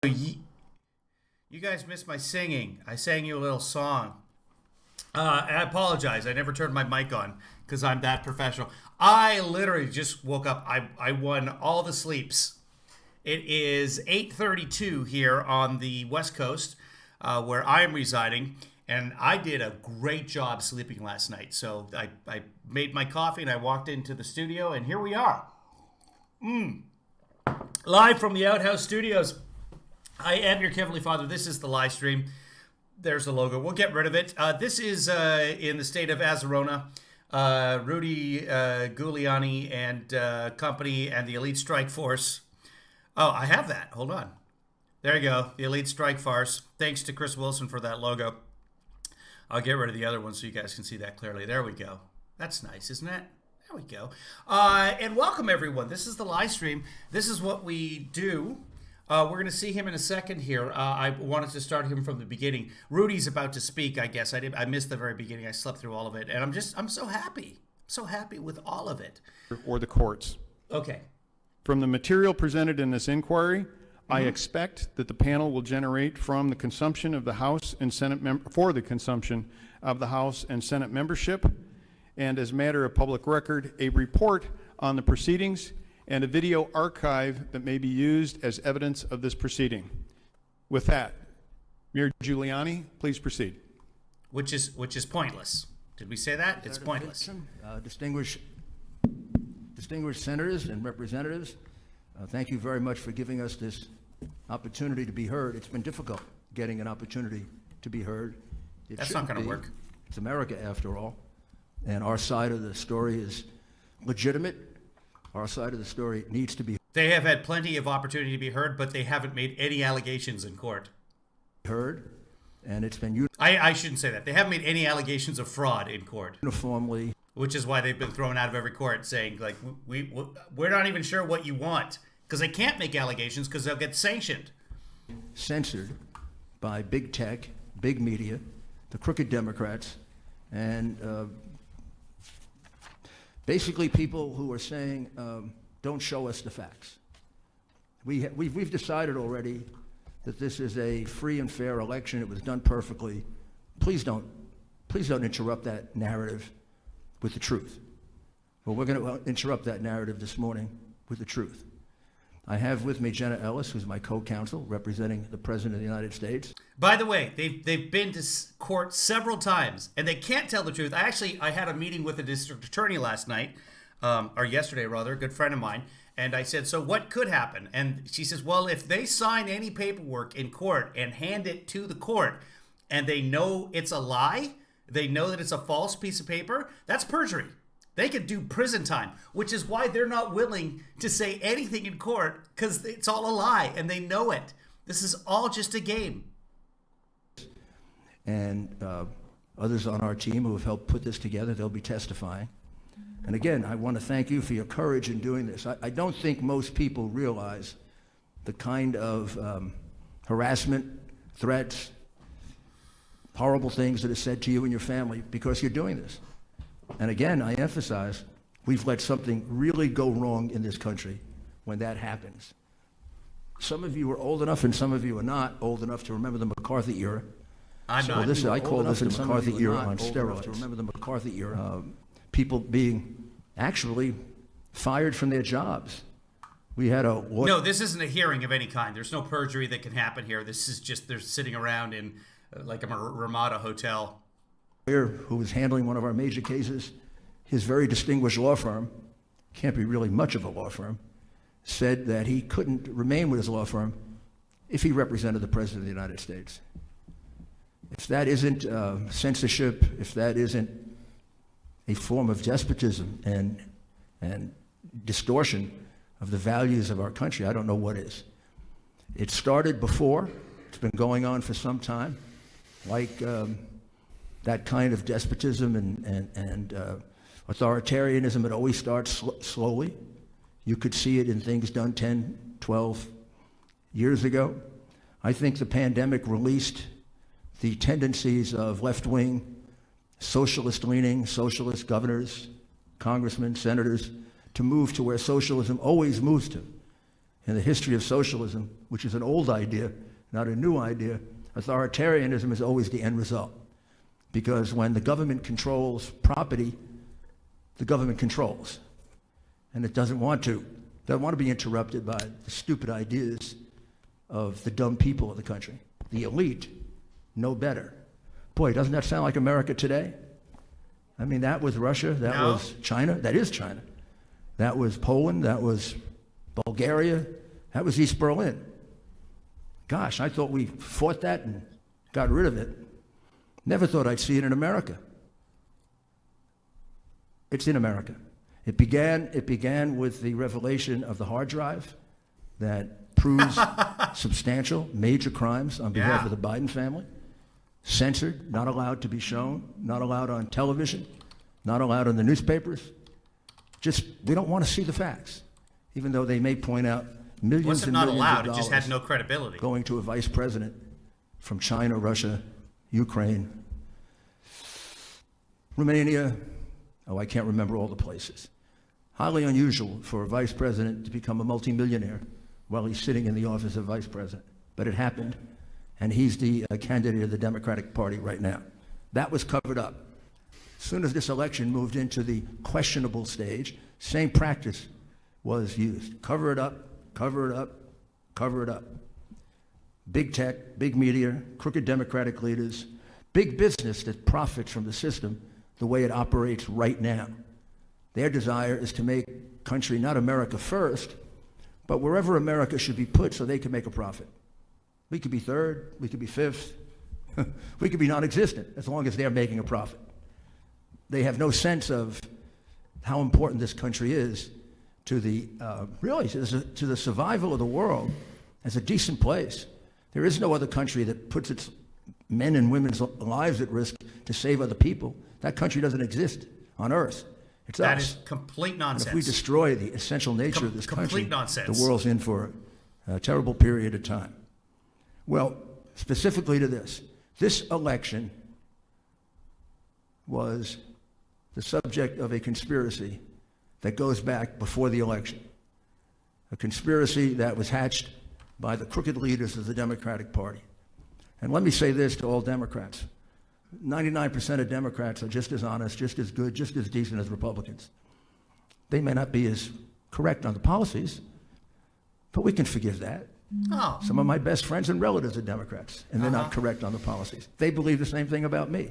You guys missed my singing. I sang you a little song. And I apologize. I never turned my mic on because I'm that professional. I literally just woke up. I won all the sleeps. It is 8:32 here on the West Coast, where I am residing, and I did a great job sleeping last night. So I made my coffee and I walked into the studio, and here we are. Live from the Outhouse Studios. I am your Heavenly Father. This is the live stream. There's the logo. We'll get rid of it. This is in the state of Arizona. Rudy Giuliani and company and the Elite Strike Force. Oh, I have that. Hold on. There you go. The Elite Strike Force. Thanks to Chris Wilson for that logo. I'll get rid of the other one so you guys can see that clearly. There we go. That's nice, isn't it? There we go. And welcome, everyone. This is the live stream. This is what we do. We're going to see him in a second here. I wanted to start him from the beginning. Rudy's about to speak, I guess. I missed the very beginning. I slept through all of it. And I'm so happy. So happy with all of it. Or the courts. Okay. From the material presented in this inquiry, I expect that the panel will generate from the consumption of the House and Senate for the consumption of the House and Senate membership, and as matter of public record, a report on the proceedings and a video archive that may be used as evidence of this proceeding. With that, Mayor Giuliani, please proceed. Which is pointless. Did we say that? It's pointless. Distinguished senators and representatives, thank you very much for giving us this opportunity to be heard. It's been difficult getting an opportunity to be heard. That's not going to work. It's America, after all, and our side of the story is legitimate. Our side of the story needs to be They have had plenty of opportunity to be heard, but they haven't made any allegations in court. heard, and it's been I shouldn't say that. They haven't made any allegations of fraud in court, uniformly which is why they've been thrown out of every court, saying like we're not even sure what you want, because they can't make allegations because they'll get sanctioned. censored by big tech, big media, the crooked Democrats, and basically people who are saying, don't show us the facts. We've decided already that this is a free and fair election. It was done perfectly. Please don't interrupt that narrative with the truth. Well, we're going to interrupt that narrative this morning with the truth. I have with me Jenna Ellis, who's my co-counsel, representing the President of the United States. By the way, they've been to court several times, and they can't tell the truth. I had a meeting with the district attorney last night, or yesterday rather, a good friend of mine, and I said, so what could happen? And she says, well, if they sign any paperwork in court and hand it to the court, and they know it's a lie, they know that it's a false piece of paper, that's perjury. They could do prison time, which is why they're not willing to say anything in court, because it's all a lie, and they know it. This is all just a game. And others on our team who have helped put this together, they'll be testifying. And again, I want to thank you for your courage in doing this. I don't think most people realize the kind of harassment, threats, horrible things that are said to you and your family because you're doing this. And again, I emphasize, we've let something really go wrong in this country when that happens. Some of you are old enough and some of you are not old enough to remember the McCarthy era. I'm So not. I call this the McCarthy era on steroids. To remember the McCarthy era. People being actually fired from their jobs. We had a... No, this isn't a hearing of any kind. There's no perjury that can happen here. This is just they're sitting around in like a Ramada hotel. Who was handling one of our major cases, his very distinguished law firm, can't be really much of a law firm, said that he couldn't remain with his law firm if he represented the President of the United States. If that isn't censorship, if that isn't a form of despotism and distortion of the values of our country, I don't know what is. It started before. It's been going on for some time, like that kind of despotism and authoritarianism. It always starts slowly. You could see it in things done 10, 12 years ago. I think the pandemic released the tendencies of left-wing, socialist-leaning, socialist governors, congressmen, senators, to move to where socialism always moves to. in the history of socialism, which is an old idea, not a new idea, authoritarianism is always the end result. Because when the government controls property, the government controls. And it doesn't want to be interrupted by the stupid ideas of the dumb people of the country. The elite know better. Boy, doesn't that sound like America today? I mean, that was Russia, that was China, that is China. That was Poland, that was Bulgaria, that was East Berlin. Gosh, I thought we fought that and got rid of it. Never thought I'd see it in America. It's in America. It began with the revelation of the hard drive that proves substantial, major crimes on behalf of the Biden family. Censored, not allowed to be shown, not allowed on television, not allowed in the newspapers. Just, we don't want to see the facts, even though they may point out millions and millions of dollars. It just had no credibility. Going to a vice president from China, Russia, Ukraine, Romania, I can't remember all the places. Highly unusual for a vice president to become a multimillionaire while he's sitting in the office of vice president. But it happened, and he's the candidate of the Democratic Party right now. That was covered up. As soon as this election moved into the questionable stage, same practice was used. Cover it up, cover it up, cover it up. Big tech, big media, crooked Democratic leaders, big business that profits from the system the way it operates right now. Their desire is to make country not America first, but wherever America should be put so they can make a profit. We could be third, we could be fifth, we could be non-existent as long as they're making a profit. They have no sense of how important this country is to the, really, to the survival of the world as a decent place. There is no other country that puts its men and women's lives at risk to save other people. That country doesn't exist on Earth. It's that us. is complete nonsense. And if we destroy the essential nature of this country, nonsense. The world's in for a terrible period of time. Well, specifically to this election was the subject of a conspiracy that goes back before the election. A conspiracy that was hatched by the crooked leaders of the Democratic Party. And let me say this to all Democrats. 99% of Democrats are just as honest, just as good, just as decent as Republicans. They may not be as correct on the policies, but we can forgive that. Oh. Some of my best friends and relatives are Democrats, and they're not correct on the policies. They believe the same thing about me,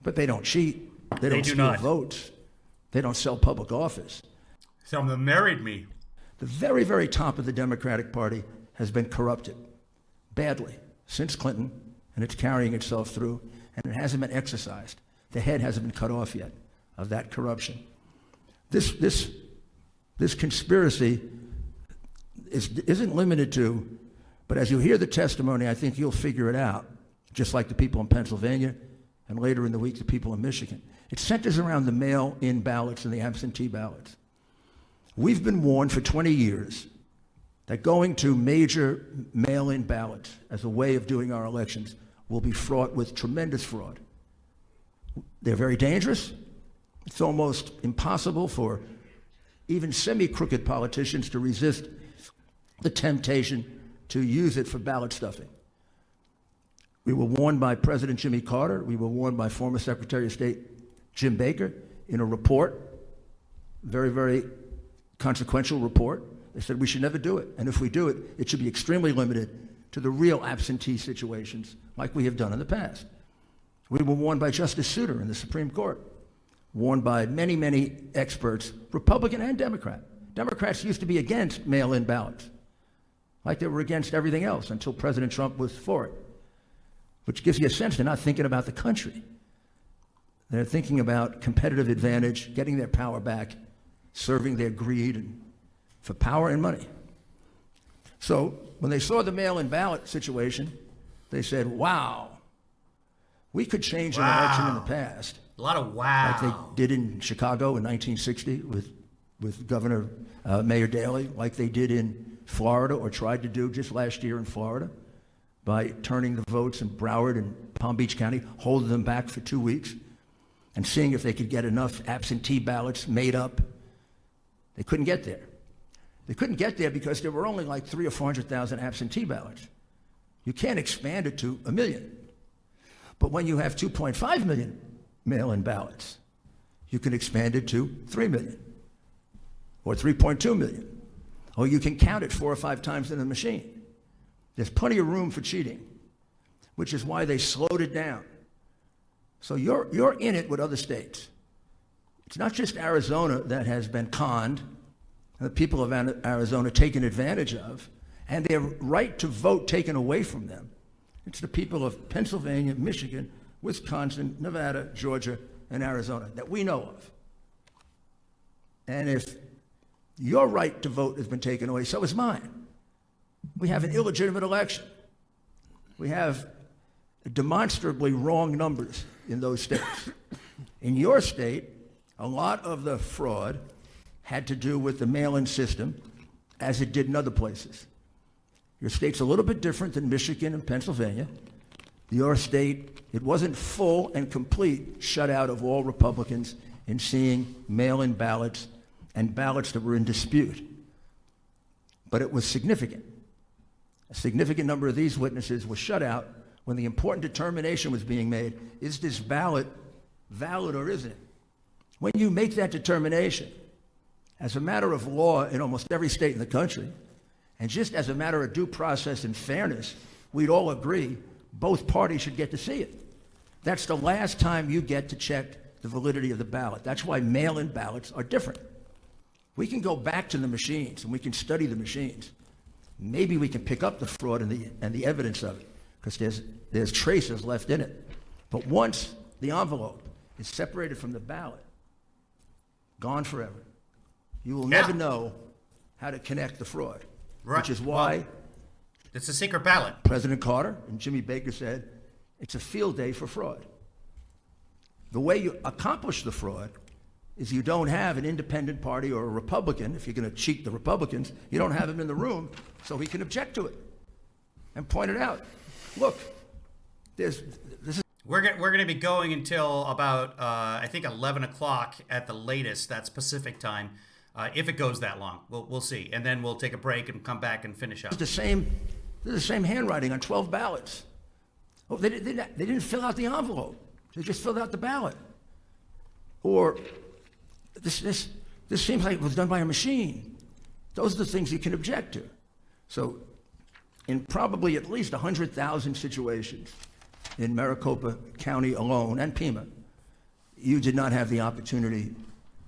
but they don't cheat. They don't steal votes. They don't sell public office. Some of them married me. The very, very top of the Democratic Party has been corrupted badly since Clinton, and it's carrying itself through, and it hasn't been exercised. The head hasn't been cut off yet of that corruption. This conspiracy isn't limited to, but as you hear the testimony, I think you'll figure it out, just like the people in Pennsylvania, and later in the week, the people in Michigan. It centers around the mail-in ballots and the absentee ballots. We've been warned for 20 years that going to major mail-in ballots as a way of doing our elections will be fraught with tremendous fraud. They're very dangerous. It's almost impossible for even semi-crooked politicians to resist the temptation to use it for ballot stuffing. We were warned by President Jimmy Carter. We were warned by former Secretary of State Jim Baker in a report, very, very consequential report. They said we should never do it. And if we do it, it should be extremely limited to the real absentee situations like we have done in the past. We were warned by Justice Souter in the Supreme Court, warned by many, many experts, Republican and Democrat. Democrats used to be against mail-in ballots, like they were against everything else until President Trump was for it, which gives you a sense they're not thinking about the country. They're thinking about competitive advantage, getting their power back, serving their greed and for power and money. So when they saw the mail-in ballot situation, they said, wow, we could change an election in the past. A lot of wow. Like they did in Chicago in 1960 with Governor Mayor Daley, like they did in Florida or tried to do just last year in Florida by turning the votes in Broward and Palm Beach County, holding them back for 2 weeks and seeing if they could get enough absentee ballots made up. They couldn't get there. They couldn't get there because there were only like 300,000 or 400,000 absentee ballots. You can't expand it to 1 million. But when you have 2.5 million mail-in ballots, you can expand it to 3 million or 3.2 million. Or you can count it 4 or 5 times in the machine. There's plenty of room for cheating, which is why they slowed it down. So you're in it with other states. It's not just Arizona that has been conned, the people of Arizona taken advantage of, and their right to vote taken away from them. It's the people of Pennsylvania, Michigan, Wisconsin, Nevada, Georgia, and Arizona that we know of. And if your right to vote has been taken away, so is mine. We have an illegitimate election. We have demonstrably wrong numbers in those states. In your state, a lot of the fraud had to do with the mail-in system, as it did in other places. Your state's a little bit different than Michigan and Pennsylvania. Your state, it wasn't full and complete shutout of all Republicans in seeing mail-in ballots and ballots that were in dispute. But it was significant. A significant number of these witnesses were shut out when the important determination was being made, is this ballot valid or isn't it? When you make that determination, as a matter of law in almost every state in the country, and just as a matter of due process and fairness, we'd all agree both parties should get to see it. That's the last time you get to check the validity of the ballot. That's why mail-in ballots are different. We can go back to the machines and we can study the machines. Maybe we can pick up the fraud and the evidence of it, because there's traces left in it. But once the envelope is separated from the ballot, gone forever. You will never know how to connect the fraud, which is why it's a secret ballot. President Carter and Jimmy Baker said it's a field day for fraud. The way you accomplish the fraud is you don't have an independent party or a Republican. If you're going to cheat the Republicans, you don't have him in the room so he can object to it and point it out. Look, this is. We're going to be going until about, I think, 11 o'clock at the latest. That's Pacific time. If it goes that long, we'll see. And then we'll take a break and come back and finish up. The same handwriting on 12 ballots. Oh, they didn't fill out the envelope. They just filled out the ballot. Or this seems like it was done by a machine. Those are the things you can object to. So in probably at least 100,000 situations in Maricopa County alone, and Pima, you did not have the opportunity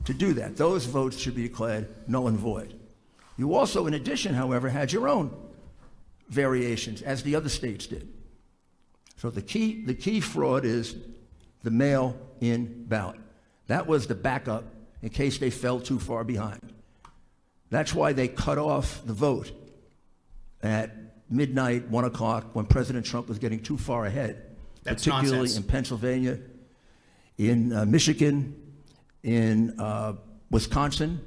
to do that. Those votes should be declared null and void. You also, in addition, however, had your own variations, as the other states did. So the key fraud is the mail-in ballot. That was the backup in case they fell too far behind. That's why they cut off the vote at midnight, 1 o'clock, when President Trump was getting too far ahead. That's particularly nonsense. In Pennsylvania, in Michigan, in Wisconsin.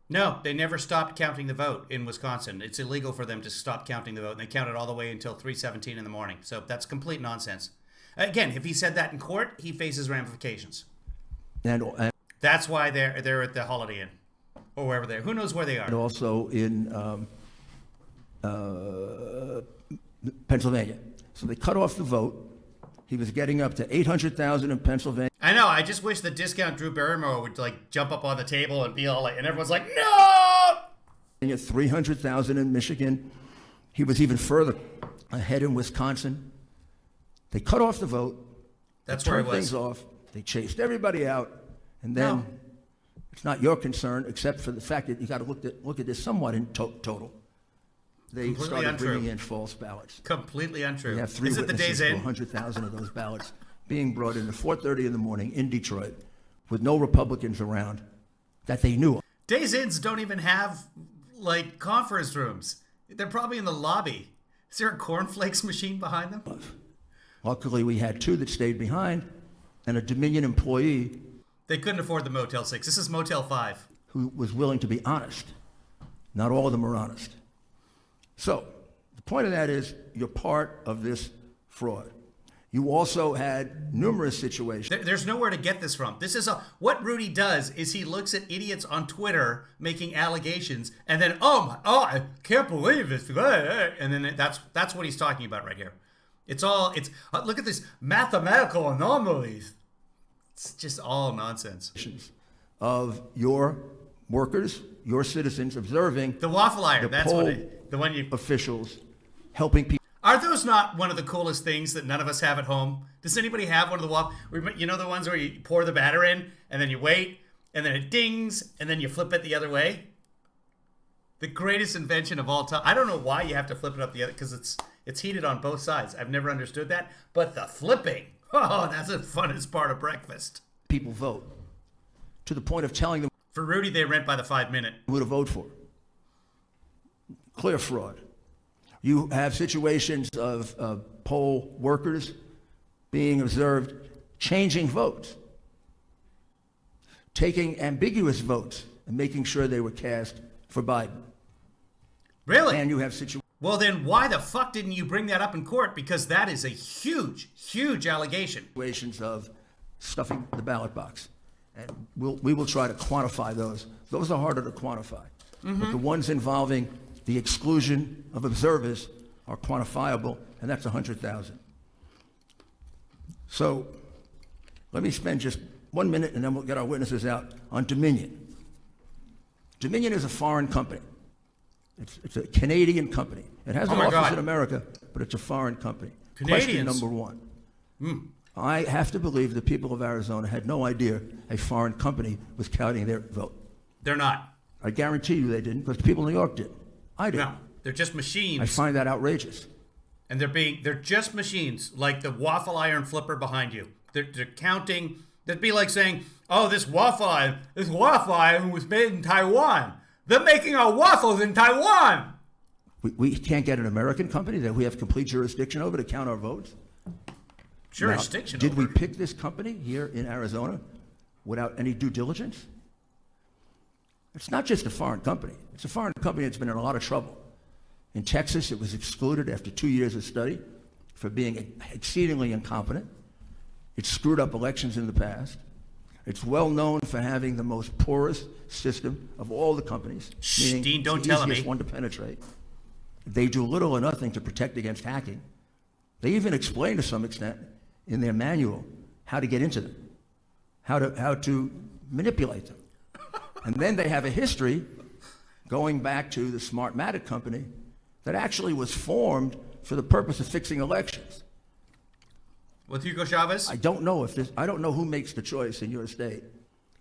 No, they never stopped counting the vote in Wisconsin. It's illegal for them to stop counting the vote, and they counted all the way until 3:17 in the morning. So that's complete nonsense. Again, if he said that in court, he faces ramifications. And That's why they're at the Holiday Inn or wherever they're. Who knows where they are? and also in Pennsylvania. So they cut off the vote. He was getting up to 800,000 in Pennsylvania. I know. I just wish the discount Drew Barrymore would like jump up on the table and be all like, and everyone's like, no. 300,000 in Michigan. He was even further ahead in Wisconsin. They cut off the vote. That's they where he turned was. things off. They chased everybody out, and then it's not your concern, except for the fact that you got to look at this somewhat in total. They Completely started untrue. bringing in false ballots. Completely untrue. We have 3 Is it the witnesses days to in? 100,000 of those ballots being brought in at 4:30 in the morning in Detroit with no Republicans around that they knew of. Days Inns don't even have like conference rooms. They're probably in the lobby. Is there a cornflakes machine behind them? Luckily, we had 2 that stayed behind and a Dominion employee They couldn't afford the Motel 6. This is Motel 5. who was willing to be honest. Not all of them are honest. So the point of that is you're part of this fraud. You also had numerous situations. There's nowhere to get this from. This is what Rudy does is he looks at idiots on Twitter making allegations, and then I can't believe this, and then that's what he's talking about right here. It's look at this mathematical anomalies. It's just all nonsense. Of your workers, your citizens observing The waffle iron. That's poll the one you. officials helping people. Are those not one of the coolest things that none of us have at home? Does anybody have one of the waffle? You know the ones where you pour the batter in and then you wait and then it dings and then you flip it the other way? The greatest invention of all time. I don't know why you have to flip it up the other, because it's heated on both sides. I've never understood that. But the flipping, that's the funnest part of breakfast. People vote to the point of telling them For Rudy, they rent by the 5 minute. who to vote for. Clear fraud. You have situations of poll workers being observed changing votes, taking ambiguous votes and making sure they were cast for Biden. Really? And you have situations. Well, then why the fuck didn't you bring that up in court? Because that is a huge, huge allegation. Of stuffing the ballot box. And we will try to quantify those. Those are harder to quantify. But the ones involving the exclusion of observers are quantifiable, and that's 100,000. So let me spend just 1 minute, and then we'll get our witnesses out on Dominion. Dominion is a foreign company. It's a Canadian company. It has an office in America, but it's a foreign company. Question number one. I have to believe the people of Arizona had no idea a foreign company was counting their vote. They're not. I guarantee you they didn't, because the people in New York did. I did. No, they're just machines. I find that outrageous. And they're just machines, like the waffle iron flipper behind you. They're counting. That'd be like saying, oh, this waffle iron was made in Taiwan. They're making our waffles in Taiwan. We can't get an American company that we have complete jurisdiction over to count our votes? Jurisdiction Now, did we over. pick this company here in Arizona without any due diligence? It's not just a foreign company. It's a foreign company that's been in a lot of trouble. In Texas, it was excluded after 2 years of study for being exceedingly incompetent. It screwed up elections in the past. It's well known for having the most porous system of all the companies. Meaning Dean, don't it's the tell me. easiest one to penetrate. They do little or nothing to protect against hacking. They even explain to some extent in their manual how to get into them, how to manipulate them. And then they have a history going back to the Smartmatic company that actually was formed for the purpose of fixing elections. With Hugo Chavez? I don't know who makes the choice in your state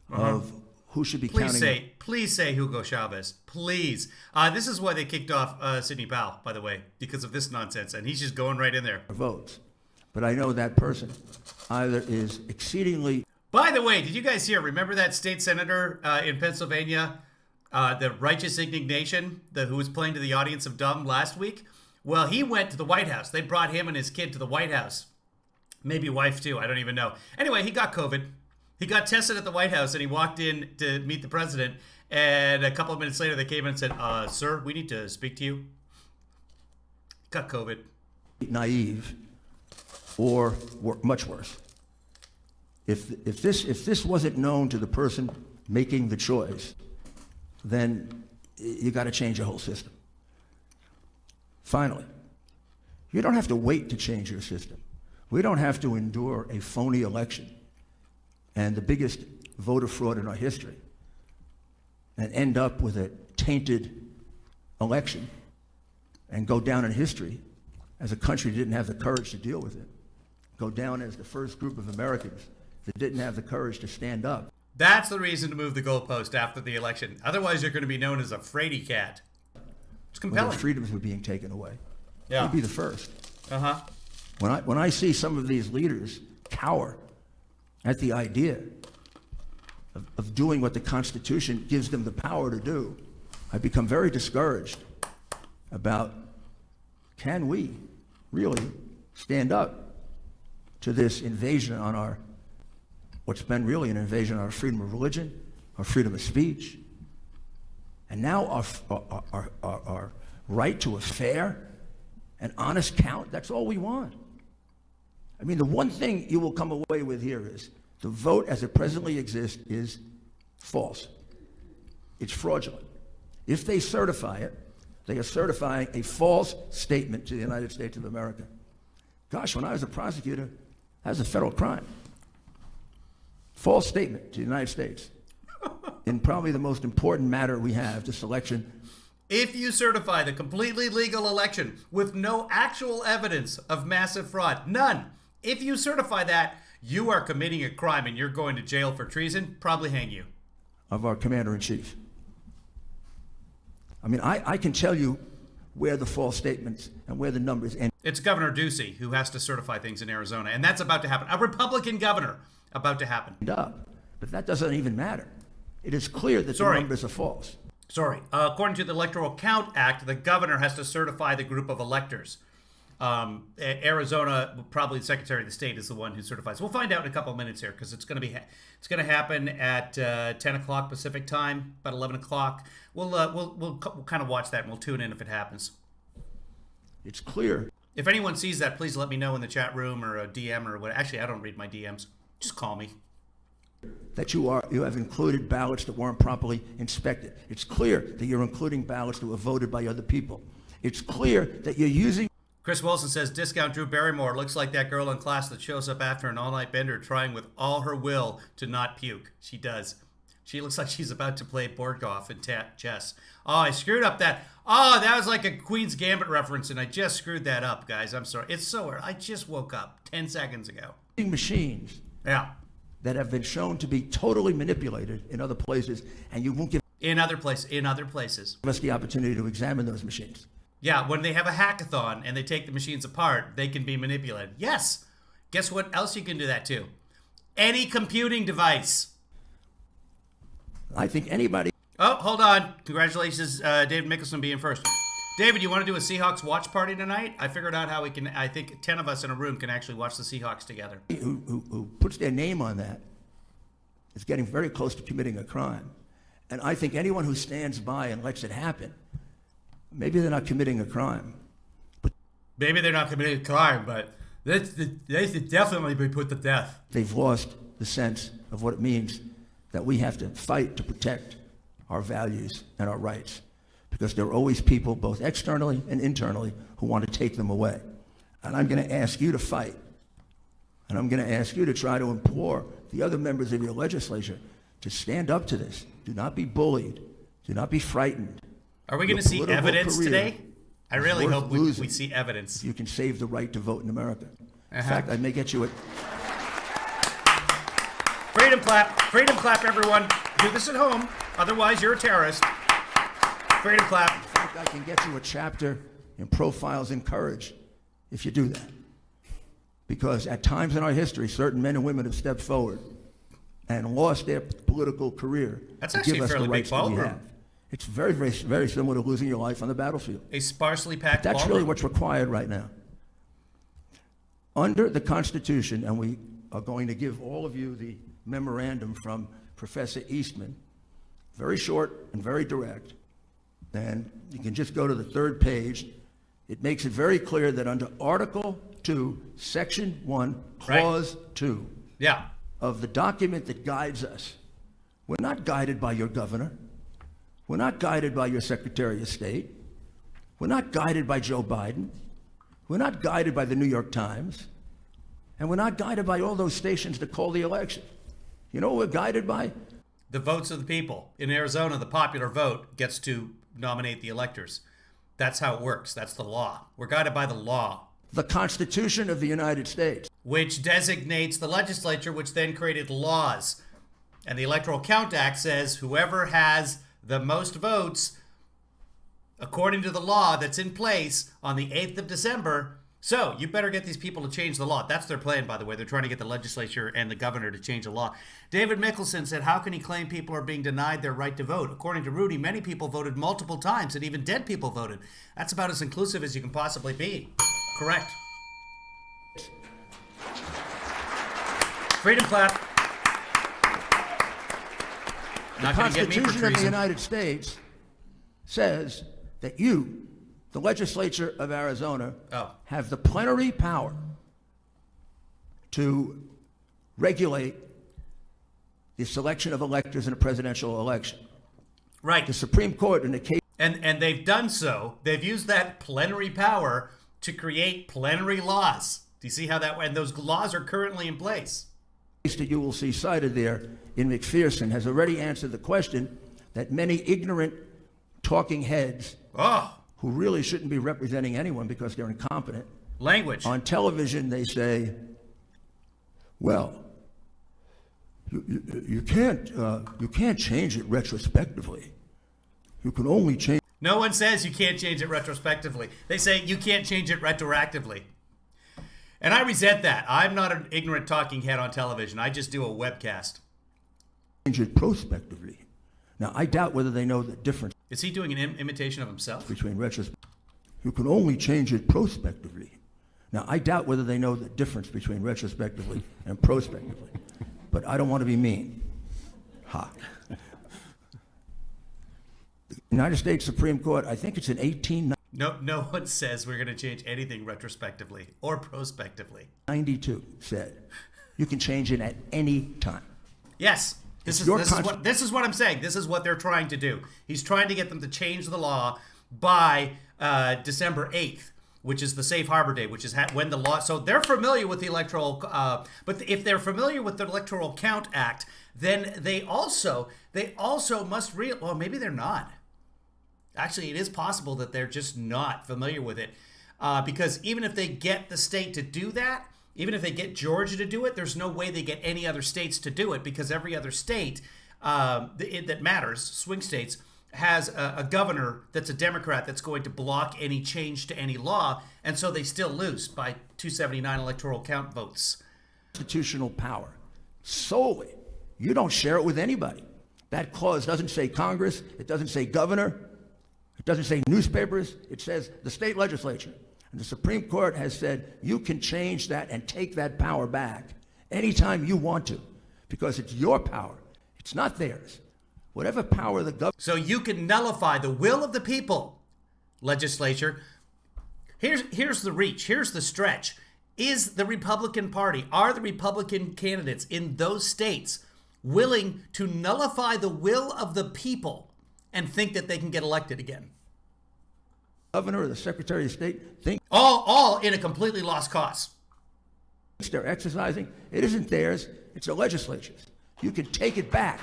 of who should be counting. Please say Hugo Chavez. Please. This is why they kicked off Sidney Powell, by the way, because of this nonsense. And he's just going right in there. Votes. But I know that person either is exceedingly. By the way, did you guys hear? Remember that state senator in Pennsylvania, the Righteous Indignation, who was playing to the audience of dumb last week? Well, he went to the White House. They brought him and his kid to the White House. Maybe wife too. I don't even know. Anyway, he got COVID. He got tested at the White House and he walked in to meet the president. And a couple of minutes later, they came in and said, sir, we need to speak to you. Got COVID. Naive, or much worse. If this wasn't known to the person making the choice, then you got to change the whole system. Finally, you don't have to wait to change your system. We don't have to endure a phony election and the biggest voter fraud in our history and end up with a tainted election and go down in history as a country that didn't have the courage to deal with it. Go down as the first group of Americans that didn't have the courage to stand up. That's the reason to move the goalpost after the election. Otherwise, you're going to be known as a fraidy cat. It's When compelling. their freedoms were being taken away. Yeah. We'd be the first. Uh-huh. When I see some of these leaders cower at the idea of doing what the Constitution gives them the power to do, I become very discouraged about, can we really stand up to this invasion on our, what's been really an invasion on our freedom of religion, our freedom of speech, and now our right to a fair and honest count. That's all we want. I mean, the one thing you will come away with here is the vote as it presently exists is false. It's fraudulent. If they certify it, they are certifying a false statement to the United States of America. Gosh, when I was a prosecutor, that was a federal crime. False statement to the United States in probably the most important matter we have, this election. If you certify the completely legal election with no actual evidence of massive fraud, none, if you certify that, you are committing a crime and you're going to jail for treason, probably hang you. Of our commander-in-chief. I mean, I can tell you where the false statements and where the numbers end. It's Governor Ducey who has to certify things in Arizona, and that's about to happen. A Republican governor about to happen. Up, but that doesn't even matter. It is clear that the numbers are false. Sorry. According to the Electoral Count Act, the governor has to certify the group of electors. Arizona, probably the Secretary of the State is the one who certifies. We'll find out in a couple of minutes here because it's going to happen at 10 o'clock Pacific time, about 11 o'clock. We'll kind of watch that and we'll tune in if it happens. It's clear. If anyone sees that, please let me know in the chat room or a DM or what. Actually, I don't read my DMs. Just call me. That you have included ballots that weren't properly inspected. It's clear that you're including ballots that were voted by other people. It's clear that you're using. Chris Wilson says, discount Drew Barrymore. Looks like that girl in class that shows up after an all-night bender trying with all her will to not puke. She does. She looks like she's about to play board golf and chess. Oh, I screwed up that. Oh, that was like a Queen's Gambit reference, and I just screwed that up, guys. I'm sorry. It's so weird. I just woke up 10 seconds ago. Machines. Yeah. That have been shown to be totally manipulated in other places, and you won't give in other places us the opportunity to examine those machines. Yeah, when they have a hackathon and they take the machines apart, they can be manipulated. Yes. Guess what else you can do that to? Any computing device. I think anybody. Oh, hold on. Congratulations, David Mickelson being first. David, you want to do a Seahawks watch party tonight? I figured out how we can. I think 10 of us in a room can actually watch the Seahawks together. Who puts their name on that is getting very close to committing a crime. And I think anyone who stands by and lets it happen, maybe they're not committing a crime. Maybe they're not committing a crime, but they should definitely be put to death. They've lost the sense of what it means that we have to fight to protect our values and our rights. Because there are always people, both externally and internally, who want to take them away. And I'm going to ask you to fight. And I'm going to ask you to try to implore the other members of your legislature to stand up to this. Do not be bullied. Do not be frightened. Are we going to see evidence today? I really hope we see evidence. You can save the right to vote in America. In fact, I may get you a... Freedom clap, everyone. Do this at home. Otherwise, you're a terrorist. Freedom clap. In fact, I can get you a chapter in Profiles in Courage if you do that. Because at times in our history, certain men and women have stepped forward and lost their political career. That's actually a fairly big ballroom. It's very, very, very similar to losing your life on the battlefield. A sparsely packed That's ballroom. really what's required right now. Under the Constitution, and we are going to give all of you the memorandum from Professor Eastman, very short and very direct, and you can just go to the third page. It makes it very clear that under Article 2, Section 1, Clause 2 of the document that guides us, we're not guided by your governor. We're not guided by your Secretary of State. We're not guided by Joe Biden. We're not guided by the New York Times. And we're not guided by all those stations that call the election. You know what we're guided by? The votes of the people. In Arizona, the popular vote gets to nominate the electors. That's how it works. That's the law. We're guided by the law. The Constitution of the United States. Which designates the legislature, which then created laws. And the Electoral Count Act says whoever has the most votes, according to the law that's in place on the 8th of December. So you better get these people to change the law. That's their plan, by the way. They're trying to get the legislature and the governor to change the law. David Mickelson said, how can he claim people are being denied their right to vote? According to Rudy, many people voted multiple times, and even dead people voted. That's about as inclusive as you can possibly be. Correct. Freedom clap. The Constitution of the United States says that you, the legislature of Arizona, have the plenary power to regulate the selection of electors in a presidential election. Right. The Supreme Court, in the case And they've done so. They've used that plenary power to create plenary laws. Do you see how that? And those laws are currently in place. that you will see cited there in McPherson has already answered the question that many ignorant talking heads who really shouldn't be representing anyone because they're incompetent. Language. On television, they say, well, you can't change it retrospectively. You can only change. No one says you can't change it retrospectively. They say you can't change it retroactively. And I resent that. I'm not an ignorant talking head on television. I just do a webcast. Change it prospectively. Now, I doubt whether they know the difference. Is he doing an imitation of himself? Between retrospect. You can only change it prospectively. Now, I doubt whether they know the difference between retrospectively and prospectively. But I don't want to be mean. Ha. The United States Supreme Court, I think it's in 1892, No one says we're going to change anything retrospectively or prospectively. said you can change it at any time. Yes. This is what I'm saying. This is what they're trying to do. He's trying to get them to change the law by December 8th, which is the safe harbor day, which is when the law. So they're familiar with the electoral, but if they're familiar with the Electoral Count Act, then they also must well, maybe they're not. Actually, it is possible that they're just not familiar with it, because even if they get the state to do that, even if they get Georgia to do it, there's no way they get any other states to do it, because every other state that matters, swing states, has a governor that's a Democrat that's going to block any change to any law, and so they still lose by 279 electoral count votes. Constitutional power solely. You don't share it with anybody. That clause doesn't say Congress. It doesn't say governor. It doesn't say newspapers. It says the state legislature. And the Supreme Court has said you can change that and take that power back anytime you want to, because it's your power. It's not theirs. Whatever power the government. So you can nullify the will of the people, legislature. Here's the reach. Here's the stretch. Is the Republican Party, are the Republican candidates in those states willing to nullify the will of the people and think that they can get elected again? Governor or the Secretary of State think all in a completely lost cause. They're exercising. It isn't theirs. It's the legislature's. You can take it back.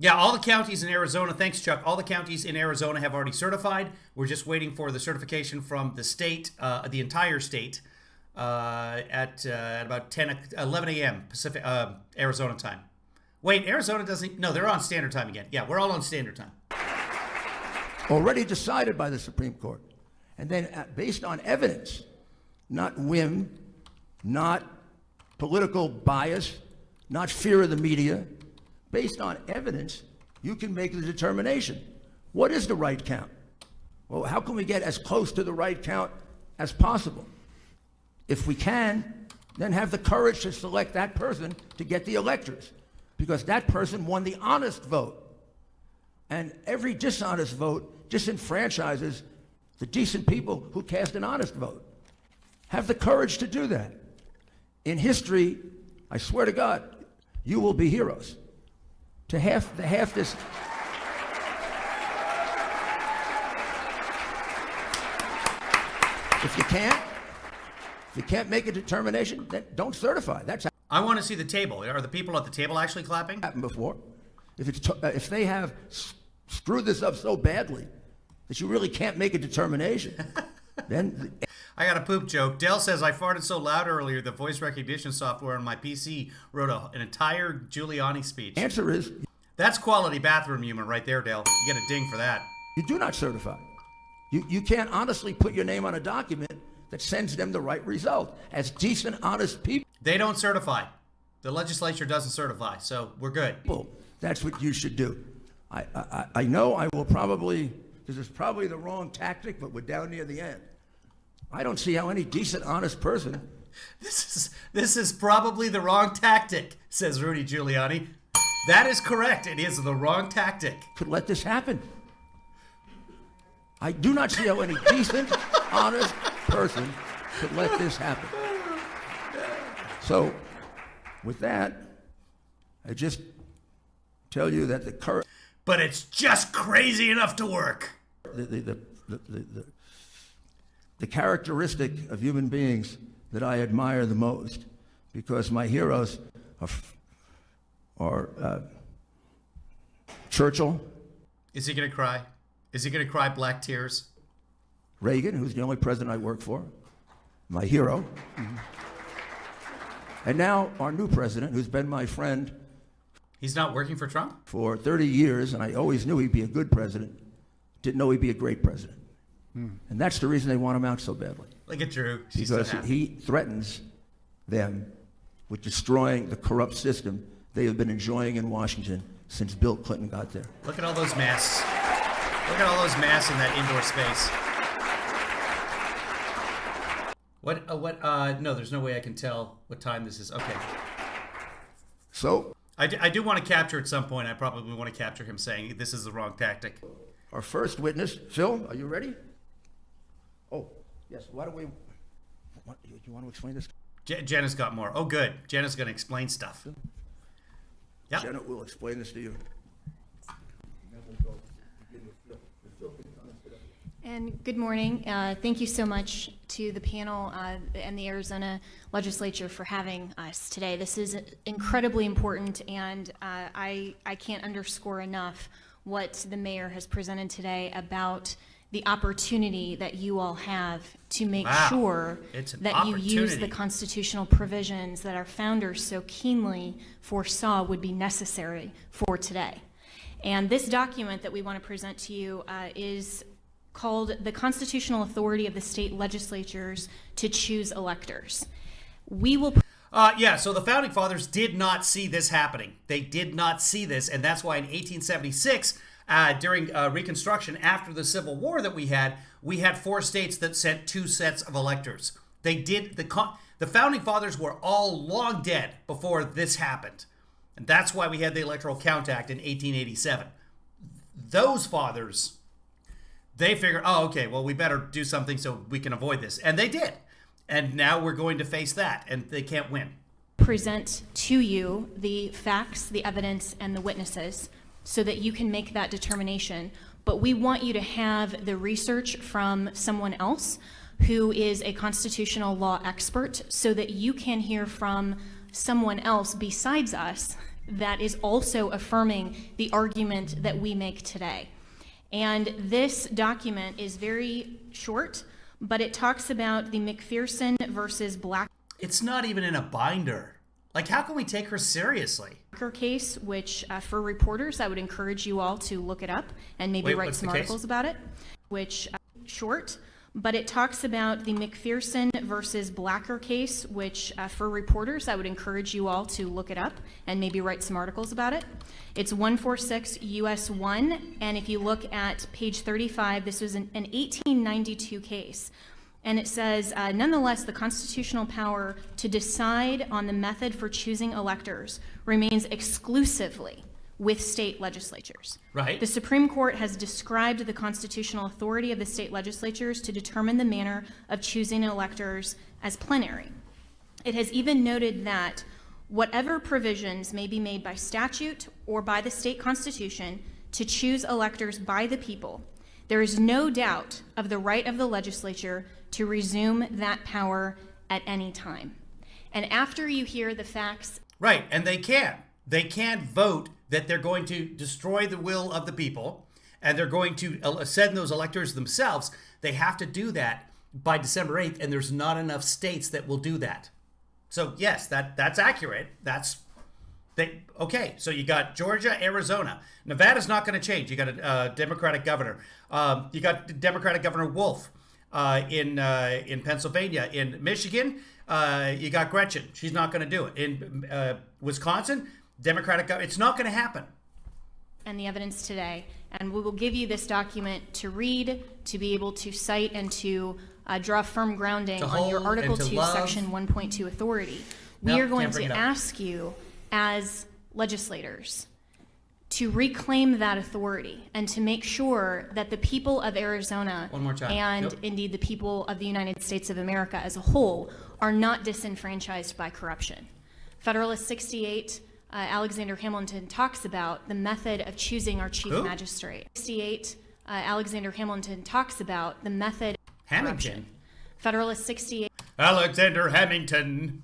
Yeah, all the counties in Arizona, thanks, Chuck. All the counties in Arizona have already certified. We're just waiting for the certification from the state, the entire state, at about 11 a.m. Pacific, Arizona time. Wait, Arizona doesn't... No, they're on standard time again. Yeah, we're all on standard time. Already decided by the Supreme Court. And then based on evidence, not whim, not political bias, not fear of the media, based on evidence, you can make the determination. What is the right count? Well, how can we get as close to the right count as possible? If we can, then have the courage to select that person to get the electors, because that person won the honest vote. And every dishonest vote disenfranchises the decent people who cast an honest vote. Have the courage to do that. In history, I swear to God, you will be heroes. To half this. If you can't make a determination, then don't certify. That's I want to see the table. Are the people at the table actually clapping? happened before. If they have screwed this up so badly that you really can't make a determination, then. I got a poop joke. Dell says, I farted so loud earlier the voice recognition software on my PC wrote an entire Giuliani speech. Answer is, That's quality bathroom humor right there, Dale. You get a ding for that. you do not certify. You can't honestly put your name on a document that sends them the right result. As decent, honest people, They don't certify. The legislature doesn't certify, so we're good. that's what you should do. I know I will probably, this is probably the wrong tactic, but we're down near the end. I don't see how any decent, honest person. This is probably the wrong tactic, says Rudy Giuliani. That is correct. It is the wrong tactic. Could let this happen. I do not see how any decent, honest person could let this happen. So, with that, I just tell you that the current... But it's just crazy enough to work. The characteristic of human beings that I admire the most, because my heroes are Churchill. Is he going to cry? Is he going to cry black tears? Reagan, who's the only president I worked for, my hero. Mm-hmm. And now our new president, who's been my friend. He's not working for Trump? For 30 years, and I always knew he'd be a good president. Didn't know he'd be a great president. And that's the reason they want him out so badly. Look at Drew. She's because so happy. he threatens them with destroying the corrupt system they have been enjoying in Washington since Bill Clinton got there. Look at all those masks. Look at all those masks in that indoor space. No, there's no way I can tell what time this is. Okay. So, I do want to capture at some point. I probably want to capture him saying this is the wrong tactic. Our first witness, Phil, are you ready? Oh, yes. Why don't we... you want to explain this? Jenna's got more. Oh, good. Jenna's going to explain stuff. Yeah. Jenna will explain this to you. And good morning. Thank you so much to the panel and the Arizona legislature for having us today. This is incredibly important, and I can't underscore enough what the mayor has presented today about the opportunity that you all have to make sure that you use the constitutional provisions that our founders so keenly foresaw would be necessary for today. And this document that we want to present to you is called the Constitutional Authority of the State Legislatures to Choose Electors. We will... So the Founding Fathers did not see this happening. They did not see this, and that's why in 1876, during Reconstruction, after the Civil War that we had 4 states that sent 2 sets of electors. They did... The Founding Fathers were all long dead before this happened. And that's why we had the Electoral Count Act in 1887. Those fathers... They figured, oh, okay, well, we better do something so we can avoid this. And they did. And now we're going to face that, and they can't win. Present to you the facts, the evidence, and the witnesses so that you can make that determination. But we want you to have the research from someone else who is a constitutional law expert so that you can hear from someone else besides us that is also affirming the argument that we make today. And this document is very short, but it talks about the McPherson versus Black. It's not even in a binder. Like, how can we take her seriously? Case, which for reporters, I would encourage you all to look it up and maybe write some articles about it. Which short, but it talks about the McPherson versus Blacker case, which for reporters, I would encourage you all to look it up and maybe write some articles about it. It's 146 US 1, and if you look at page 35, this was an 1892 case. And it says, nonetheless, the constitutional power to decide on the method for choosing electors remains exclusively with state legislatures. Right. The Supreme Court has described the constitutional authority of the state legislatures to determine the manner of choosing electors as plenary. It has even noted that whatever provisions may be made by statute or by the state constitution to choose electors by the people, there is no doubt of the right of the legislature to resume that power at any time. And after you hear the facts... Right, and they can. They can't vote that they're going to destroy the will of the people and they're going to send those electors themselves. They have to do that by December 8th, and there's not enough states that will do that. So yes, that's accurate. Okay, so you got Georgia, Arizona. Nevada's not going to change. You got a Democratic governor. You got Democratic Governor Wolf in Pennsylvania. In Michigan, you got Gretchen. She's not going to do it. In Wisconsin, Democratic governor. It's not going to happen. And the evidence today. And we will give you this document to read, to be able to cite, and to draw firm grounding on your Article 2, Section 1.2 authority. We are going to ask you, as legislators, to reclaim that authority and to make sure that the people of Arizona One more time. and Yep. indeed the people of the United States of America as a whole are not disenfranchised by corruption. Federalist 68, Alexander Hamilton talks about the method of choosing our chief Who? magistrate. 68, Alexander Hamilton talks about the method of Hamilton. corruption. Federalist 68, Alexander Hamilton.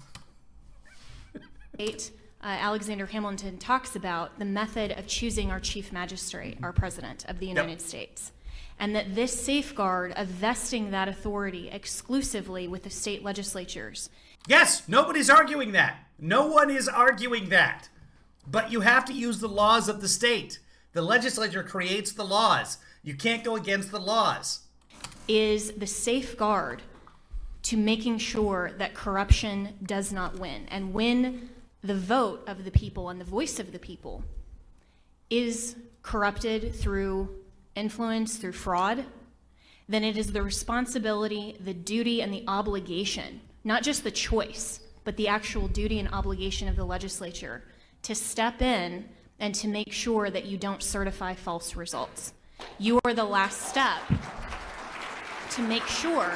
Alexander Hamilton talks about the method of choosing our chief magistrate, our president of the United States, and that this safeguard of vesting that authority exclusively with the state legislatures. Yes, nobody's arguing that. No one is arguing that. But you have to use the laws of the state. The legislature creates the laws. You can't go against the laws. Is the safeguard to making sure that corruption does not win. And when the vote of the people and the voice of the people is corrupted through influence, through fraud, then it is the responsibility, the duty, and the obligation, not just the choice, but the actual duty and obligation of the legislature to step in and to make sure that you don't certify false results. You are the last step to make sure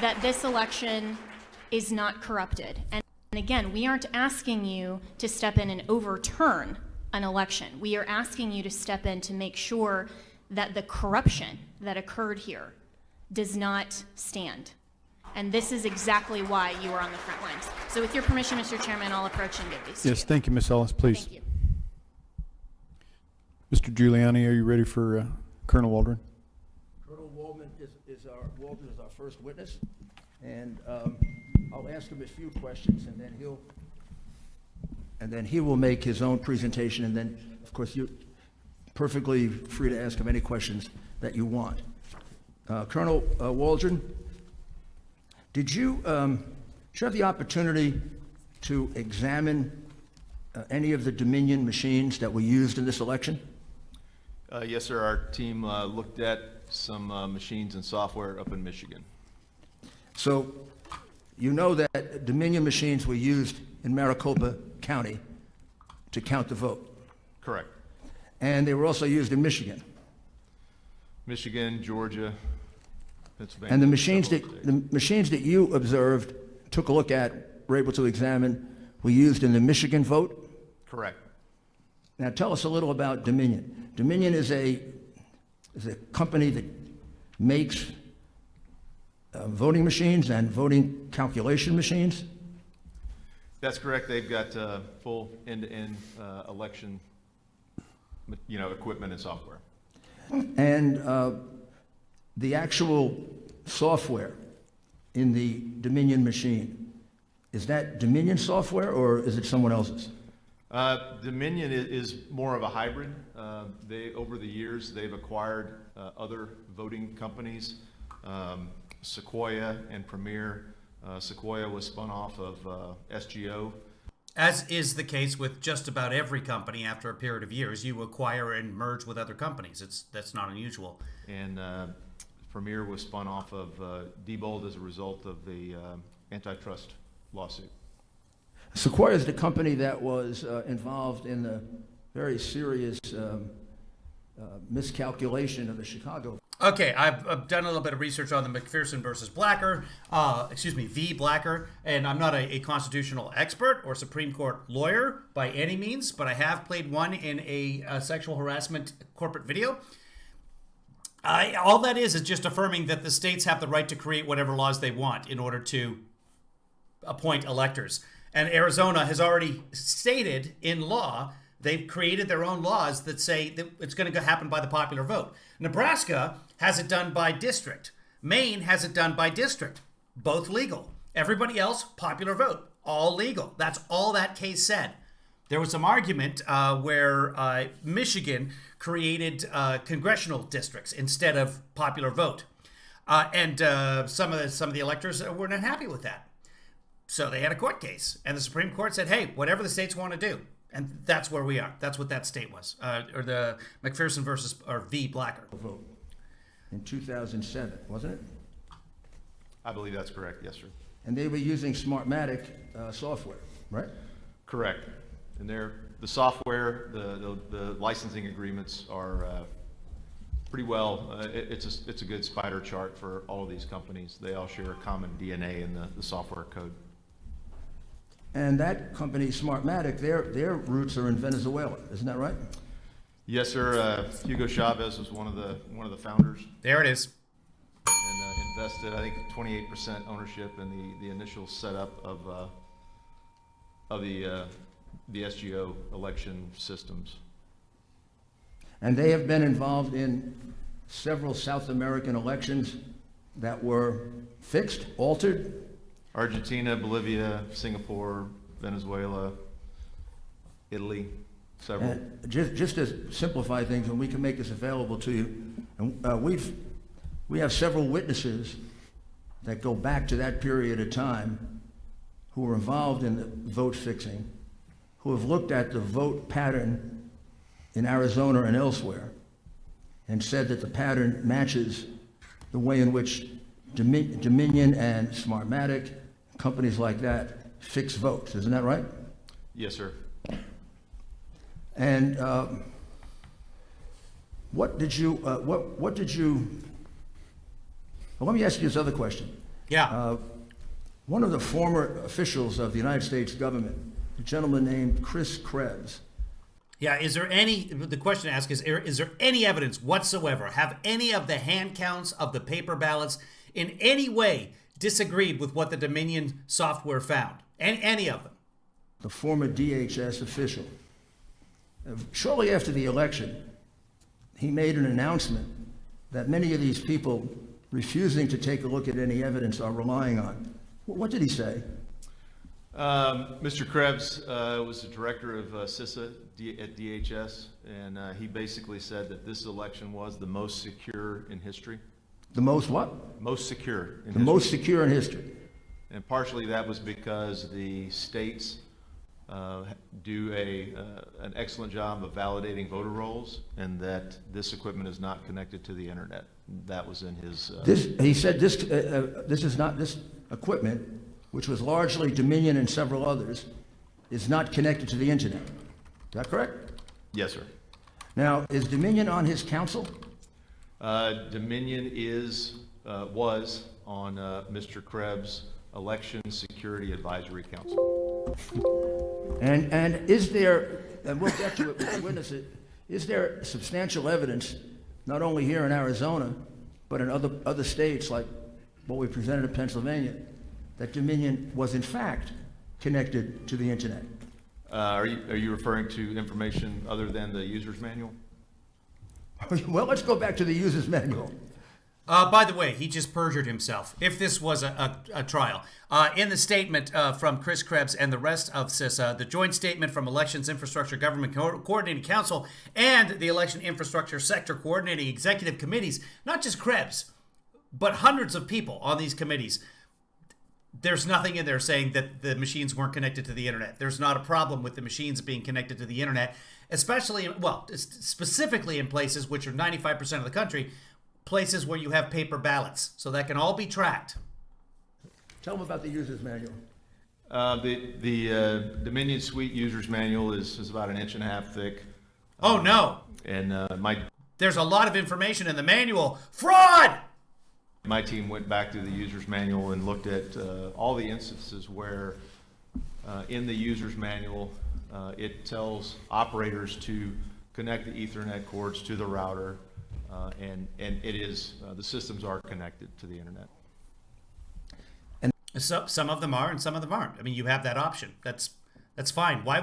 that this election is not corrupted. And again, we aren't asking you to step in and overturn an election. We are asking you to step in to make sure that the corruption that occurred here does not stand. And this is exactly why you are on the front lines. So with your permission, Mr. Chairman, I'll approach and give these to you. Yes, thank you, Ms. Ellis, please. Thank you. Mr. Giuliani, are you ready for Colonel Waldron? Colonel Waldron is our first witness, and I'll ask him a few questions, and then he will make his own presentation, and then, of course, you're perfectly free to ask him any questions that you want. Colonel Waldron, did you have the opportunity to examine any of the Dominion machines that were used in this election? Yes, sir. Our team looked at some machines and software up in Michigan. So you know that Dominion machines were used in Maricopa County to count the vote. Correct. And they were also used in Michigan. Michigan, Georgia, Pennsylvania. And the several machines that you observed, took a look at, were able to examine, were used in the Michigan vote? Correct. Now tell us a little about Dominion. Dominion is a company that makes voting machines and voting calculation machines. That's correct. They've got full end-to-end election, equipment and software. And the actual software in the Dominion machine, is that Dominion software or is it someone else's? Dominion is more of a hybrid. Over the years, they've acquired other voting companies, Sequoia and Premier. Sequoia was spun off of SGO. As is the case with just about every company after a period of years, you acquire and merge with other companies. That's not unusual. And Premier was spun off of Diebold as a result of the antitrust lawsuit. Sequoia is the company that was involved in the very serious miscalculation of the Chicago. Okay, I've done a little bit of research on the McPherson versus Blacker, v. Blacker, and I'm not a constitutional expert or Supreme Court lawyer by any means, but I have played one in a sexual harassment corporate video. All that is just affirming that the states have the right to create whatever laws they want in order to appoint electors. And Arizona has already stated in law, they've created their own laws that say that it's going to happen by the popular vote. Nebraska has it done by district. Maine has it done by district. Both legal. Everybody else, popular vote. All legal. That's all that case said. There was some argument where Michigan created congressional districts instead of popular vote. And some of the electors were not happy with that. So they had a court case, and the Supreme Court said, hey, whatever the states want to do. And that's where we are. That's what that state was, or the McPherson v. Blacker. Vote in 2007, wasn't it? I believe that's correct, yes, sir. And they were using Smartmatic software, right? Correct. And the software, the licensing agreements are pretty well, it's a good spider chart for all of these companies. They all share a common DNA in the software code. And that company, Smartmatic, their roots are in Venezuela, isn't that right? Yes, sir. Hugo Chavez was one of the founders, There it is. and invested, I think, 28% ownership in the initial setup of the SGO election systems. And they have been involved in several South American elections that were fixed, altered. Argentina, Bolivia, Singapore, Venezuela, Italy, several. And just to simplify things, and we can make this available to you, and we have several witnesses that go back to that period of time who were involved in the vote fixing, who have looked at the vote pattern in Arizona and elsewhere, and said that the pattern matches the way in which Dominion and Smartmatic, companies like that, fix votes. Isn't that right? Yes, sir. And what did you, well, let me ask you this other question. Yeah. One of the former officials of the United States government, a gentleman named Chris Krebs, Yeah, the question to ask is there any evidence whatsoever? Have any of the hand counts of the paper ballots in any way disagreed with what the Dominion software found? Any of them? the former DHS official, shortly after the election, he made an announcement that many of these people refusing to take a look at any evidence are relying on. What did he say? Mr. Krebs was the director of CISA at DHS, and he basically said that this election was the most secure in history. The most what? Most secure in The history. most secure in history. And partially that was because the states do an excellent job of validating voter rolls, and that this equipment is not connected to the internet. That was in his. He said this equipment, which was largely Dominion and several others, is not connected to the internet. Is that correct? Yes, sir. Now, is Dominion on his council? Dominion was on Mr. Krebs' Election Security Advisory Council. And is there, and we'll get to it, we'll witness it, is there substantial evidence, not only here in Arizona, but in other states like what we presented in Pennsylvania, that Dominion was in fact connected to the internet? Are you referring to information other than the user's manual? Well, let's go back to the user's manual. By the way, he just perjured himself. If this was a trial, in the statement from Chris Krebs and the rest of CISA, the joint statement from Elections Infrastructure Government Coordinating Council and the Election Infrastructure Sector Coordinating Executive Committees, not just Krebs, but hundreds of people on these committees, there's nothing in there saying that the machines weren't connected to the internet. There's not a problem with the machines being connected to the internet, especially, specifically in places which are 95% of the country, places where you have paper ballots. So that can all be tracked. Tell them about the user's manual. The Dominion Suite User's Manual is about 1.5 inches thick. Oh, no. And There's a lot of information in the manual. Fraud! my team went back through the user's manual and looked at all the instances where in the user's manual it tells operators to connect the Ethernet cords to the router, and it is the systems are connected to the internet. So, some of them are and some of them aren't. I mean, you have that option. That's fine. Why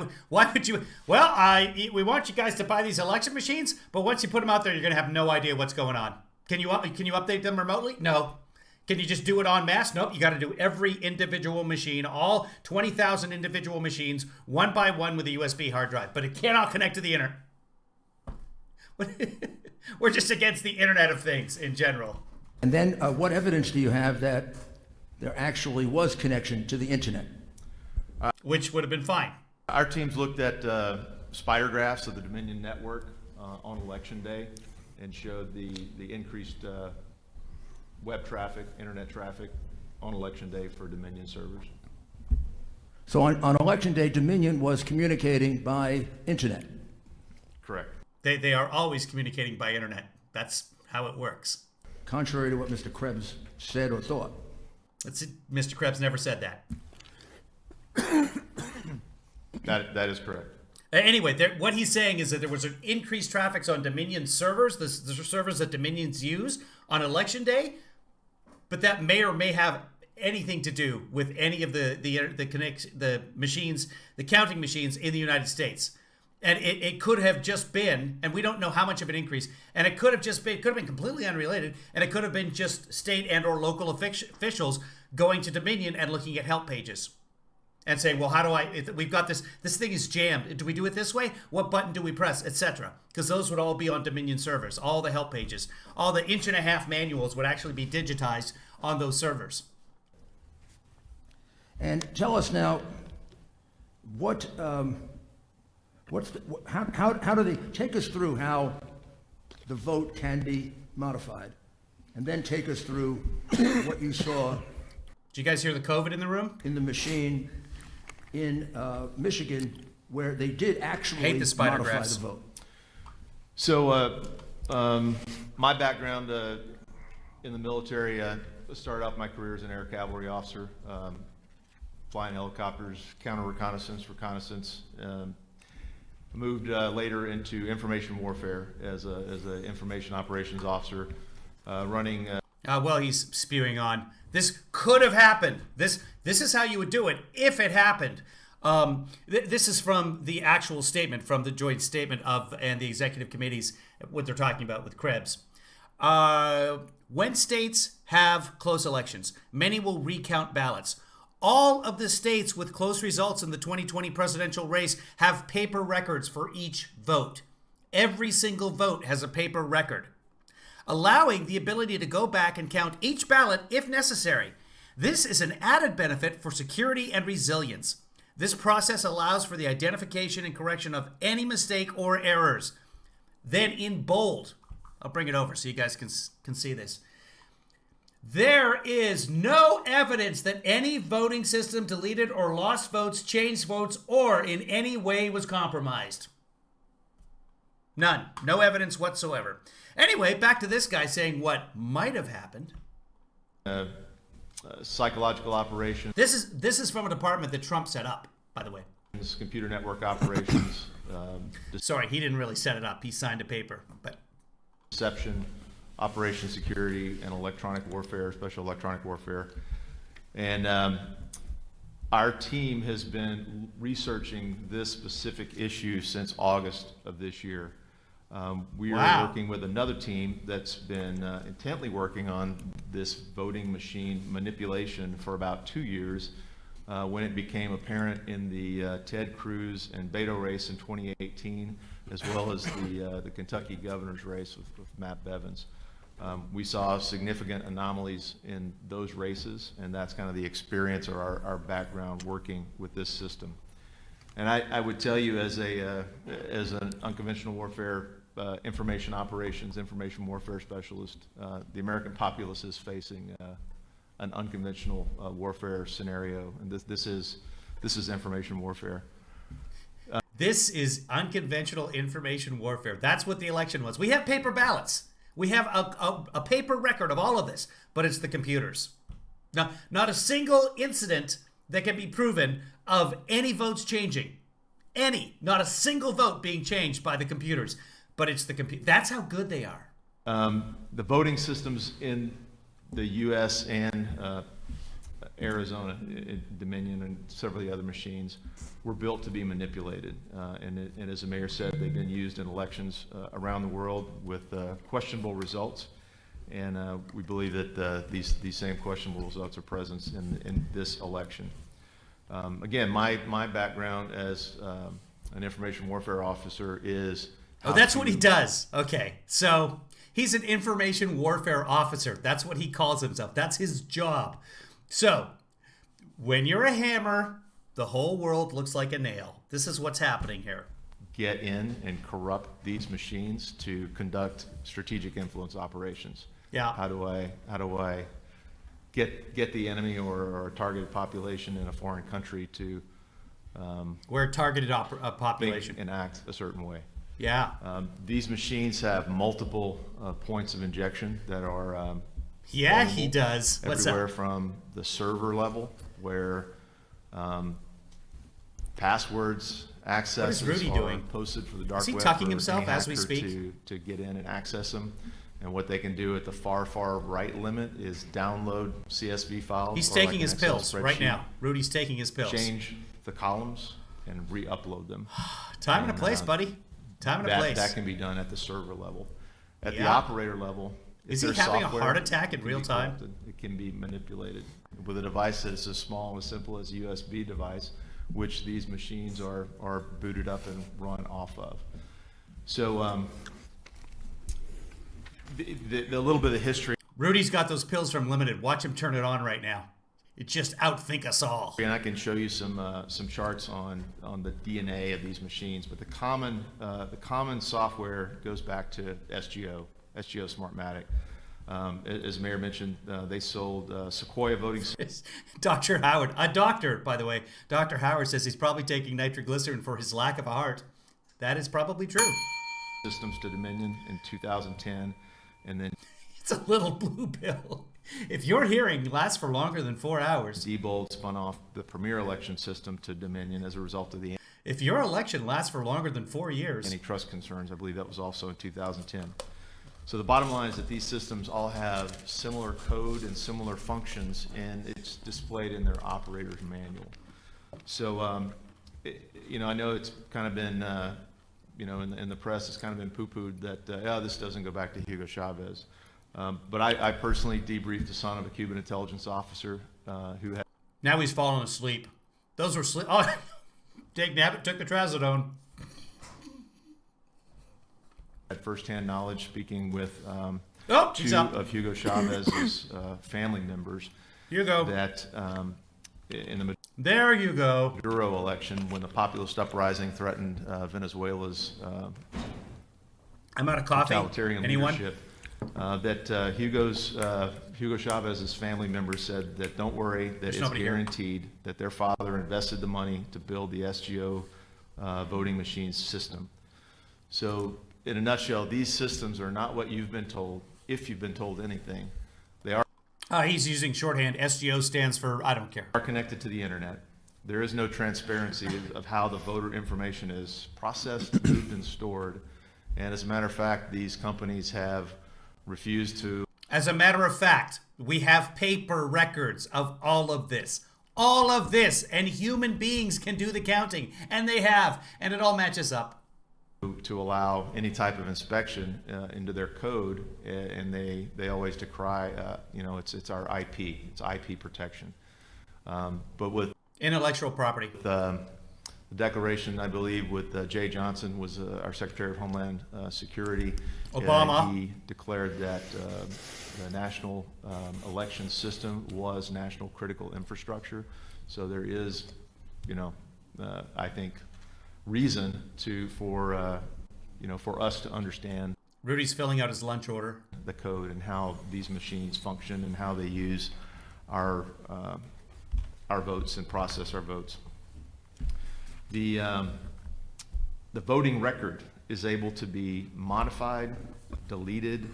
would you? Well, we want you guys to buy these election machines, but once you put them out there, you're going to have no idea what's going on. Can you update them remotely? No. Can you just do it en masse? Nope. You got to do every individual machine, all 20,000 individual machines, one by one with a USB hard drive. But it cannot connect to the internet. We're just against the Internet of Things in general. And then what evidence do you have that there actually was connection to the internet? Which would have been fine. Our teams looked at spider graphs of the Dominion network on election day and showed the increased web traffic, internet traffic on election day for Dominion servers. So on Election Day, Dominion was communicating by internet. Correct. They are always communicating by internet. That's how it works. Contrary to what Mr. Krebs said or thought. Mr. Krebs never said that. That is correct. Anyway, what he's saying is that there was an increased traffic on Dominion servers, the servers that Dominions use on Election Day, but that may or may have anything to do with any of the machines, the counting machines in the United States. And it could have just been, and we don't know how much of an increase, and it could have been completely unrelated, and it could have been just state and or local officials going to Dominion and looking at help pages and saying, well, how do we've got this thing is jammed. Do we do it this way? What button do we press, etc.? Because those would all be on Dominion servers, all the help pages. All the 1.5-inch manuals would actually be digitized on those servers. And tell us now, how do they take us through how the vote can be modified, and then take us through what you saw. Did you guys hear the COVID in the room? In the machine in Michigan, where they did actually modify the vote. So my background in the military, started off my career as an air cavalry officer, flying helicopters, counter reconnaissance. Moved later into information warfare as an information operations officer, running. Well, he's spewing on. This could have happened. This is how you would do it if it happened. This is from the actual statement, from the joint statement and the executive committees, what they're talking about with Krebs. When states have close elections, many will recount ballots. All of the states with close results in the 2020 presidential race have paper records for each vote. Every single vote has a paper record, allowing the ability to go back and count each ballot if necessary. This is an added benefit for security and resilience. This process allows for the identification and correction of any mistake or errors. Then in bold, I'll bring it over so you guys can see this. There is no evidence that any voting system deleted or lost votes, changed votes, or in any way was compromised. None. No evidence whatsoever. Anyway, back to this guy saying what might have happened. Psychological operation. This is from a department that Trump set up, by the way. Computer network operations. Sorry, he didn't really set it up. He signed a paper, but. Deception, operation security, and electronic warfare, special electronic warfare. And our team has been researching this specific issue since August of this year. We are working with another team that's been intently working on this voting machine manipulation for about 2 years when it became apparent in the Ted Cruz and Beto race in 2018, as well as the Kentucky governor's race with Matt Bevins. We saw significant anomalies in those races, and that's kind of the experience or our background working with this system. And I would tell you, as an unconventional warfare information operations, information warfare specialist, the American populace is facing an unconventional warfare scenario, and this is information warfare. This is unconventional information warfare. That's what the election was. We have paper ballots. We have a paper record of all of this, but it's the computers. Now, not a single incident that can be proven of any votes changing. Not a single vote being changed by the computers, but it's the computer. That's how good they are. The voting systems in the U.S. and Arizona, Dominion, and several of the other machines were built to be manipulated. And as the mayor said, they've been used in elections around the world with questionable results. And we believe that these same questionable results are present in this election. Again, my background as an information warfare officer is... Oh, that's what he does. Okay. So he's an information warfare officer. That's what he calls himself. That's his job. So when you're a hammer, the whole world looks like a nail. This is what's happening here. Get in and corrupt these machines to conduct strategic influence operations. Yeah. How do I get the enemy or a targeted population in a foreign country to We're a targeted population. think and act a certain way. Yeah. These machines have multiple points of injection that are Yeah, vulnerable he does. What's everywhere up? from the server level, where passwords, accesses Rudy are doing? posted for the dark Is he web tucking for himself any as we hacker speak? to get in and access them. And what they can do at the far right limit is download CSV files. He's or taking like an his Excel pills right spreadsheet, now. Rudy's taking his pills. change the columns and re-upload them. Time and a place, buddy. Time and a place. That can be done at the server level. At the Yeah. operator level, if Is he there's having a software, heart attack in it can real be time? corrupted. It can be manipulated with a device that is as small and as simple as a USB device, which these machines are booted up and run off of. So the little bit of history, Rudy's got those pills from Limited. Watch him turn it on right now. It just outthink us all. and I can show you some charts on the DNA of these machines, but the common software goes back to SGO Smartmatic. As Mayor mentioned, they sold Sequoia voting Dr. Howard, a doctor, by the way, Dr. Howard says he's probably taking nitroglycerin for his lack of a heart. That is probably true. systems to Dominion in 2010, and then It's a little blue pill. If your hearing lasts for longer than 4 hours, Diebold spun off the Premier election system to Dominion as a result of the if your election lasts for longer than 4 years, antitrust concerns. I believe that was also in 2010. So the bottom line is that these systems all have similar code and similar functions, and it's displayed in their operator's manual. So, I know it's kind of been, in the press, it's kind of been poo-pooed that, this doesn't go back to Hugo Chavez. But I personally debriefed the son of a Cuban intelligence officer who had now he's falling asleep. Those were sleep. Oh, Jake Nabbitt took the trazodone. firsthand knowledge speaking with Oh, he's two up. of Hugo Chavez's family members Here you go. that in the There you go. Maduro election, when the populist uprising threatened Venezuela's I'm out of coffee. totalitarian Anyone? leadership, that Hugo Chavez's family members said that don't worry, that it's nobody here. guaranteed that their father invested the money to build the SGO voting machines system. So in a nutshell, these systems are not what you've been told, if you've been told anything. They He's using shorthand. SGO stands for I don't care. are connected to the internet. There is no transparency of how the voter information is processed, moved, and stored. And as a matter of fact, these companies have refused to. As a matter of fact, we have paper records of all of this. All of this. And human beings can do the counting. And they have. And it all matches up. To allow any type of inspection into their code, and they always decry, it's our IP, it's IP protection. But with Intellectual property. the declaration, I believe, with Jay Johnson was our Secretary of Homeland Security. Obama. He declared that the national election system was national critical infrastructure. So there is, I think, reason for us to understand Rudy's filling out his lunch order. the code and how these machines function and how they use our votes and process our votes. The voting record is able to be modified, deleted,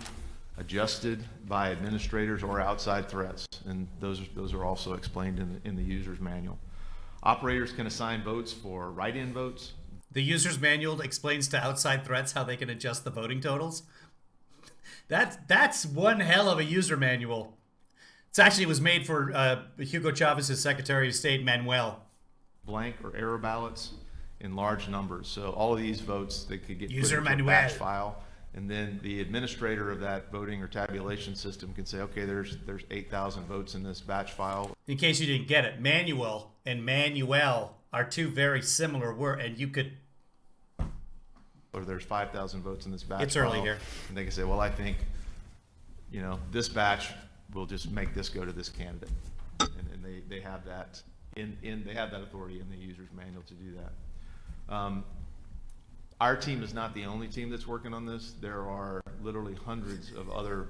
adjusted by administrators or outside threats, and those are also explained in the user's manual. Operators can assign votes for write-in votes. The user's manual explains to outside threats how they can adjust the voting totals. That's one hell of a user manual. It was made for Hugo Chavez's Secretary of State, Manuel. Blank or error ballots in large numbers. So all of these votes, they could get User put into a manual. batch file, and then the administrator of that voting or tabulation system can say, okay, there's 8,000 votes in this batch file. In case you didn't get it, manual and manuel are two very similar words, and you could. Or there's 5,000 votes in this batch It's file. early here. And they can say, well, I think, this batch will just make this go to this candidate. And they have that they have that authority in the user's manual to do that. Our team is not the only team that's working on this. There are literally hundreds of other.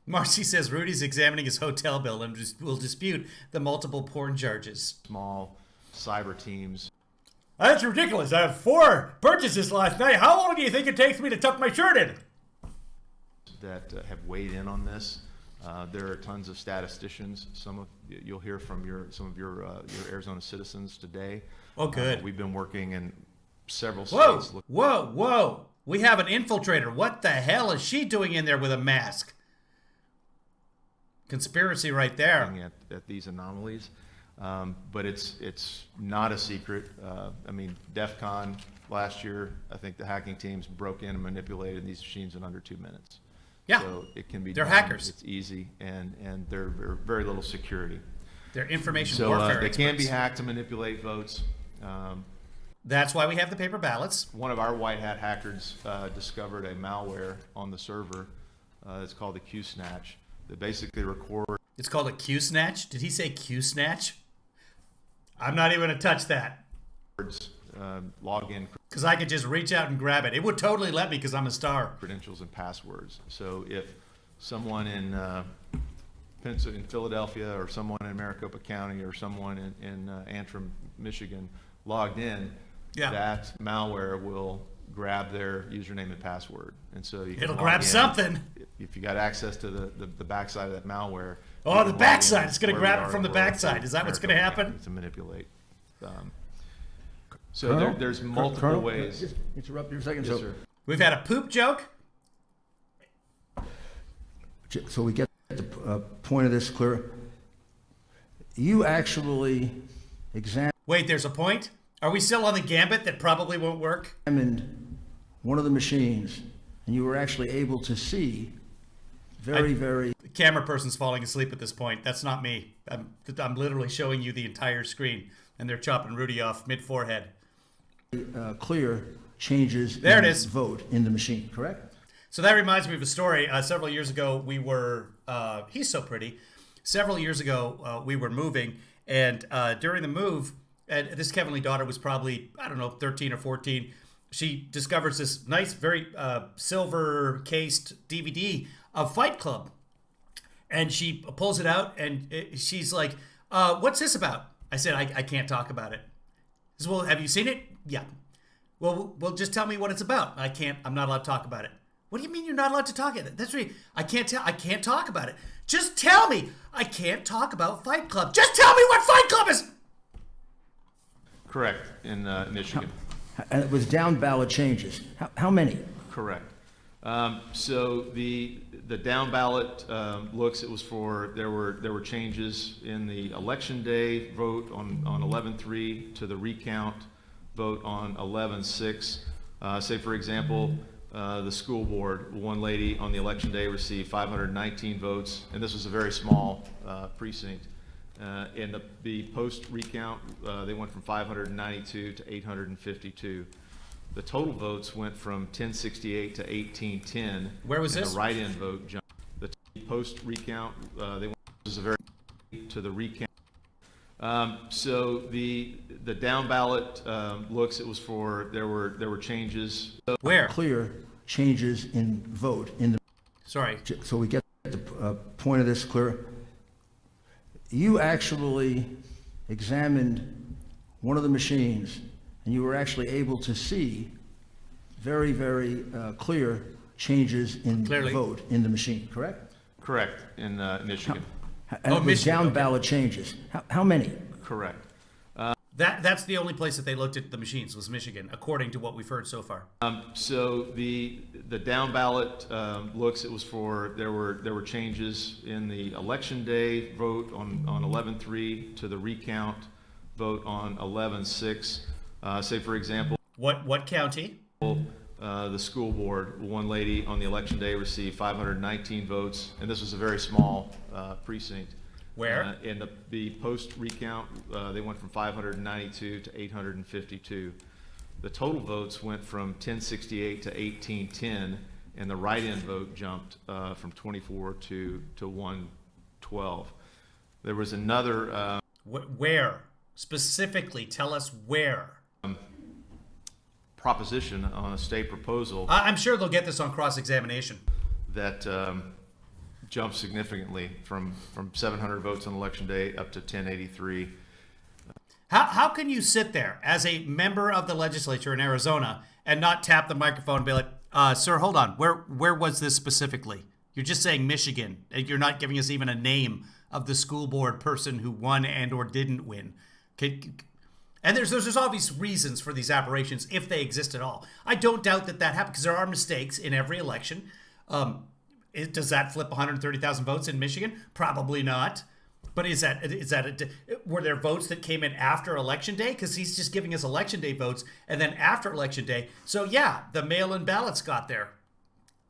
Marcy says Rudy's examining his hotel bill and will dispute the multiple porn charges. Small cyber teams. That's ridiculous. I had 4 purchases last night. How long do you think it takes me to tuck my shirt in? That have weighed in on this. There are tons of statisticians. You'll hear from some of your Arizona citizens today. Oh, good. We've been working in several Whoa, states. whoa. We have an infiltrator. What the hell is she doing in there with a mask? Conspiracy right there. Looking at these anomalies. But it's not a secret. I mean, DEF CON last year, I think the hacking teams broke in and manipulated these machines in under 2 minutes. Yeah. So it can be They're done. hackers. It's easy, and they're very little security. They're information So warfare they can be experts. hacked to manipulate votes. That's why we have the paper ballots. One of our white hat hackers discovered a malware on the server. It's called the Q-Snatch that basically records It's called a Q-Snatch. Did he say Q-Snatch? I'm not even going to touch that. login Because I could just reach out and grab it. It would totally let me because I'm a star. credentials and passwords. So if someone in Philadelphia or someone in Maricopa County or someone in Antrim, Michigan logged in, Yeah. that malware will grab their username and password. And so you can It'll log grab in. something. If you got access to the backside of that malware. Oh, you can the log backside. in It's gonna where grab we it are from the in backside. Is that what's gonna Maricopa happen? County to manipulate. So Colonel? there's multiple Colonel, ways. Just interrupt you for a second. Yes, sir. We've had a poop joke. So we get the point of this clear. You actually Wait, there's a point? Are we still on the gambit that probably won't work? examined one of the machines, and you were actually able to see very The camera person's falling asleep at this point. That's not me. I'm literally showing you the entire screen, and they're chopping Rudy off mid-forehead. clear changes There in it is. vote in the machine, correct? So that reminds me of a story. Several years ago, we were, he's so pretty. Several years ago, we were moving, and during the move, and this Kevin Lee daughter was probably, I don't know, 13 or 14. She discovers this nice, very silver-cased DVD of Fight Club. And she pulls it out, and she's like, what's this about? I said, I can't talk about it. She says, well, have you seen it? Yeah. Well, just tell me what it's about. I'm not allowed to talk about it. What do you mean you're not allowed to talk about it? That's right. I can't talk about it. Just tell me. I can't talk about Fight Club. Just tell me what Fight Club is. Correct, in Michigan. And it was down ballot changes. How many? Correct. So the down ballot looks, it was there were changes in the election day vote on 11/3 to the recount vote on 11/6. Say for example, the school board, one lady on the election day received 519 votes, and this was a very small precinct. In the post recount, they went from 592 to 852. The total votes went from 1068 to 1810. Where was and this? The write-in vote jumped. The post recount, they went was a very to the recount. So the down ballot looks, it was there were changes. Where? Clear changes in vote in the. Sorry. So we get the point of this clear. You actually examined one of the machines, and you were actually able to see very clear changes in Clearly. vote in the machine, correct? Correct, in Michigan. And it was Michigan, down okay. ballot changes. How many? Correct. That's the only place that they looked at the machines was Michigan, according to what we've heard so far. So the down ballot looks, it was there were changes in the election day vote on 11/3 to the recount vote on 11/6. Say for example, What county? the school board, one lady on the election day received 519 votes, and this was a very small precinct. Where? In the post recount, they went from 592 to 852. The total votes went from 1068 to 1810, and the write-in vote jumped from 24 to 112. There was another Where? Specifically, tell us where. proposition on a state proposal I'm sure they'll get this on cross-examination. that jumped significantly from 700 votes on election day up to 1083. How can you sit there as a member of the legislature in Arizona and not tap the microphone and be like, sir, hold on, where was this specifically? You're just saying Michigan. You're not giving us even a name of the school board person who won and or didn't win. And there's obvious reasons for these aberrations if they exist at all. I don't doubt that happened because there are mistakes in every election. Does that flip 130,000 votes in Michigan? Probably not. But were there votes that came in after Election Day? Because he's just giving us Election Day votes and then after Election Day. So yeah, the mail-in ballots got there.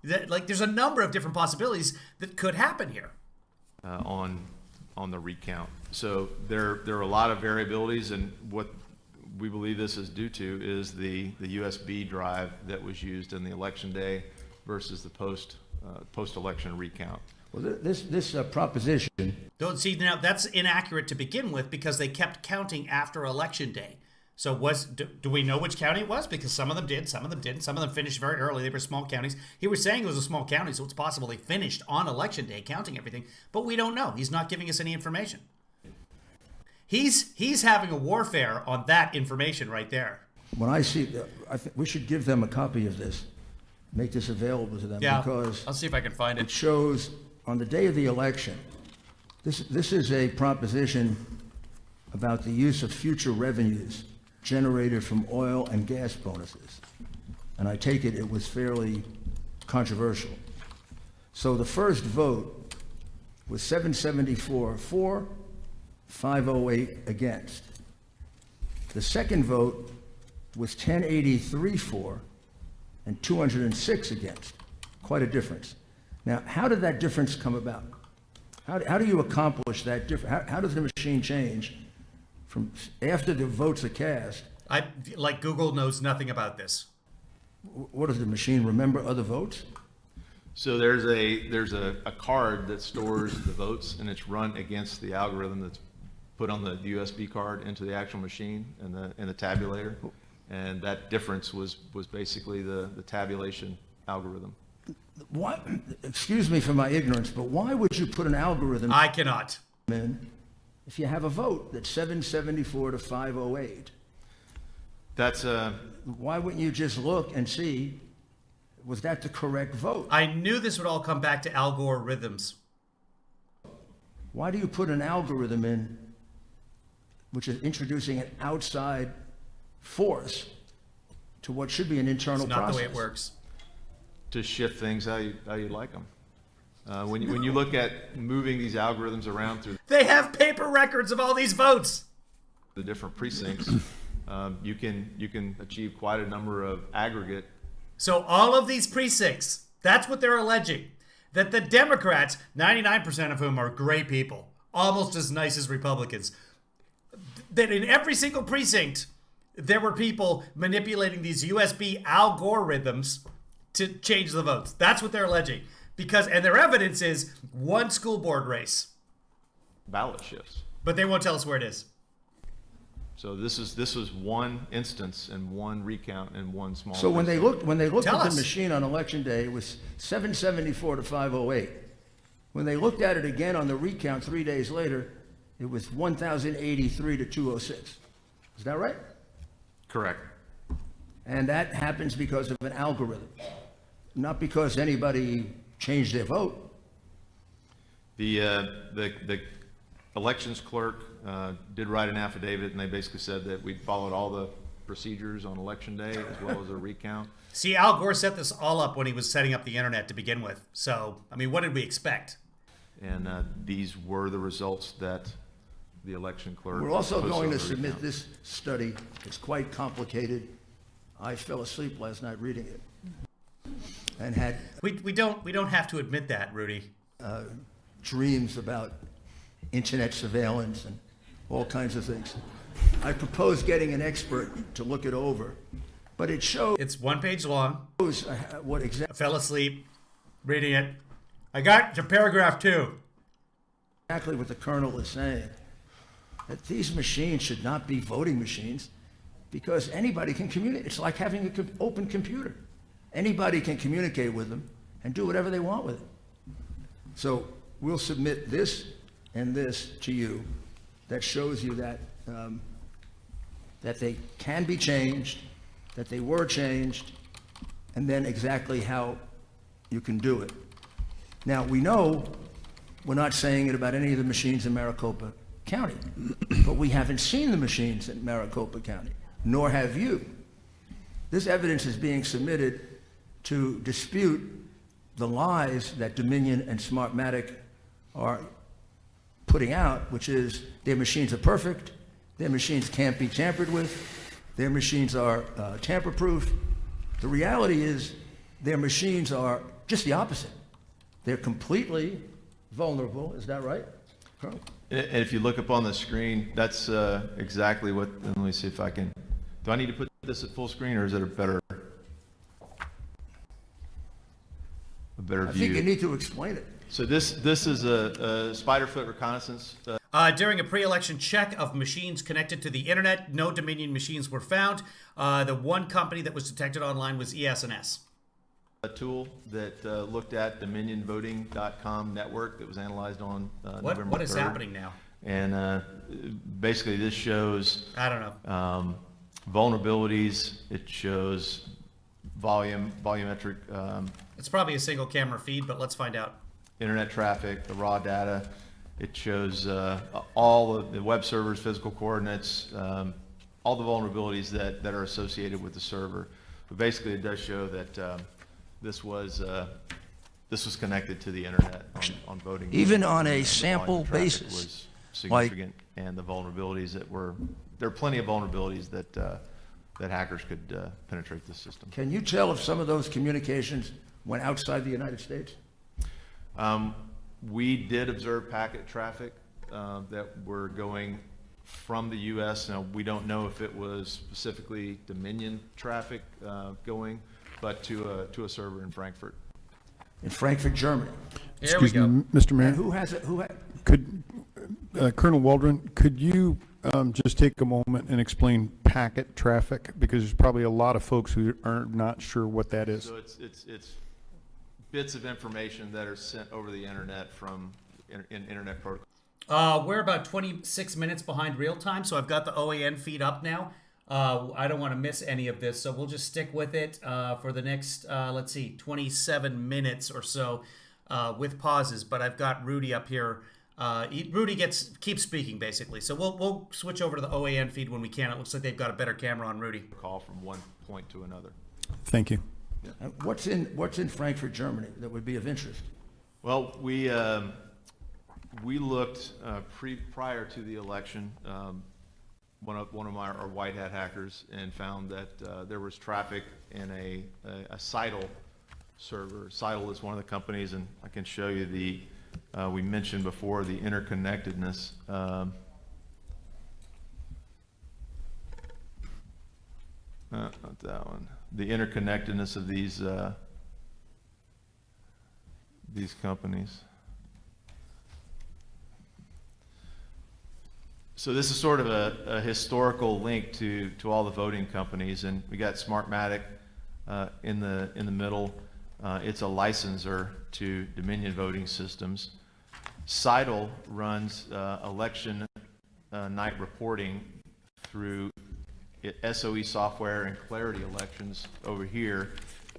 There's a number of different possibilities that could happen here. On the recount. So there are a lot of variabilities, and what we believe this is due to is the USB drive that was used in the Election Day versus the post-election recount. Well, this proposition. Don't see now that's inaccurate to begin with because they kept counting after Election Day. So do we know which county it was? Because some of them did, some of them didn't. Some of them finished very early. They were small counties. He was saying it was a small county, so it's possible they finished on Election Day counting everything. But we don't know. He's not giving us any information. He's having a warfare on that information right there. When I see, I think we should give them a copy of this, make this available to them. Yeah, because I'll see if I can find it. it shows on the day of the election, this is a proposition about the use of future revenues generated from oil and gas bonuses. And I take it was fairly controversial. So the first vote was 774 for, 508 against. The second vote was 1083 for and 206 against. Quite a difference. Now, how did that difference come about? How do you accomplish that difference? How does the machine change from after the votes are cast? Google knows nothing about this. What does the machine remember other votes? So there's a card that stores the votes, and it's run against the algorithm that's put on the USB card into the actual machine and the tabulator, and that difference was basically the tabulation algorithm. Why? Excuse me for my ignorance, but why would you put an algorithm I cannot. in if you have a vote that's 774 to 508? That's Why wouldn't you just look and see, was that the correct vote? I knew this would all come back to algorithms. Why do you put an algorithm in which is introducing an outside force to what should be an internal It's not process? the way it works. to shift things how you like them. When you look at moving these algorithms around through They have paper records of all these votes. the different precincts, you can achieve quite a number of aggregate. So all of these precincts, that's what they're alleging. That the Democrats, 99% of whom are great people, almost as nice as Republicans, that in every single precinct, there were people manipulating these USB algorithms to change the votes. That's what they're alleging. And their evidence is one school board race, Ballot shifts. but they won't tell us where it is. So this was one instance and one recount and one small. So when they precinct. looked Tell at us. the machine on election day, it was 774 to 508. When they looked at it again on the recount 3 days later, it was 1,083 to 206. Is that right? Correct. And that happens because of an algorithm, not because anybody changed their vote. The elections clerk did write an affidavit, and they basically said that we'd followed all the procedures on election day as well as a recount. See, Al Gore set this all up when he was setting up the internet to begin with. So, I mean, what did we expect? And these were the results that the election clerk. We're also posted going on to the submit recount. this study. It's quite complicated. I fell asleep last night reading it and had We don't have to admit that, Rudy. dreams about internet surveillance and all kinds of things. I propose getting an expert to look it over, but it shows It's one page long. what I fell asleep reading it. I got to paragraph 2. exactly what the colonel is saying, that these machines should not be voting machines because anybody can communicate. It's like having an open computer. Anybody can communicate with them and do whatever they want with it. So we'll submit this and this to you that shows you that that they can be changed, that they were changed, and then exactly how you can do it. Now, we know we're not saying it about any of the machines in Maricopa County, but we haven't seen the machines in Maricopa County, nor have you. This evidence is being submitted to dispute the lies that Dominion and Smartmatic are putting out, which is their machines are perfect, their machines can't be tampered with, their machines are tamper-proof. The reality is their machines are just the opposite. They're completely vulnerable. Is that right, Colonel? And if you look up on the screen, that's exactly what, let me see if I can, do I need to put this at full screen, or is it a better view? I think you need to explain it. So this is a Spiderfoot reconnaissance. During a pre-election check of machines connected to the internet, no Dominion machines were found. The one company that was detected online was ES&S. A tool that looked at DominionVoting.com network that was analyzed on November 3rd. What is happening now? And basically this shows I don't know. vulnerabilities. It shows volumetric It's probably a single camera feed, but let's find out. internet traffic, the raw data. It shows all of the web server's physical coordinates, all the vulnerabilities that are associated with the server. But basically, it does show that this was connected to the internet on voting. Even on a The sample volume of traffic basis, was significant, and the vulnerabilities there are plenty of vulnerabilities that hackers could penetrate the system. Can you tell if some of those communications went outside the United States? We did observe packet traffic that were going from the U.S. Now, we don't know if it was specifically Dominion traffic going, but to a server in Frankfurt. In Frankfurt, Germany. Here we Excuse go. me, Mr. Mayor. And who has it? Could, Colonel Waldron, could you just take a moment and explain packet traffic? Because there's probably a lot of folks who are not sure what that is. So it's bits of information that are sent over the internet from internet protocol. We're about 26 minutes behind real time, so I've got the OAN feed up now. I don't want to miss any of this, so we'll just stick with it for the next, let's see, 27 minutes or so with pauses. But I've got Rudy up here. Rudy keeps speaking, basically. So we'll switch over to the OAN feed when we can. It looks like they've got a better camera on Rudy. Call from one point to another. Thank you. What's in Frankfurt, Germany that would be of interest? Well, we looked prior to the election. One of our white hat hackers, and found that there was traffic in a Seidel server. Seidel is one of the companies, and I can show you we mentioned before the interconnectedness. Not that one. The interconnectedness of these companies. So this is sort of a historical link to all the voting companies, and we got Smartmatic in the middle. It's a licensor to Dominion Voting Systems. Seidel runs election night reporting through SOE software and Clarity Elections over here.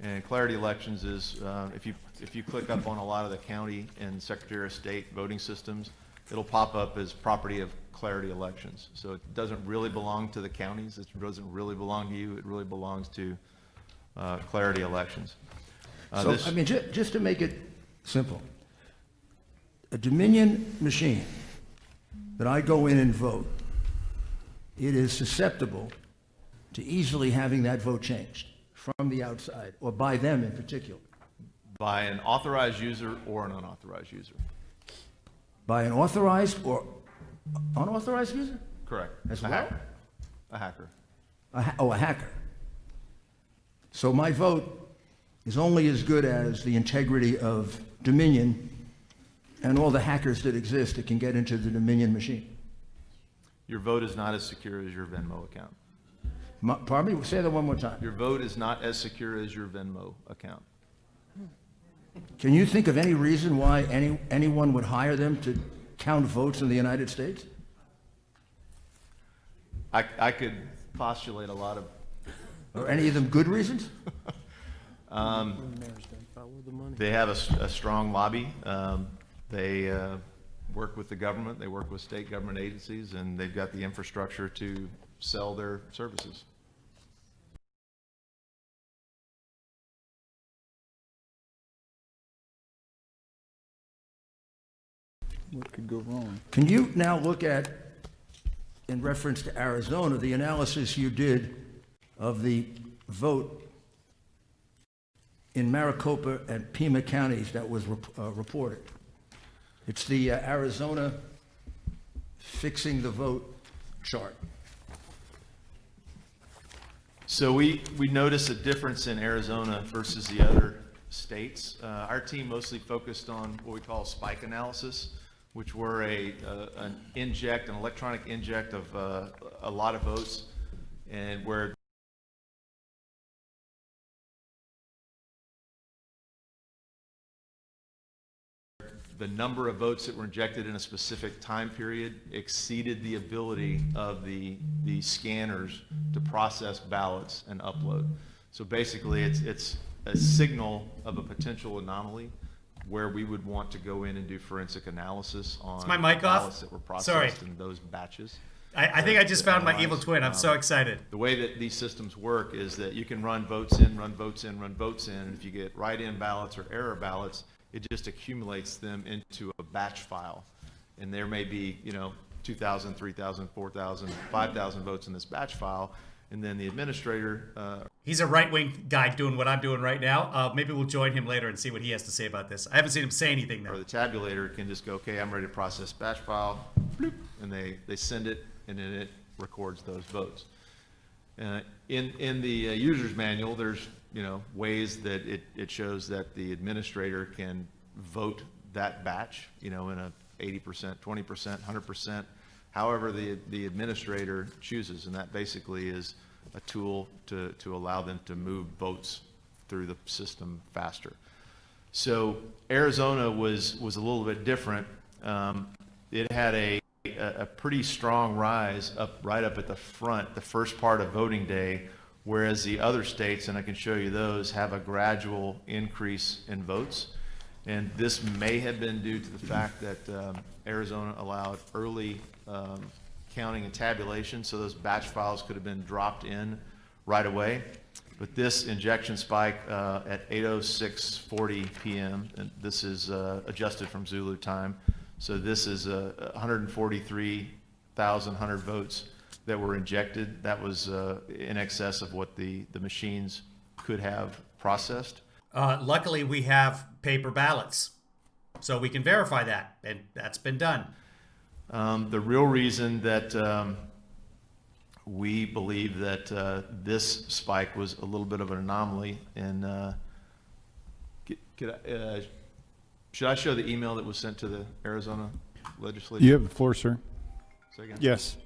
And Clarity Elections is if you click up on a lot of the county and Secretary of State voting systems, it'll pop up as property of Clarity Elections. So it doesn't really belong to the counties. It doesn't really belong to you. It really belongs to Clarity Elections. I mean, just to make it simple, a Dominion machine that I go in and vote, it is susceptible to easily having that vote changed from the outside, or by them in particular. By an authorized user or an unauthorized user. By an authorized or unauthorized user? Correct. As a well? hacker. A hacker. A hacker. So my vote is only as good as the integrity of Dominion and all the hackers that exist that can get into the Dominion machine. Your vote is not as secure as your Venmo account. Pardon me? Say that one more time. Your vote is not as secure as your Venmo account. Can you think of any reason why anyone would hire them to count votes in the United States? I could postulate a lot of. Are any of them good reasons? They have a strong lobby. They work with the government, they work with state government agencies, and they've got the infrastructure to sell their services. What could go wrong? Can you now look at, in reference to Arizona, the analysis you did of the vote in Maricopa and Pima counties that was reported? It's the Arizona fixing the vote chart. So we noticed a difference in Arizona versus the other states. Our team mostly focused on what we call spike analysis, which were an electronic inject of a lot of votes, and where the number of votes that were injected in a specific time period exceeded the ability of the scanners to process ballots and upload. So basically, it's a signal of a potential anomaly where we would want to go in and do forensic analysis on my mic off? ballots that were processed Sorry. in those batches. I think I just found my evil twin. I'm so excited. The way that these systems work is that you can run votes in, run votes in, run votes in, and if you get write-in ballots or error ballots, it just accumulates them into a batch file. And there may be, 2,000, 3,000, 4,000, 5,000 votes in this batch file. And then the administrator. He's a right-wing guy doing what I'm doing right now. Maybe we'll join him later and see what he has to say about this. I haven't seen him say anything, Or though. the tabulator can just go, okay, I'm ready to process batch file, bloop, and they send it, and then it records those votes. In the user's manual, there's ways that it shows that the administrator can vote that batch, in a 80%, 20%, 100%, however the administrator chooses, and that basically is a tool to allow them to move votes through the system faster. So Arizona was a little bit different. It had a pretty strong rise right up at the front, the first part of voting day, whereas the other states, and I can show you those, have a gradual increase in votes. And this may have been due to the fact that Arizona allowed early counting and tabulation, so those batch files could have been dropped in right away. But this injection spike at 8:06:40 p.m., and this is adjusted from Zulu time, so this is 143,100 votes that were injected. That was in excess of what the machines could have processed. Luckily, we have paper ballots, so we can verify that, and that's been done. The real reason that we believe that this spike was a little bit of an anomaly, and should I show the email that was sent to the Arizona legislature? You have the floor, sir. Say again? Yes.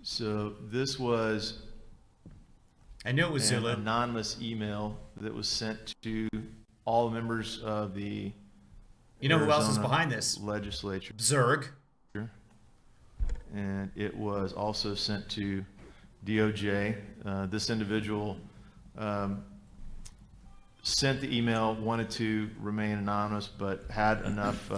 So this was I knew it was an Zulu. anonymous email that was sent to all members of the You know who else is Arizona behind this? legislature. Zerg. And it was also sent to DOJ. This individual sent the email, wanted to remain anonymous, but had enough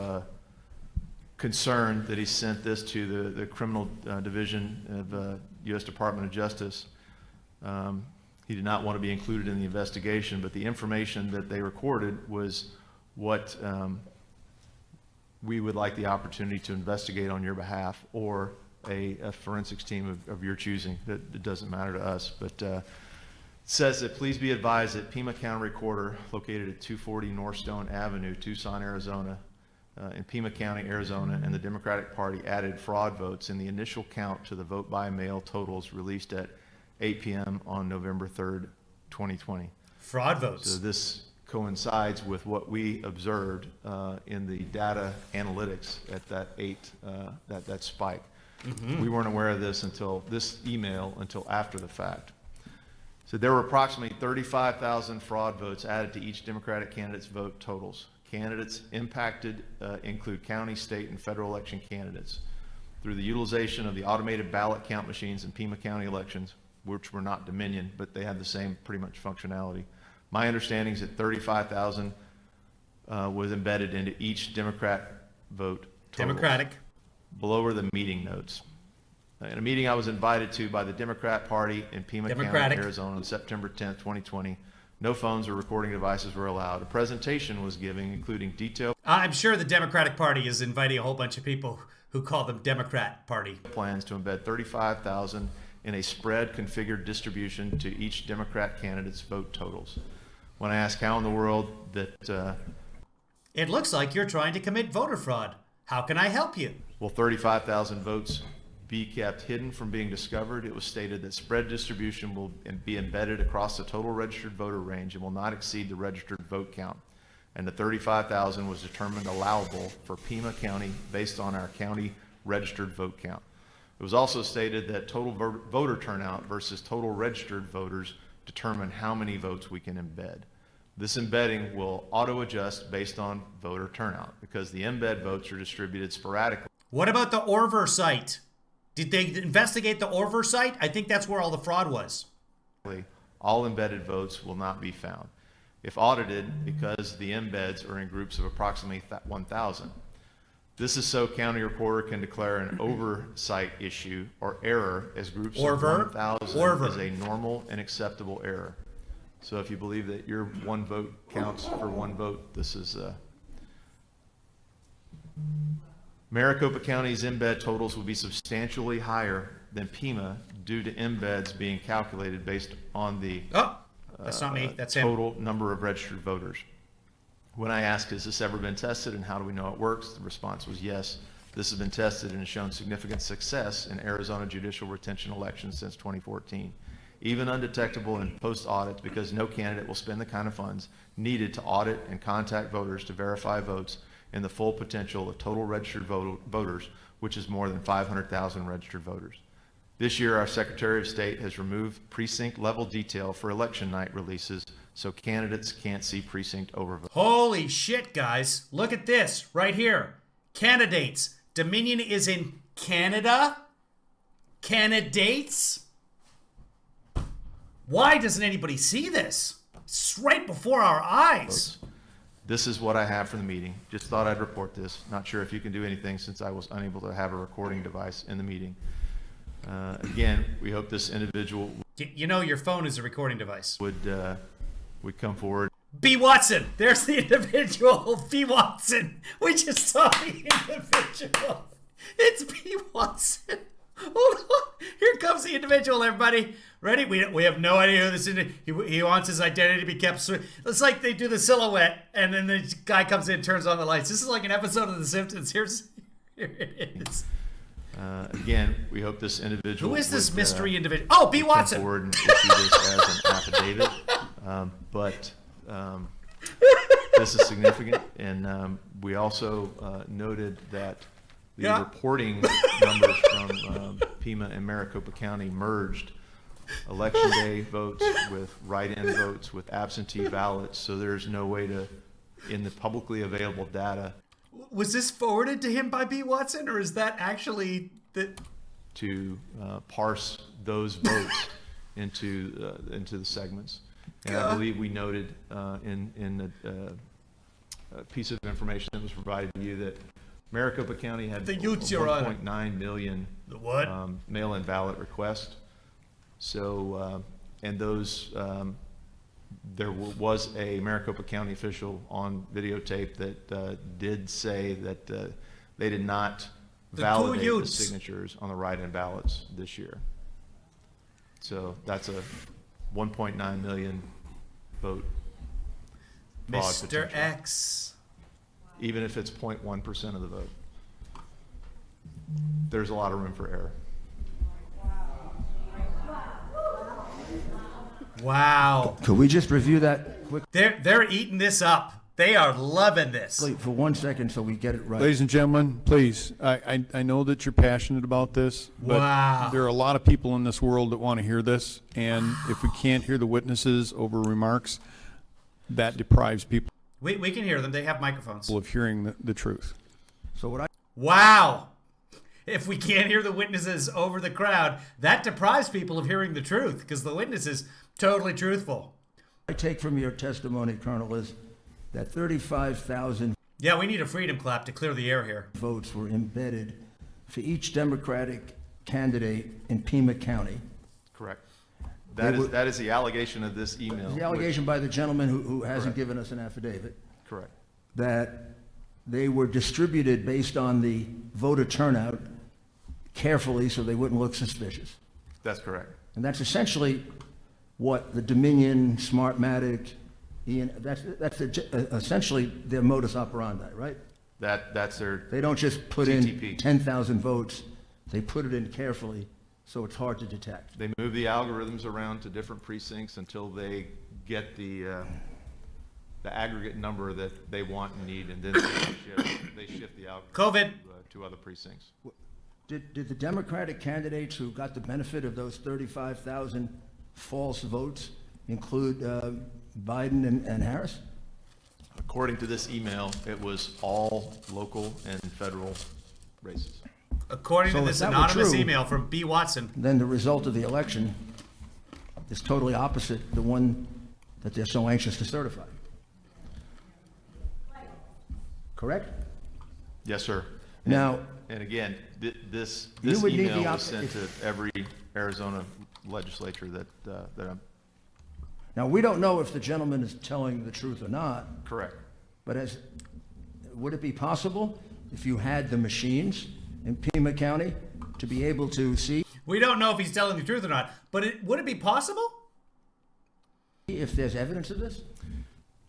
concern that he sent this to the criminal division of U.S. Department of Justice. He did not want to be included in the investigation, but the information that they recorded was what we would like the opportunity to investigate on your behalf, or a forensics team of your choosing. It doesn't matter to us, but it says that please be advised that Pima County Recorder, located at 240 Northstone Avenue, Tucson, Arizona, in Pima County, Arizona, and the Democratic Party added fraud votes in the initial count to the vote by mail totals released at 8 p.m. on November 3rd, 2020. Fraud votes. So this coincides with what we observed in the data analytics at that spike. Mm-hmm. We weren't aware of this until this email until after the fact. So there were approximately 35,000 fraud votes added to each Democratic candidate's vote totals. Candidates impacted include county, state, and federal election candidates. through the utilization of the automated ballot count machines in Pima County elections, which were not Dominion, but they had the same pretty much functionality. My understanding is that 35,000 was embedded into each Democrat vote totals. Democratic. Below are the meeting notes. In a meeting I was invited to by the Democrat Party in Pima Democratic. County, Arizona on September 10th, 2020, no phones or recording devices were allowed. A presentation was given, including detailed I'm sure the Democratic Party is inviting a whole bunch of people who call them Democrat Party. plans to embed 35,000 in a spread configured distribution to each Democrat candidate's vote totals. When I asked how in the world that, It looks like you're trying to commit voter fraud. How can I help you? will 35,000 votes be kept hidden from being discovered, it was stated that spread distribution will be embedded across the total registered voter range and will not exceed the registered vote count. And the 35,000 was determined allowable for Pima County based on our county registered vote count. It was also stated that total voter turnout versus total registered voters determine how many votes we can embed. This embedding will auto-adjust based on voter turnout because the embed votes are distributed sporadically. What about the Orver site? Did they investigate the Orver site? I think that's where all the fraud was. All embedded votes will not be found. If audited, because the embeds are in groups of approximately 1,000. This is so county recorder can declare an oversight issue or error as groups Orver. of 1,000 Orver. is a normal and acceptable error. So if you believe that your one vote counts for one vote, this is Maricopa County's embed totals will be substantially higher than Pima due to embeds being calculated based on the Oh, that's not me. That's him. total number of registered voters. When I asked, has this ever been tested and how do we know it works? The response was yes. This has been tested and has shown significant success in Arizona judicial retention elections since 2014. Even undetectable in post-audits because no candidate will spend the kind of funds needed to audit and contact voters to verify votes in the full potential of total registered voters, which is more than 500,000 registered voters. This year, our Secretary of State has removed precinct level detail for election night releases so candidates can't see precinct overvotes. Holy shit, guys. Look at this right here. Candidates. Dominion is in Canada? Candidates? Why doesn't anybody see this? It's right before our eyes. This is what I have for the meeting. Just thought I'd report this. Not sure if you can do anything since I was unable to have a recording device in the meeting. Again, we hope this individual You know your phone is a recording device. would come forward. B. Watson. There's the individual. B. Watson. We just saw the individual. It's B. Watson. Hold on. Here comes the individual, everybody. Ready? We have no idea who this is. He wants his identity to be kept. It's like they do the silhouette, and then the guy comes in and turns on the lights. This is like an episode of The Simpsons. Here it is. Again, we hope this individual Who is this would, mystery individual? Oh, B. would come Watson. forward and issue this as an affidavit. But this is significant, and we also noted that the Yeah. reporting numbers from Pima and Maricopa County merged election day votes with write-in votes with absentee ballots, so there's no way to, in the publicly available data, Was this forwarded to him by B. Watson, or is that actually the? to parse those votes into the segments. And I believe we noted in the piece of information that was provided to you that Maricopa County had The Utes, Your Honor. 1.9 million The what? mail-in ballot requests. So, and those, there was a Maricopa County official on videotape that did say that they did not The validate the Utes. signatures on the write-in ballots this year. So that's a 1.9 million vote fraud Mr. potential, X. even if it's 0.1% of the vote. There's a lot of room for error. Wow. Could we just review that quickly They're eating this up. They are loving this. for 1 second so we get it right? Ladies and gentlemen, please, I know that you're passionate about this, but Wow. there are a lot of people in this world that want to hear this, and if we can't hear the witnesses over remarks, that deprives people We can hear them. They have microphones. of hearing the truth. So what I Wow. if we can't hear the witnesses over the crowd, that deprives people of hearing the truth because the witness is totally truthful. I take from your testimony, Colonel, is that 35,000 Yeah, we need a freedom clap to clear the air here. votes were embedded for each Democratic candidate in Pima County. Correct. That is the allegation of this email. The allegation by the gentleman who hasn't given us an affidavit, Correct. that they were distributed based on the voter turnout carefully so they wouldn't look suspicious. That's correct. And that's essentially what the Dominion, Smartmatic, Ian, that's essentially their modus operandi, right? That's their, They don't just put in CTP. 10,000 votes, they put it in carefully so it's hard to detect. they move the algorithms around to different precincts until they get the aggregate number that they want and need, and then they shift the algorithm COVID. to other precincts. Did the Democratic candidates who got the benefit of those 35,000 false votes include Biden and Harris? According to this email, it was all local and federal races. According So to if this that were anonymous true- email from B. Watson. Then the result of the election is totally opposite the one that they're so anxious to certify. Correct? Yes, sir. Now, And again, this You would need email the was sent to every Arizona legislature that I'm now, we don't know if the gentleman is telling the truth or not, correct. but would it be possible if you had the machines in Pima County to be able to see We don't know if he's telling the truth or not, but would it be possible? if there's evidence of this?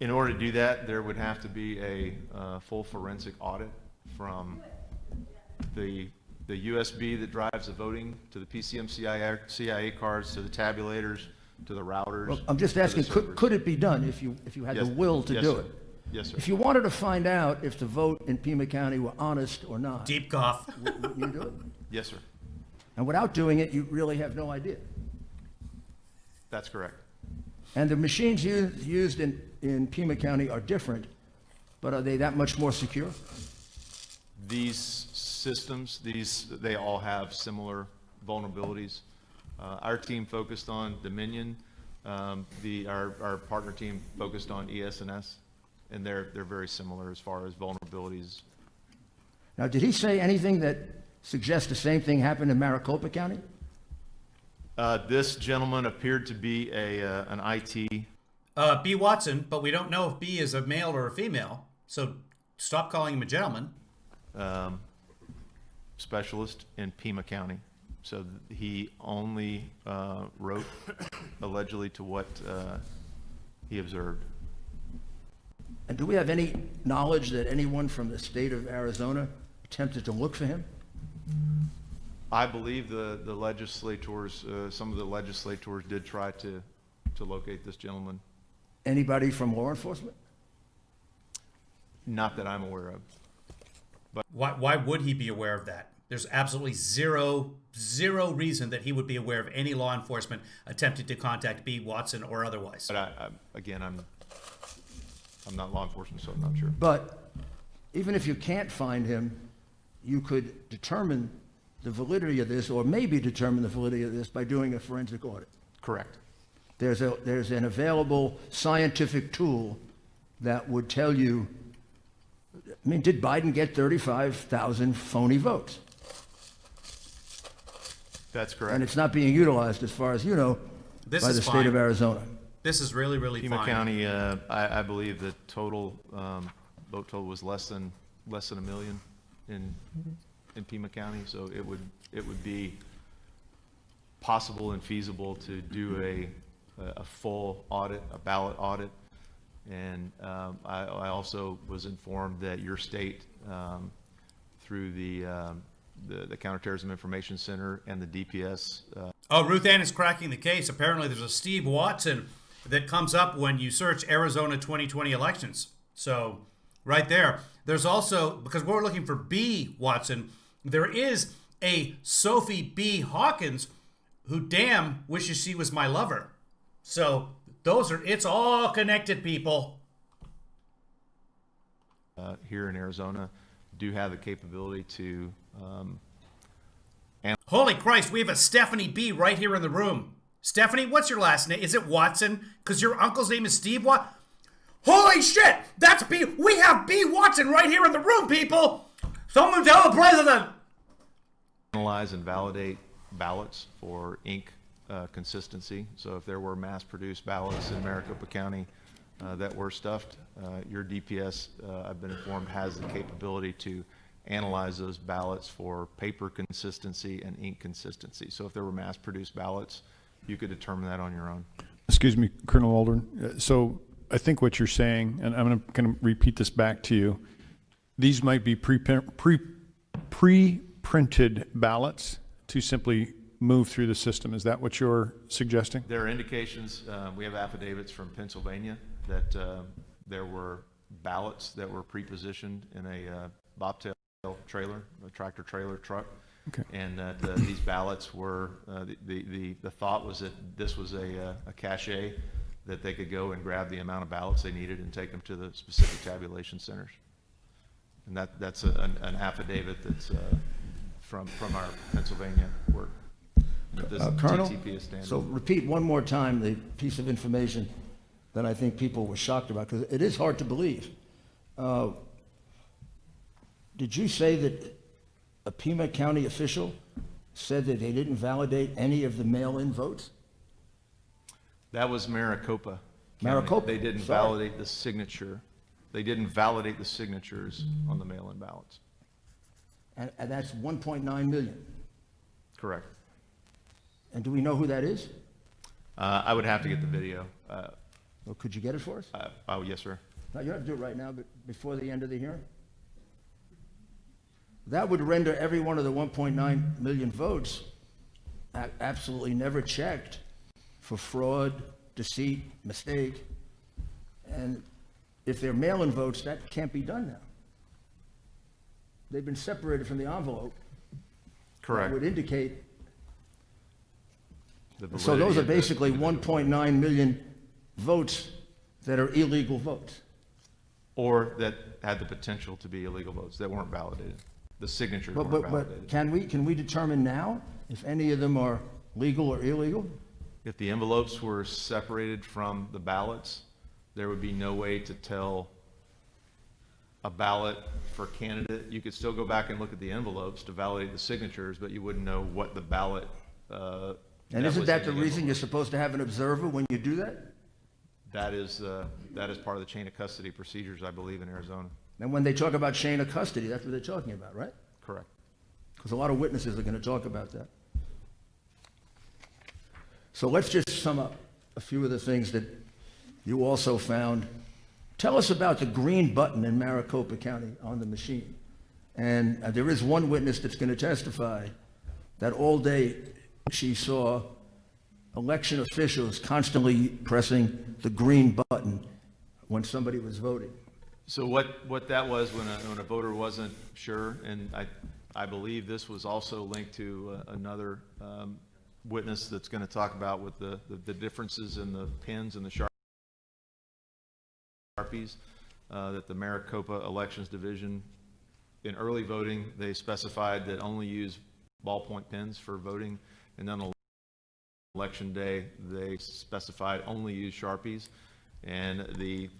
In order to do that, there would have to be a full forensic audit from the USB that drives the voting to the PCM CIA cards to the tabulators to the routers. Well, I'm just to the asking, servers. could it be done if you had the Yes. will to Yes, do sir. it? Yes, sir. If you wanted to find out if the vote in Pima County were honest or not, Deep cough. wouldn't you do it? Yes, sir. And without doing it, you really have no idea. That's correct. And the machines used in Pima County are different, but are they that much more secure? These systems, they all have similar vulnerabilities. Our team focused on Dominion. Our partner team focused on ES&S, and they're very similar as far as vulnerabilities. Now, did he say anything that suggests the same thing happened in Maricopa County? This gentleman appeared to be an IT. B. Watson, but we don't know if B is a male or a female, so stop calling him a gentleman. Specialist in Pima County. So he only wrote allegedly to what he observed. And do we have any knowledge that anyone from the state of Arizona attempted to look for him? I believe the legislators, some of the legislators did try to locate this gentleman. Anybody from law enforcement? Not that I'm aware of. Why would he be aware of that? There's absolutely zero reason that he would be aware of any law enforcement attempting to contact B. Watson or otherwise. But again, I'm not law enforcement, so I'm not sure. But even if you can't find him, you could determine the validity of this, or maybe determine the validity of this by doing a forensic audit. Correct. There's an available scientific tool that would tell you, I mean, did Biden get 35,000 phony votes? That's correct. And it's not being utilized, as far as you know, This by is the state fine. of Arizona. This is really, really Pima fine. County, I believe the total vote total was less than $1 million in Pima County, so it would be possible and feasible to do a full audit, a ballot audit. And I also was informed that your state, through the Counterterrorism Information Center and the DPS. Oh, Ruth Ann is cracking the case. Apparently there's a Steve Watson that comes up when you search Arizona 2020 elections. So right there. There's also, because we're looking for B. Watson, there is a Sophie B. Hawkins who damn wishes she was my lover. So it's all connected, people. Here in Arizona do have the capability to Holy Christ, we have a Stephanie B right here in the room. Stephanie, what's your last name? Is it Watson? Because your uncle's name is Steve Watson. Holy shit! That's B. We have B. Watson right here in the room, people! Someone tell the president! Analyze and validate ballots for ink consistency. So if there were mass-produced ballots in Maricopa County that were stuffed, your DPS, I've been informed, has the capability to analyze those ballots for paper consistency and ink consistency. So if there were mass-produced ballots, you could determine that on your own. Excuse me, Colonel Waldron. So I think what you're saying, and I'm going to repeat this back to you, these might be pre-printed ballots to simply move through the system. Is that what you're suggesting? There are indications, we have affidavits from Pennsylvania that there were ballots that were pre-positioned in a bobtail trailer, a tractor trailer truck. Okay. And that these ballots were, the thought was that this was a cache that they could go and grab the amount of ballots they needed and take them to the specific tabulation centers. And that's an affidavit that's from our Pennsylvania work. This Colonel, TTP is standard. so repeat one more time the piece of information that I think people were shocked about, because it is hard to believe. Did you say that a Pima County official said that they didn't validate any of the mail-in votes? That was Maricopa County. Maricopa, They didn't sorry. validate the signature. They didn't validate the signatures on the mail-in ballots. And that's 1.9 million. Correct. And do we know who that is? I would have to get the video. Well, could you get it for us? Oh, yes, sir. No, you don't have to do it right now, but before the end of the hearing? That would render every one of the 1.9 million votes absolutely never checked for fraud, deceit, mistake. And if they're mail-in votes, that can't be done now. They've been separated from the envelope. Correct. That would indicate, The so those validity are of the basically individual. 1.9 million votes that are illegal votes. Or that had the potential to be illegal votes that weren't validated. The signatures weren't But validated. can we determine now if any of them are legal or illegal? If the envelopes were separated from the ballots, there would be no way to tell a ballot for candidate. You could still go back and look at the envelopes to validate the signatures, but you wouldn't know what the ballot. And isn't was that in the reason envelope. you're supposed to have an observer when you do that? That is part of the chain of custody procedures, I believe, in Arizona. And when they talk about chain of custody, that's what they're talking about, right? Correct. Because a lot of witnesses are going to talk about that. So let's just sum up a few of the things that you also found. Tell us about the green button in Maricopa County on the machine. And there is one witness that's going to testify that all day she saw election officials constantly pressing the green button when somebody was voting. So what that was when a voter wasn't sure, and I believe this was also linked to another witness that's going to talk about with the differences in the pins and the Sharpies, that the Maricopa Elections Division, in early voting, they specified that only use ballpoint pins for voting, and then on election day, they specified only use Sharpies. And the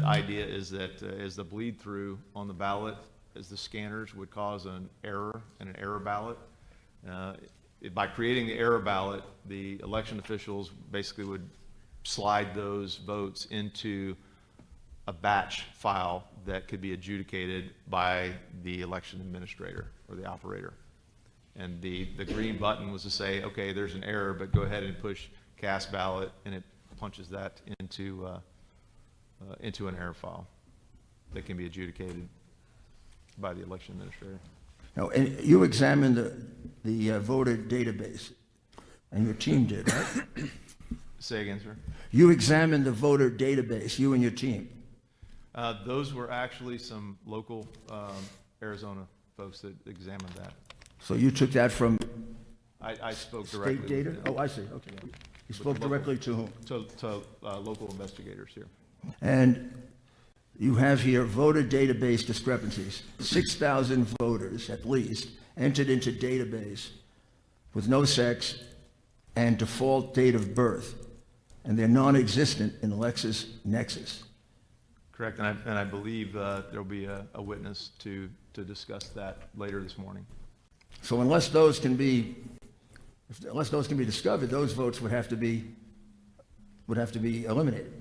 idea is that as the bleed through on the ballot, as the scanners would cause an error and an error ballot. By creating the error ballot, the election officials basically would slide those votes into a batch file that could be adjudicated by the election administrator or the operator. And the green button was to say, okay, there's an error, but go ahead and push cast ballot, and it punches that into an error file that can be adjudicated by the election administrator. Now, and you examined the voter database, and your team did, right? Say again, sir? You examined the voter database, you and your team. Those were actually some local Arizona folks that examined that. So you took that from I spoke directly state data? with them. Oh, I see, okay. You spoke directly to whom? To local investigators here. And You have here voter database discrepancies. 6,000 voters, at least, entered into database with no sex and default date of birth, and they're non-existent in LexisNexis. Correct, and I believe there'll be a witness to discuss that later this morning. So unless those can be discovered, those votes would have to be eliminated.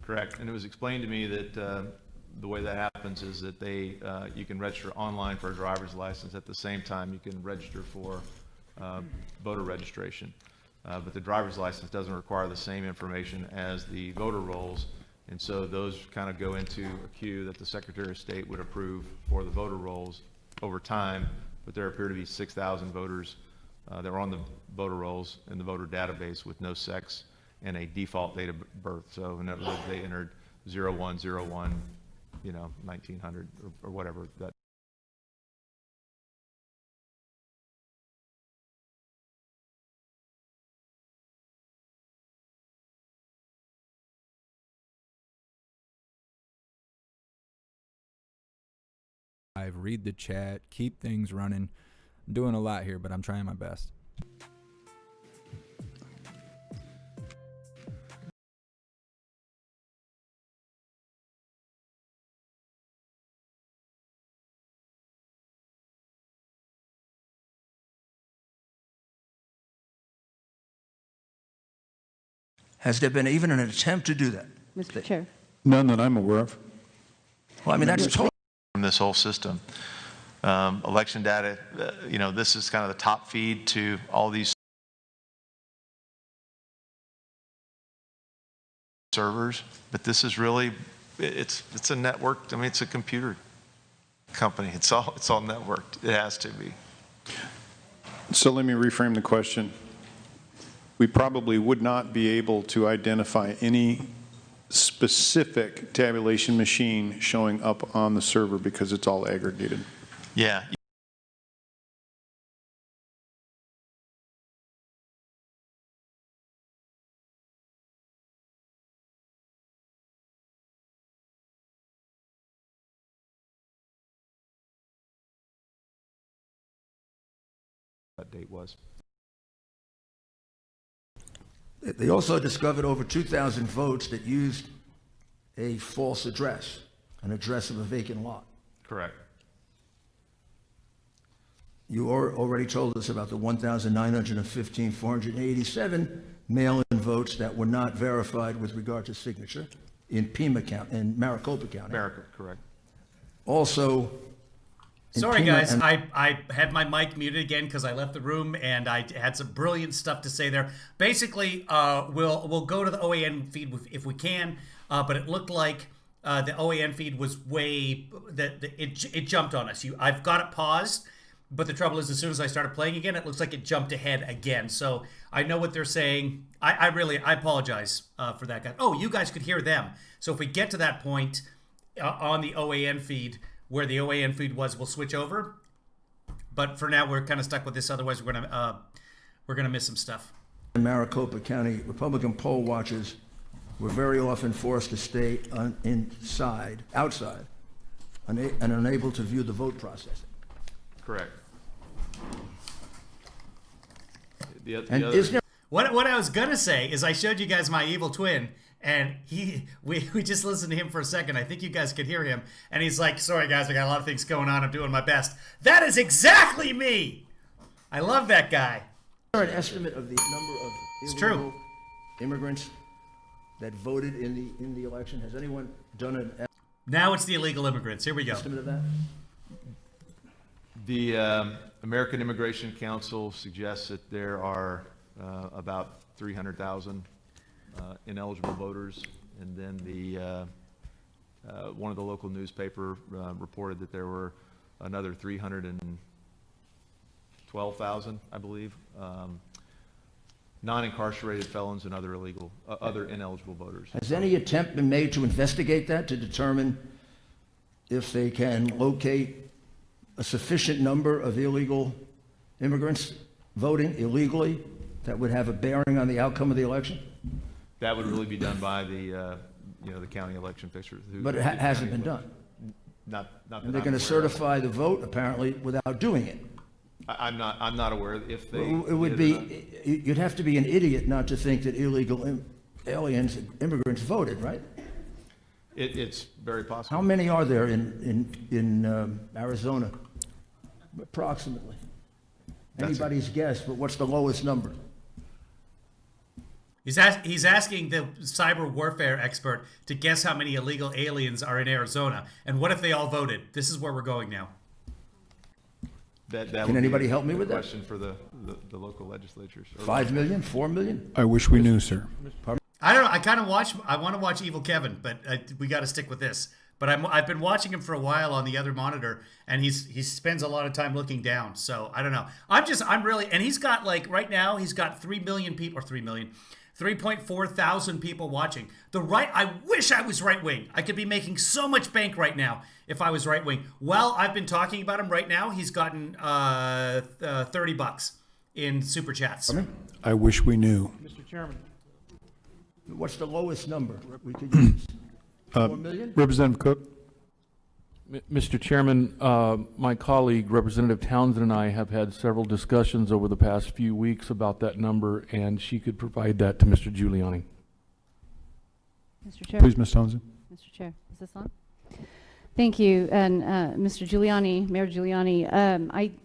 Correct, and it was explained to me that the way that happens is that you can register online for a driver's license at the same time you can register for voter registration. But the driver's license doesn't require the same information as the voter rolls, and so those kind of go into a queue that the Secretary of State would approve for the voter rolls over time. But there appear to be 6,000 voters that were on the voter rolls in the voter database with no sex and a default date of birth. So in other words, they entered 0101, 1900 or whatever that. Read the chat, keep things running. I'm doing a lot here, but I'm trying my best. Has there been even an attempt to do that? Mr. Chair. None that I'm aware of. Well, I mean, that's totally. From this whole system. Election data, this is kind of the top feed to all these servers, but this is really, it's a network. I mean, it's a computer company. It's all networked. It has to be. So let me reframe the question. We probably would not be able to identify any specific tabulation machine showing up on the server because it's all aggregated. Yeah. That date was. They also discovered over 2,000 votes that used a false address, an address of a vacant lot. Correct. You already told us about the 1,915, 487 mail-in votes that were not verified with regard to signature in Pima County, in Maricopa County. Correct. Also, in Sorry, Pima guys. and- I had my mic muted again because I left the room and I had some brilliant stuff to say there. Basically, we'll go to the OAN feed if we can, but it looked like the OAN feed was it jumped on us. I've got it paused, but the trouble is, as soon as I started playing again, it looks like it jumped ahead again. So I know what they're saying. I apologize for that, guys. Oh, you guys could hear them. So if we get to that point on the OAN feed, where the OAN feed was, we'll switch over. But for now, we're kind of stuck with this. Otherwise, we're gonna miss some stuff. in Maricopa County, Republican poll watchers were very often forced to stay outside, and unable to view the vote process. Correct. And is there What I was gonna say is I showed you guys my evil twin, and we just listened to him for a second. I think you guys could hear him, and he's like, "Sorry guys, I got a lot of things going on. I'm doing my best." That is exactly me. I love that guy. an estimate of the number of It's illegal true. immigrants that voted in the election? Has anyone done an Now it's the illegal immigrants. Here we go. estimate of that? The American Immigration Council suggests that there are about 300,000 ineligible voters, and then one of the local newspaper reported that there were another 312,000, I believe, non-incarcerated felons and other ineligible voters. Has any attempt been made to investigate that, to determine if they can locate a sufficient number of illegal immigrants voting illegally that would have a bearing on the outcome of the election? That would really be done by the the county election officials. But it hasn't been done. Not that And they're I'm going to aware of. certify the vote, apparently, without doing it. I'm not aware if they. It would did or not. be, you'd have to be an idiot not to think that illegal aliens, immigrants voted, right? It's very possible. How many are there in Arizona, approximately? Anybody's guess, but what's the lowest number? He's asking the cyber warfare expert to guess how many illegal aliens are in Arizona. And what if they all voted? This is where we're going now. That Can would be anybody a help me with that? question for the local legislatures. Or 5 million, 4 million? I wish we knew, sir. I don't know. I want to watch Evil Kevin, but we got to stick with this. But I've been watching him for a while on the other monitor, and he spends a lot of time looking down. So I don't know. I'm really, and he's got right now he's got 3 million people, or 3.4 thousand people watching. I wish I was right wing. I could be making so much bank right now if I was right wing. Well, I've been talking about him right now. He's gotten $30 in super chats. I wish we knew. Mr. Chairman. What's the lowest number we could use? 4 million? Representative Cook? Mr. Chairman, my colleague, Representative Townsend, and I have had several discussions over the past few weeks about that number, and she could provide that to Mr. Giuliani. Mr. Chair. Please, Ms. Townsend. Mr. Chair, is this on? Thank you. And Mr. Giuliani, Mayor Giuliani,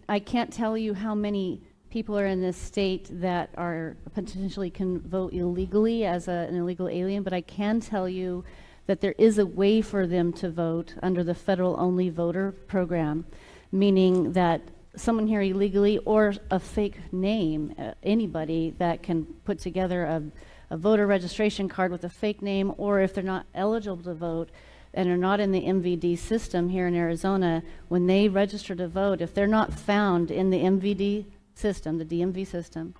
I can't tell you how many people are in this state that are potentially can vote illegally as an illegal alien, but I can tell you that there is a way for them to vote under the federal only voter program, meaning that someone here illegally or a fake name, anybody that can put together a voter registration card with a fake name, or if they're not eligible to vote and are not in the MVD system here in Arizona, when they register to vote, if they're not found in the MVD system, the DMV system,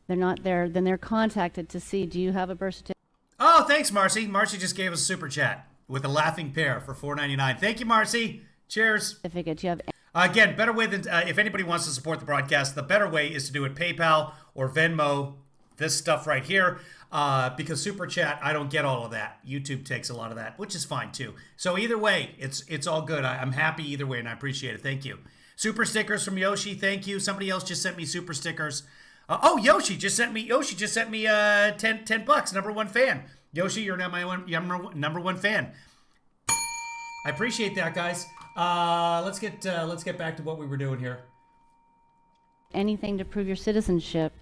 they're not there, then they're contacted to see, do you have a birth certificate? Oh, thanks, Marcy. Marcy just gave us a super chat with a laughing pear for $4.99. Thank you, Marcy. Cheers. Do you have Again, better way than if anybody wants to support the broadcast, the better way is to do it PayPal or Venmo. This stuff right here, because super chat, I don't get all of that. YouTube takes a lot of that, which is fine too. So either way, it's all good. I'm happy either way, and I appreciate it. Thank you. Super stickers from Yoshi. Thank you. Somebody else just sent me super stickers. Yoshi just sent me 10 bucks. Number one fan. Yoshi, you're now my number one fan. I appreciate that, guys. Let's get back to what we were doing here. anything to prove your citizenship?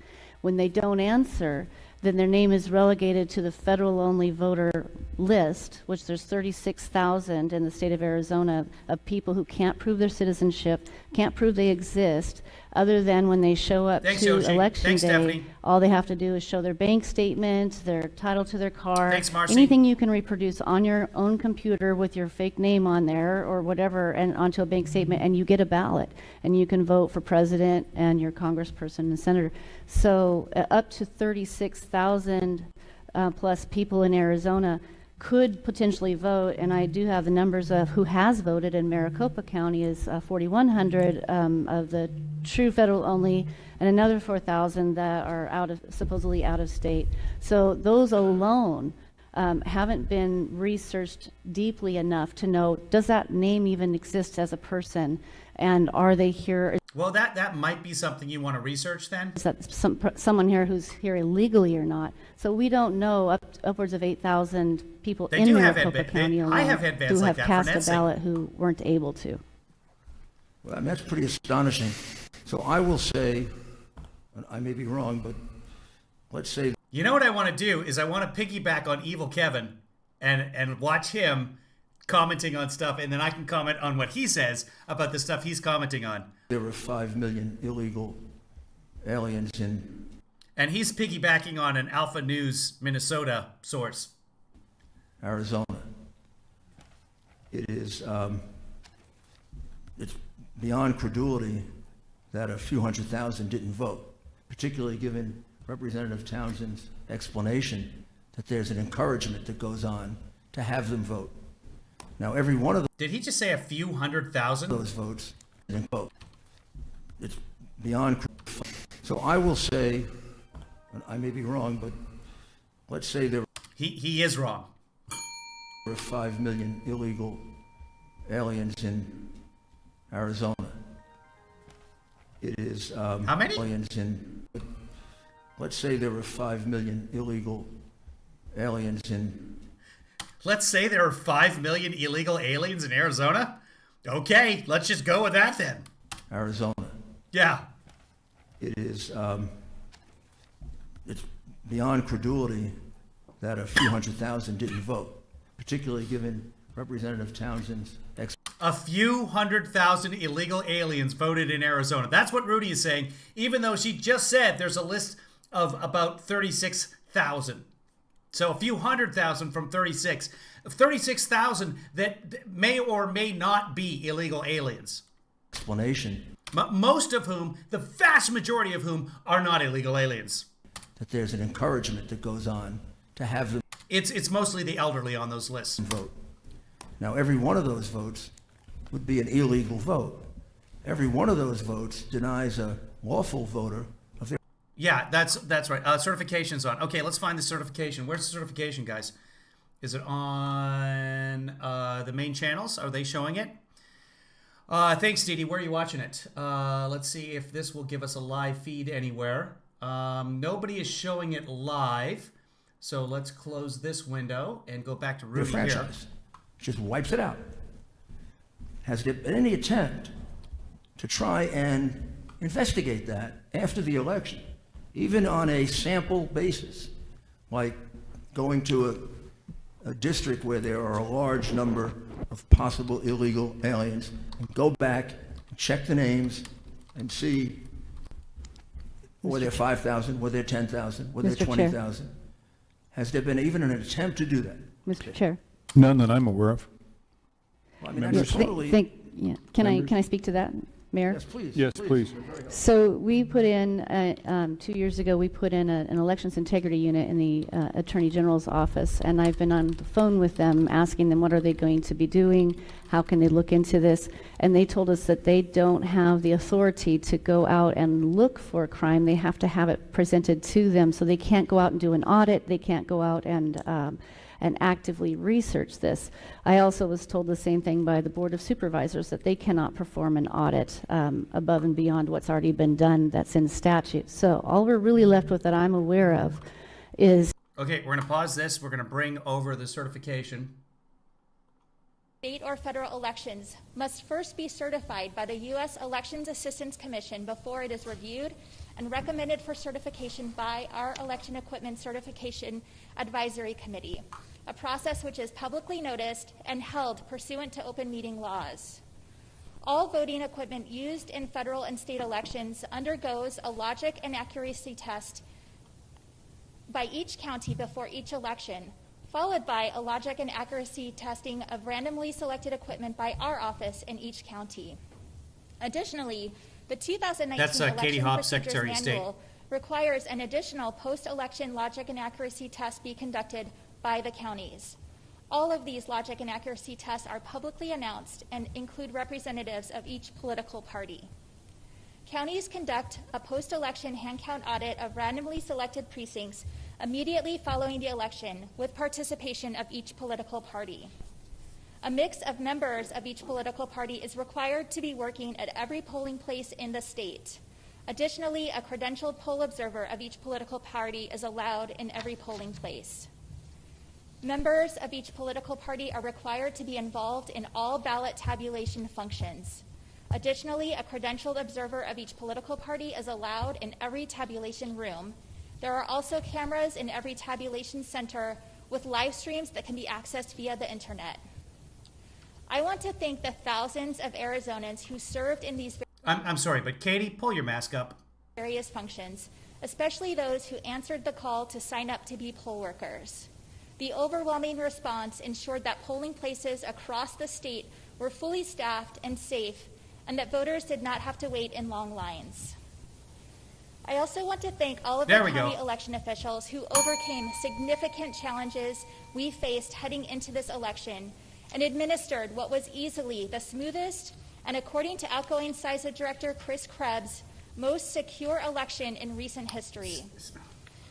When they don't answer, then their name is relegated to the federal-only voter list, which there's 36,000 in the state of Arizona of people who can't prove their citizenship, can't prove they exist, other than when they show up Thanks, to Yoshi. election Thanks, day. Stephanie. All they have to do is show their bank statement, their title to their car. Thanks, Marcy. Anything you can reproduce on your own computer with your fake name on there or whatever, and onto a bank statement, and you get a ballot, and you can vote for president and your congressperson and senator. So up to 36,000 plus people in Arizona could potentially vote, and I do have the numbers of who has voted in Maricopa County is 4,100 of the true federal only, and another 4,000 that are supposedly out of state. So those alone haven't been researched deeply enough to know, does that name even exist as a person, and are they here? Well, that might be something you want to research then. Is that someone here who's here illegally or not? So we don't know upwards of 8,000 people They in do have Maricopa County alone I have had bans who like have that for cast a Nancy. ballot who weren't able to. Well, I mean, that's pretty astonishing. So I will say, and I may be wrong, but let's say You know what I want to do is I want to piggyback on Evil Kevin and watch him commenting on stuff, and then I can comment on what he says about the stuff he's commenting on. there were 5 million illegal aliens in And he's piggybacking on an Alpha News Minnesota source. Arizona. It is, it's beyond credulity that a few 100,000 didn't vote, particularly given Representative Townsend's explanation that there's an encouragement that goes on to have them vote. Now, every one of Did he just say a few 100,000? those votes didn't vote. It's beyond credulity. So I will say, and I may be wrong, but let's say there He is wrong. There are 5 million illegal aliens in Arizona. It is How many? aliens in, let's say there are 5 million illegal aliens in Let's say there are 5 million illegal aliens in Arizona. Okay, let's just go with that then. Arizona. Yeah. It is, it's beyond credulity that a few 100,000 didn't vote, particularly given Representative Townsend's A few 100,000 illegal aliens voted in Arizona. That's what Rudy is saying, even though she just said there's a list of about 36,000. So a few 100,000 from 36. 36,000 that may or may not be illegal aliens. explanation Most of whom, the vast majority of whom, are not illegal aliens. that there's an encouragement that goes on to have them It's mostly the elderly on those lists. vote. Now, every one of those votes would be an illegal vote. Every one of those votes denies a lawful voter of their Yeah, that's right. Certification's on. Okay, let's find the certification. Where's the certification, guys? Is it on the main channels? Are they showing it? Thanks, Dee Dee. Where are you watching it? Let's see if this will give us a live feed anywhere. Nobody is showing it live. So let's close this window and go back to Rudy here. franchise. Just wipes it out. Has there been any attempt to try and investigate that after the election, even on a sample basis, like going to a district where there are a large number of possible illegal aliens, and go back and check the names and see, were there 5,000, were there 10,000, were there Mr. Chair. 20,000? Has there been even an attempt to do that? Mr. Chair. None that I'm aware of. Well, I mean, Members? that's totally, Yeah. Can I speak to that, Mayor? yes, please. Yes, please. So we put in, 2 years ago, we put in an elections integrity unit in the Attorney General's office, and I've been on the phone with them, asking them what are they going to be doing, how can they look into this, and they told us that they don't have the authority to go out and look for crime. They have to have it presented to them, so they can't go out and do an audit, they can't go out and actively research this. I also was told the same thing by the Board of Supervisors, that they cannot perform an audit above and beyond what's already been done that's in statute. So all we're really left with that I'm aware of is... Okay, we're going to pause this. We're going to bring over the certification. State or federal elections must first be certified by the U.S. Elections Assistance Commission before it is reviewed and recommended for certification by our Election Equipment Certification Advisory Committee, a process which is publicly noticed and held pursuant to open meeting laws. All voting equipment used in federal and state elections undergoes a logic and accuracy test by each county before each election, followed by a logic and accuracy testing of randomly selected equipment by our office in each county. Additionally, the 2019 That's Katie Election Hobbs, Procedures Secretary of State. Manual requires an additional post-election logic and accuracy test be conducted by the counties. All of these logic and accuracy tests are publicly announced and include representatives of each political party. Counties conduct a post-election hand count audit of randomly selected precincts immediately following the election with participation of each political party. A mix of members of each political party is required to be working at every polling place in the state. Additionally, a credentialed poll observer of each political party is allowed in every polling place. Members of each political party are required to be involved in all ballot tabulation functions. Additionally, a credentialed observer of each political party is allowed in every tabulation room. There are also cameras in every tabulation center with live streams that can be accessed via the internet. I want to thank the thousands of Arizonans who served in these I'm sorry, but Katie, pull your mask up. various functions, especially those who answered the call to sign up to be poll workers. The overwhelming response ensured that polling places across the state were fully staffed and safe, and that voters did not have to wait in long lines. I also want to thank all of the county election officials who overcame significant challenges we faced heading into this election and administered what was easily the smoothest and, according to outgoing CISA Director Chris Krebs, most secure election in recent history.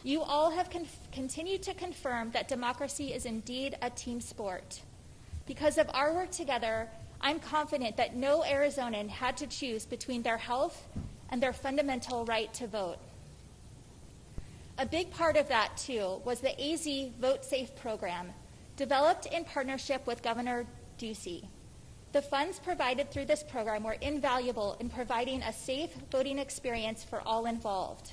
You all have continued to confirm that democracy is indeed a team sport. Because of our work together, I'm confident that no Arizonan had to choose between their health and their fundamental right to vote. A big part of that, too, was the AZ Vote Safe program, developed in partnership with Governor Ducey. The funds provided through this program were invaluable in providing a safe voting experience for all involved.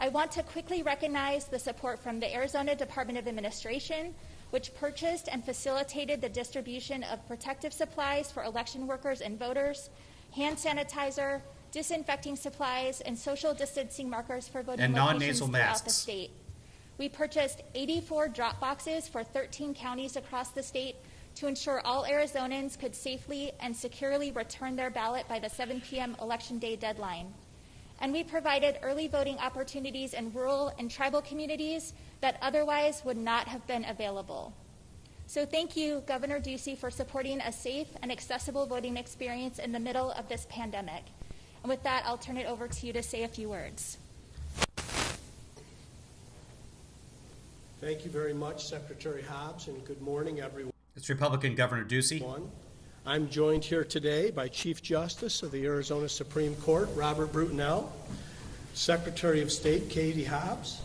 I want to quickly recognize the support from the Arizona Department of Administration, which purchased and facilitated the distribution of protective supplies for election workers and voters, hand sanitizer, disinfecting supplies, and social distancing markers for voting and locations non-nasal throughout masks. the state. We purchased 84 drop boxes for 13 counties across the state to ensure all Arizonans could safely and securely return their ballot by the 7 p.m. Election Day deadline. And we provided early voting opportunities in rural and tribal communities that otherwise would not have been available. So thank you, Governor Ducey, for supporting a safe and accessible voting experience in the middle of this pandemic. And with that, I'll turn it over to you to say a few words. Thank you very much, Secretary Hobbs, and good morning, everyone. It's Republican Governor Ducey. I'm joined here today by Chief Justice of the Arizona Supreme Court, Robert Brutinel, Secretary of State, Katie Hobbs,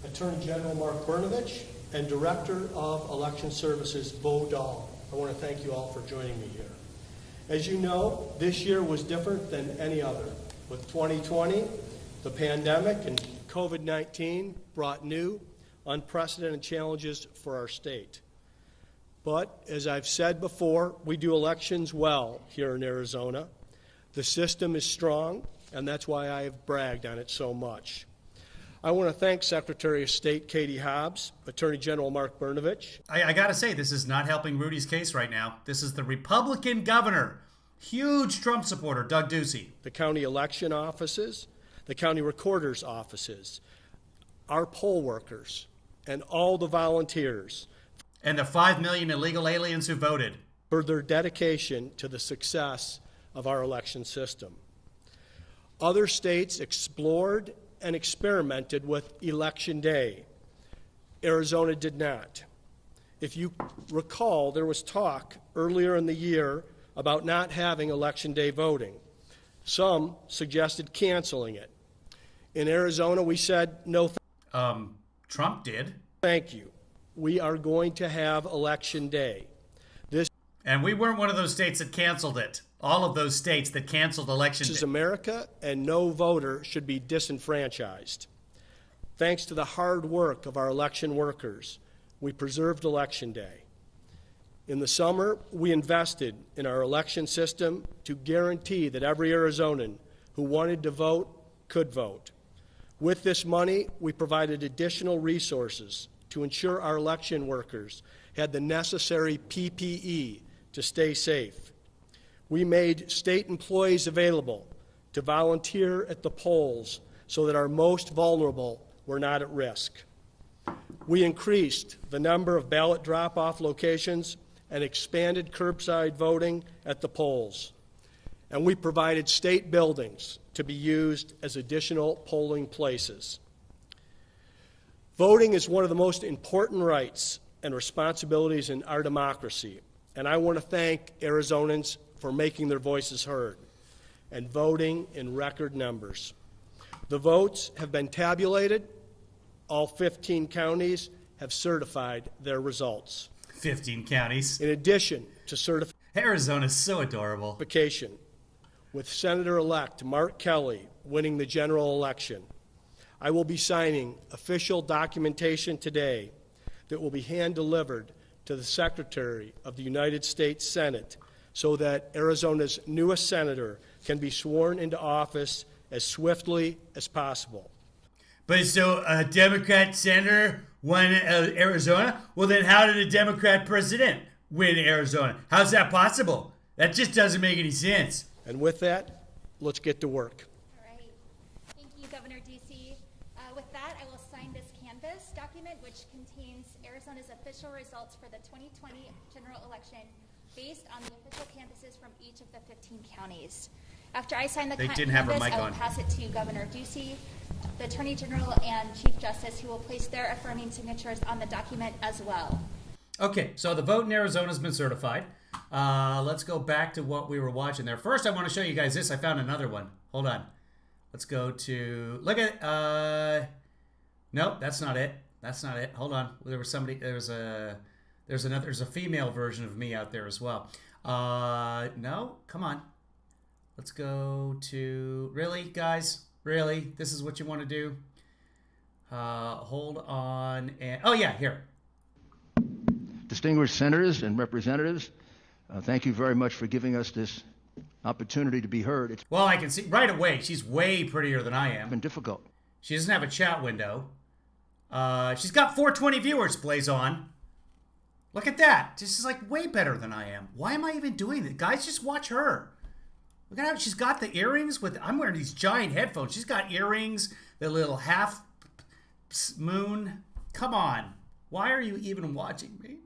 Attorney General Mark Brnovich, and Director of Election Services, Bo Dahl. I want to thank you all for joining me here. As you know, this year was different than any other. With 2020, the pandemic and COVID-19 brought new, unprecedented challenges for our state. But, as I've said before, we do elections well here in Arizona. The system is strong, and that's why I have bragged on it so much. I want to thank Secretary of State Katie Hobbs, Attorney General Mark Brnovich. I got to say, this is not helping Rudy's case right now. This is the Republican governor, huge Trump supporter, Doug Ducey. The county election offices, the county recorder's offices, our poll workers, and all the volunteers. And the 5 million illegal aliens who voted. For their dedication to the success of our election system. Other states explored and experimented with Election Day. Arizona did not. If you recall, there was talk earlier in the year about not having Election Day voting. Some suggested canceling it. In Arizona, we said no. Trump did. Thank you. We are going to have Election Day. And we weren't one of those states that canceled it. All of those states that canceled Election Day. This is America, and no voter should be disenfranchised. Thanks to the hard work of our election workers, we preserved Election Day. In the summer, we invested in our election system to guarantee that every Arizonan who wanted to vote could vote. With this money, we provided additional resources to ensure our election workers had the necessary PPE to stay safe. We made state employees available to volunteer at the polls so that our most vulnerable were not at risk. We increased the number of ballot drop-off locations and expanded curbside voting at the polls. And we provided state buildings to be used as additional polling places. Voting is one of the most important rights and responsibilities in our democracy, and I want to thank Arizonans for making their voices heard and voting in record numbers. The votes have been tabulated. All 15 counties have certified their results. 15 counties. In addition to certification, Arizona's so adorable. With Senator-elect Mark Kelly winning the general election, I will be signing official documentation today that will be hand-delivered to the Secretary of the United States Senate so that Arizona's newest senator can be sworn into office as swiftly as possible. But so a Democrat senator won Arizona? Well, then how did a Democrat president win Arizona? How's that possible? That just doesn't make any sense. And with that, let's get to work. All right. Thank you, Governor Ducey. With that, I will sign this canvas document, which contains Arizona's official results for the 2020 general election based on the official canvases from each of the 15 counties. After I sign the canvas, I will pass it to Governor Ducey the Attorney General and Chief Justice, who will place their affirming signatures on the document as well. Okay, so the vote in Arizona has been certified. Let's go back to what we were watching there. First, I want to show you guys this. I found another one. Hold on. Let's go to, look at, nope, that's not it. That's not it. Hold on. There was somebody, there's a female version of me out there as well. No, come on. Let's go to, really, guys? Really? This is what you want to do? Hold on. And, oh, yeah, here. Distinguished senators and representatives, thank you very much for giving us this opportunity to be heard. It's Well, I can see right away. She's way prettier than I am. been difficult. She doesn't have a chat window. She's got 420 viewers, Blaze on. Look at that. This is like way better than I am. Why am I even doing this? Guys, just watch her. Look at how she's got the earrings with, I'm wearing these giant headphones. She's got earrings, the little half moon. Come on. Why are you even watching me?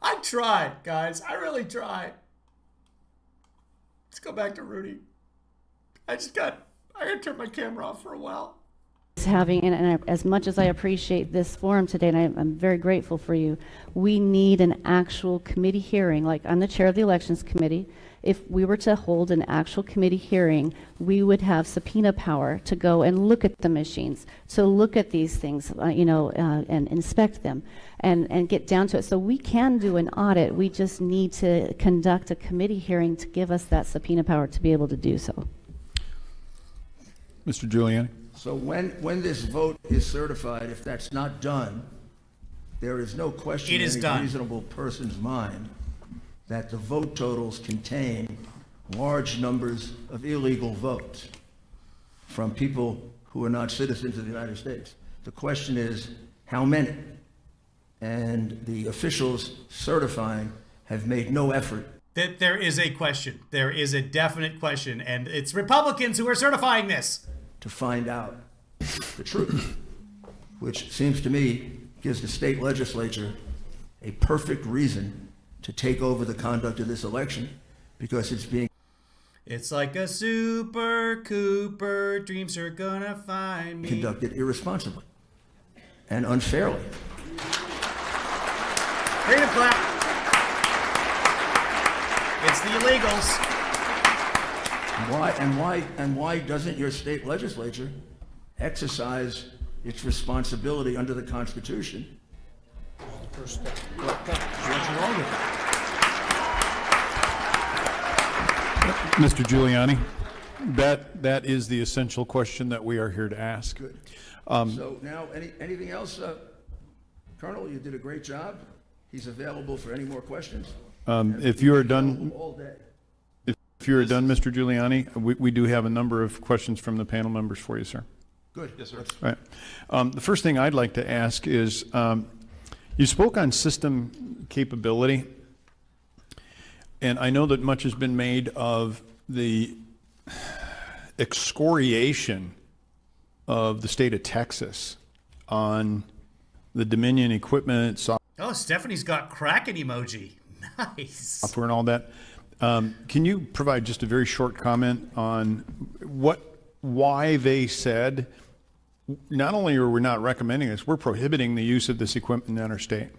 I tried, guys. I really tried. Let's go back to Rudy. I gotta turn my camera off for a while. Having, and as much as I appreciate this forum today, and I'm very grateful for you, we need an actual committee hearing. Like, I'm the chair of the Elections Committee. If we were to hold an actual committee hearing, we would have subpoena power to go and look at the machines, to look at these things, and inspect them, and get down to it. So we can do an audit. We just need to conduct a committee hearing to give us that subpoena power to be able to do so. Mr. Giuliani? So when this vote is certified, if that's not done, there is no question It is in done. any reasonable person's mind that the vote totals contain large numbers of illegal votes from people who are not citizens of the United States. The question is, how many? And the officials certifying have made no effort. There is a question. There is a definite question, and it's Republicans who are certifying this. To find out the truth, which seems to me gives the state legislature a perfect reason to take over the conduct of this election, because it's being It's like a Super Cooper, dreams are gonna find me. conducted irresponsibly and unfairly. Freedom clap. It's the illegals. Why doesn't your state legislature exercise its responsibility under the Constitution? What's wrong with that? Mr. Giuliani, that is the essential question that we are here to ask. Good. So now, anything else? Colonel, you did a great job. He's available for any more questions. If you are done, All day. if you are done, Mr. Giuliani, we do have a number of questions from the panel members for you, sir. Good. Yes, sir. All right. The first thing I'd like to ask is, you spoke on system capability, and I know that much has been made of the excoriation of the state of Texas on the Dominion equipment, Oh, Stephanie's got Kracken emoji. Nice. software and all that. Can you provide just a very short comment on why they said, not only are we not recommending this, we're prohibiting the use of this equipment in our state?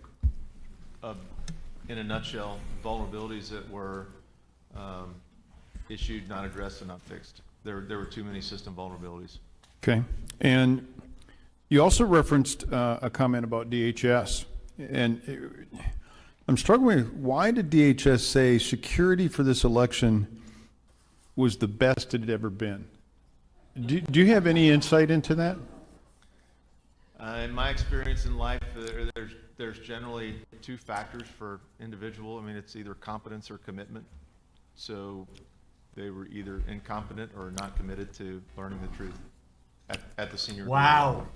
In a nutshell, vulnerabilities that were issued, not addressed, and not fixed. There were too many system vulnerabilities. Okay. And you also referenced a comment about DHS. And I'm struggling with, why did DHS say security for this election was the best it had ever been? Do you have any insight into that? In my experience in life, there's generally two factors for individual. I mean, it's either competence or commitment. So they were either incompetent or not committed to learning the truth at the senior Wow. level,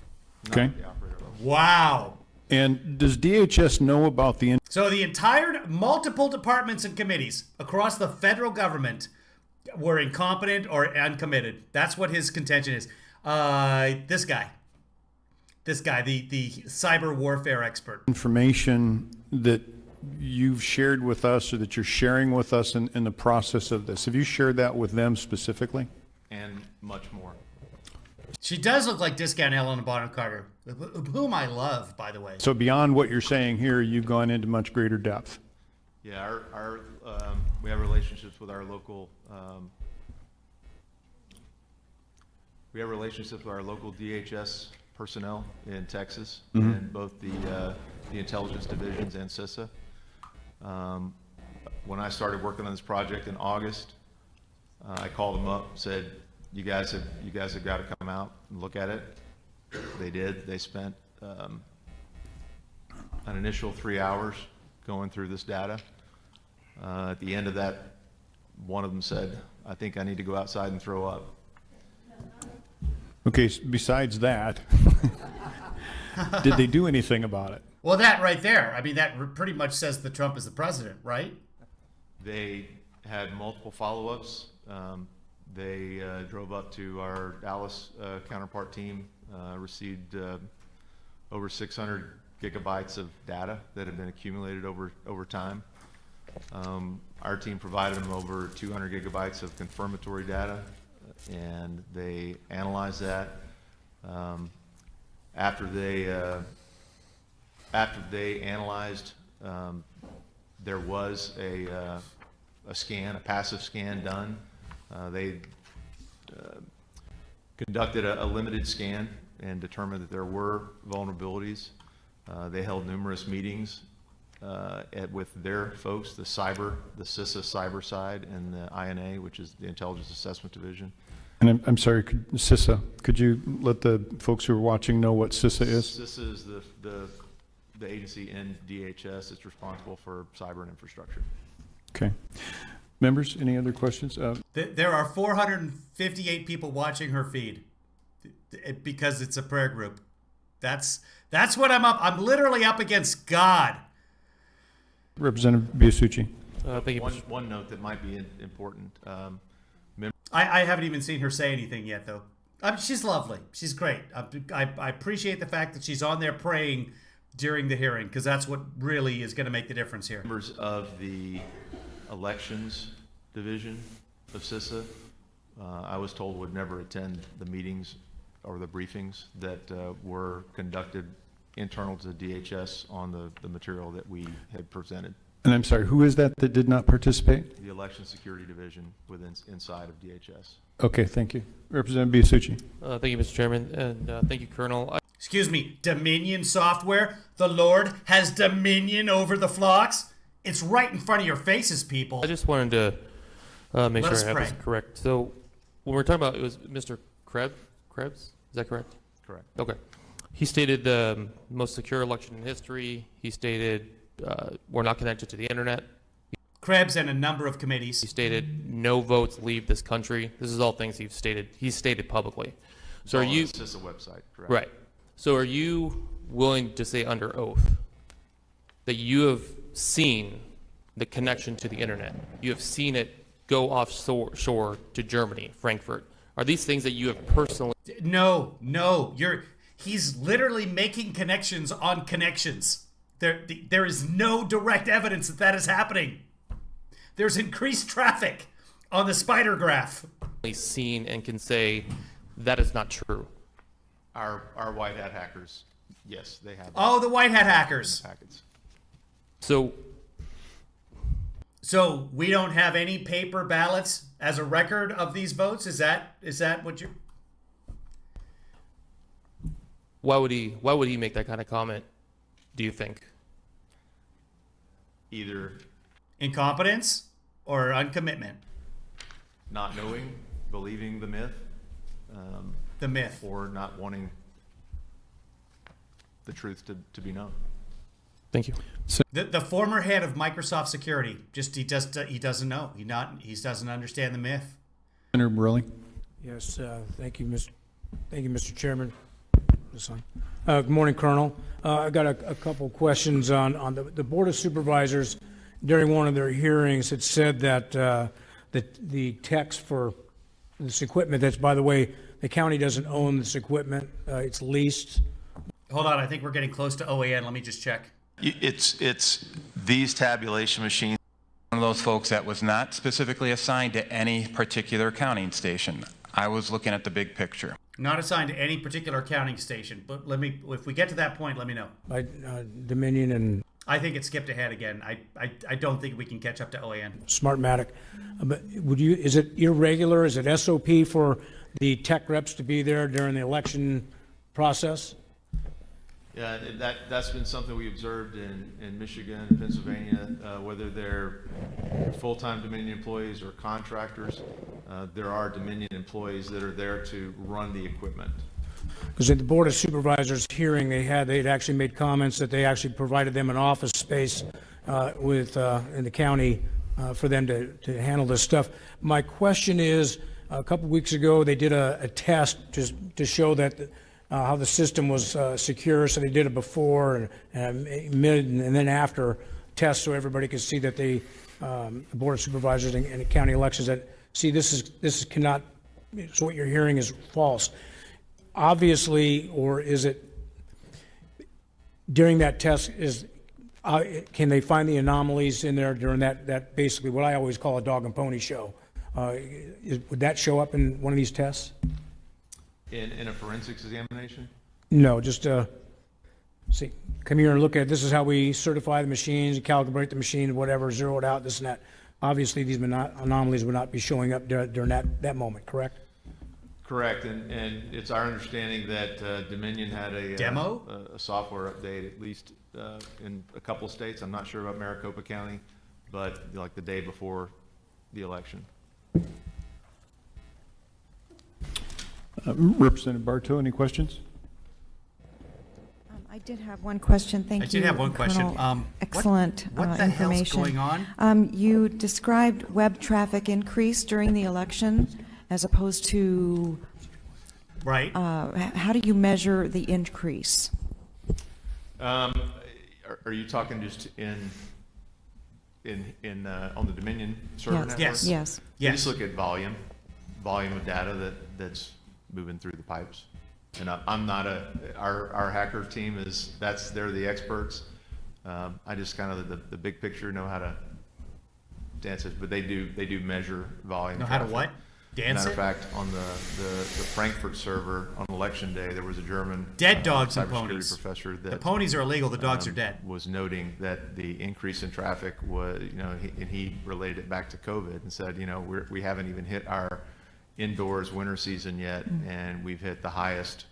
not Okay. at the operator level. Wow. And does DHS know about the So the entire multiple departments and committees across the federal government were incompetent or uncommitted. That's what his contention is. This guy, the cyber warfare expert. information that you've shared with us or that you're sharing with us in the process of this? Have you shared that with them specifically? And much more. She does look like discount Helena Bonham Carter, whom I love, by the way. So beyond what you're saying here, you've gone into much greater depth. Yeah, we have relationships with our local, DHS personnel in Texas, in both the intelligence divisions and CISA. When I started working on this project in August, I called them up, said, you guys have got to come out and look at it. They did. They spent an initial 3 hours going through this data. At the end of that, one of them said, I think I need to go outside and throw up. Okay, besides that, did they do anything about it? Well, that right there, I mean, that pretty much says that Trump is the president, right? They had multiple follow-ups. They drove up to our Dallas counterpart team, received over 600 gigabytes of data that had been accumulated over time. Our team provided them over 200 gigabytes of confirmatory data, and they analyzed that. After they analyzed, there was a scan, a passive scan done. They conducted a limited scan and determined that there were vulnerabilities. They held numerous meetings with their folks, the CISA cyber side, and the INA, which is the Intelligence Assessment Division. And I'm sorry, CISA, could you let the folks who are watching know what CISA is? CISA is the agency in DHS that's responsible for cyber and infrastructure. Okay. Members, any other questions? There are 458 people watching her feed because it's a prayer group. That's what I'm up. I'm literally up against God. Representative Biasucci. Thank you. One note that might be important. I haven't even seen her say anything yet, though. She's lovely. She's great. I appreciate the fact that she's on there praying during the hearing, because that's what really is going to make the difference here. Members of the elections division of CISA, I was told would never attend the meetings or the briefings that were conducted internal to DHS on the material that we had presented. And I'm sorry, who is that did not participate? The election security division inside of DHS. Okay, thank you. Representative Biasucci. Thank you, Mr. Chairman, and thank you, Colonel. Excuse me, Dominion software? The Lord has dominion over the flocks? It's right in front of your faces, people. I just wanted to make sure I have pray. this correct. So when we're talking about, it was Mr. Krebs? Is that correct? Correct. Okay. He stated the most secure election in history. He stated we're not connected to the internet. Krebs and a number of committees. He stated no votes leave this country. This is all things he's stated publicly. So are you? It's just a website, correct? Right. So are you willing to say under oath that you have seen the connection to the internet? You have seen it go offshore to Germany, Frankfurt. Are these things that you have personally? No. He's literally making connections on connections. There is no direct evidence that is happening. There's increased traffic on the spider graph. Seen and can say that is not true. Our white hat hackers, yes, they have. Oh, the white hat hackers. Packets. So we don't have any paper ballots as a record of these votes? Is that what you? Why would he make that kind of comment, do you think? Either Incompetence or uncommitment? not knowing, believing the myth, The myth. or not wanting the truth to be known. Thank you. The former head of Microsoft Security, he doesn't know. He doesn't understand the myth. Senator Borelli. Yes, thank you, Mr. Chairman. Good morning, Colonel. I got a couple questions on the Board of Supervisors. During one of their hearings, it said that the text for this equipment, that's, by the way, the county doesn't own this equipment. It's leased. Hold on, I think we're getting close to OAN. Let me just check. It's these tabulation machines. One of those folks that was not specifically assigned to any particular counting station. I was looking at the big picture. Not assigned to any particular counting station, but if we get to that point, let me know. By Dominion and I think it skipped ahead again. I don't think we can catch up to OAN. Smartmatic. But is it irregular? Is it SOP for the tech reps to be there during the election process? Yeah, that's been something we observed in Michigan and Pennsylvania, whether they're full-time Dominion employees or contractors. There are Dominion employees that are there to run the equipment. Because at the Board of Supervisors hearing they'd actually made comments that they actually provided them an office space in the county for them to handle this stuff. My question is, a couple weeks ago they did a test just to show that how the system was secure. So they did it before and mid and then after tests, so everybody could see that the Board of Supervisors and the county elections that see this cannot. So what you're hearing is false. Obviously, or is it during that test? Can they find the anomalies in there during that basically what I always call a dog and pony show? Would that show up in one of these tests? In a forensics examination? No, just see, come here and look at this is how we certify the machines, calibrate the machine, whatever, zero it out, this and that. Obviously, these anomalies would not be showing up during that moment, correct? Correct, and it's our understanding that Dominion had a software update, at least in a couple states. I'm not sure about Maricopa County, but like the day before the election. Representative Bartow, any questions? I did have one question. Thank you. I did have one question. Excellent what the information. hell's going on? You described web traffic increase during the election as opposed to. Right. How do you measure the increase? Are you talking just on the Dominion server network? Yes. Yes. We just look at volume of data that's moving through the pipes. And I'm not our hacker team they're the experts. I just kind of the big picture know how to dance it, but they do measure volume. Know how to what? Dance Matter it? of fact, on the Frankfurt server on election day, there was a German dead dogs and cybersecurity ponies. professor that the ponies are illegal. The dogs are dead. Was noting that the increase in traffic was, and he related it back to COVID and said, we haven't even hit our indoors winter season yet, and we've hit the highest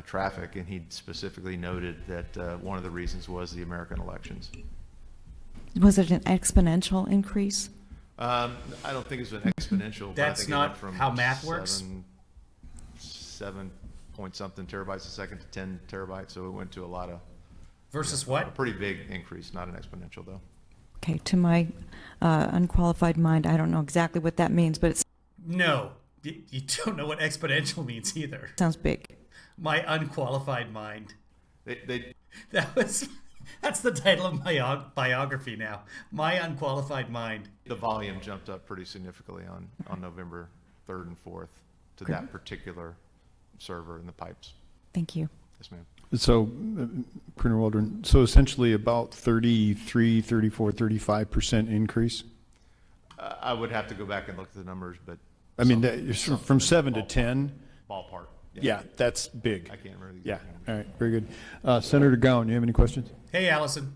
traffic. And he specifically noted that one of the reasons was the American elections. Was it an exponential increase? I don't think it's been exponential. That's but I think not it went from how math works? 7 point something terabytes a second to 10 terabytes. So it went to a lot of. Versus what? A pretty big increase, not an exponential though. Okay, to my unqualified mind, I don't know exactly what that means, but it No, you don't know what exponential means either. sounds big. My unqualified mind. They That's the title of my biography now. My unqualified mind. The volume jumped up pretty significantly on November 3rd and 4th to Great. that particular server in the pipes. Thank you. Yes, ma'am. So, Colonel Waldron, so essentially about 33, 34, 35% increase? I would have to go back and look at the numbers, but. I mean, from 7 to 10? Ballpark. Yeah, that's big. I can't remember the Yeah, exact number. all right, very good. Senator Gowan, you have any questions? Hey, Allison.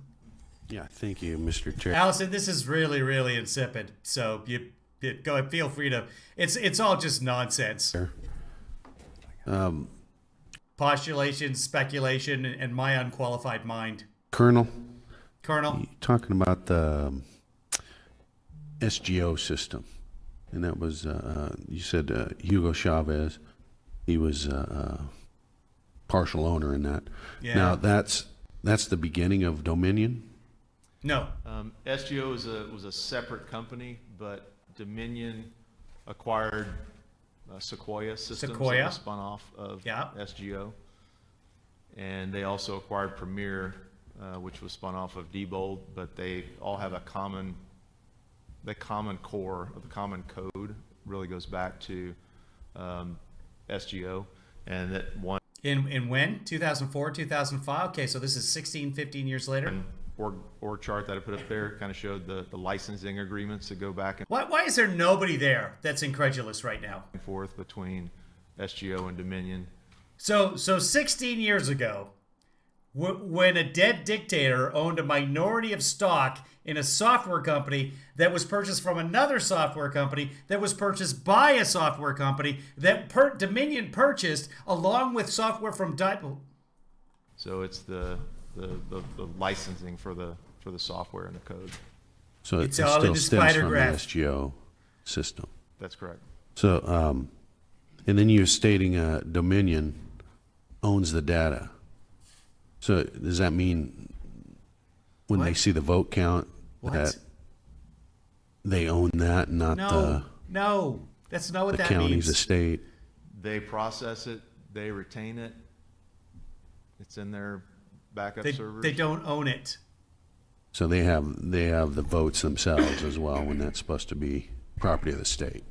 Yeah, thank you, Mr. Chair. Allison, this is really, really insipid. So you go. Feel free to. It's all just nonsense. Postulation, speculation, and my unqualified mind. Colonel, Colonel. talking about the SGO system, and that was you said Hugo Chavez. He was partial owner in that. Yeah. Now that's the beginning of Dominion. No. SGO was a separate company, but Dominion acquired Sequoia Systems that was spun off of SGO. And they also acquired Premier, which was spun off of Diebold, but they all have the common core, of the common code really goes back to SGO, and that one in when 2004 2005. Okay, so this is 15 years later. Org chart that I put up there kind of showed the licensing agreements that go back and why is there nobody there that's incredulous right now? forth between SGO and Dominion. So 16 years ago, when a dead dictator owned a minority of stock in a software company that was purchased from another software company that was purchased by a software company that Dominion purchased along with software from So it's the licensing for the software and the code. So It's it all in still the stems spider from the graph. SGO system. That's correct. So, and then you're stating Dominion owns the data. So does that mean when they see the vote count that they own that, not No, that's not what the that county's means. estate? They process it, they retain it. It's in their backup servers. They don't own it. So they have the votes themselves as well when that's supposed to be property of the state.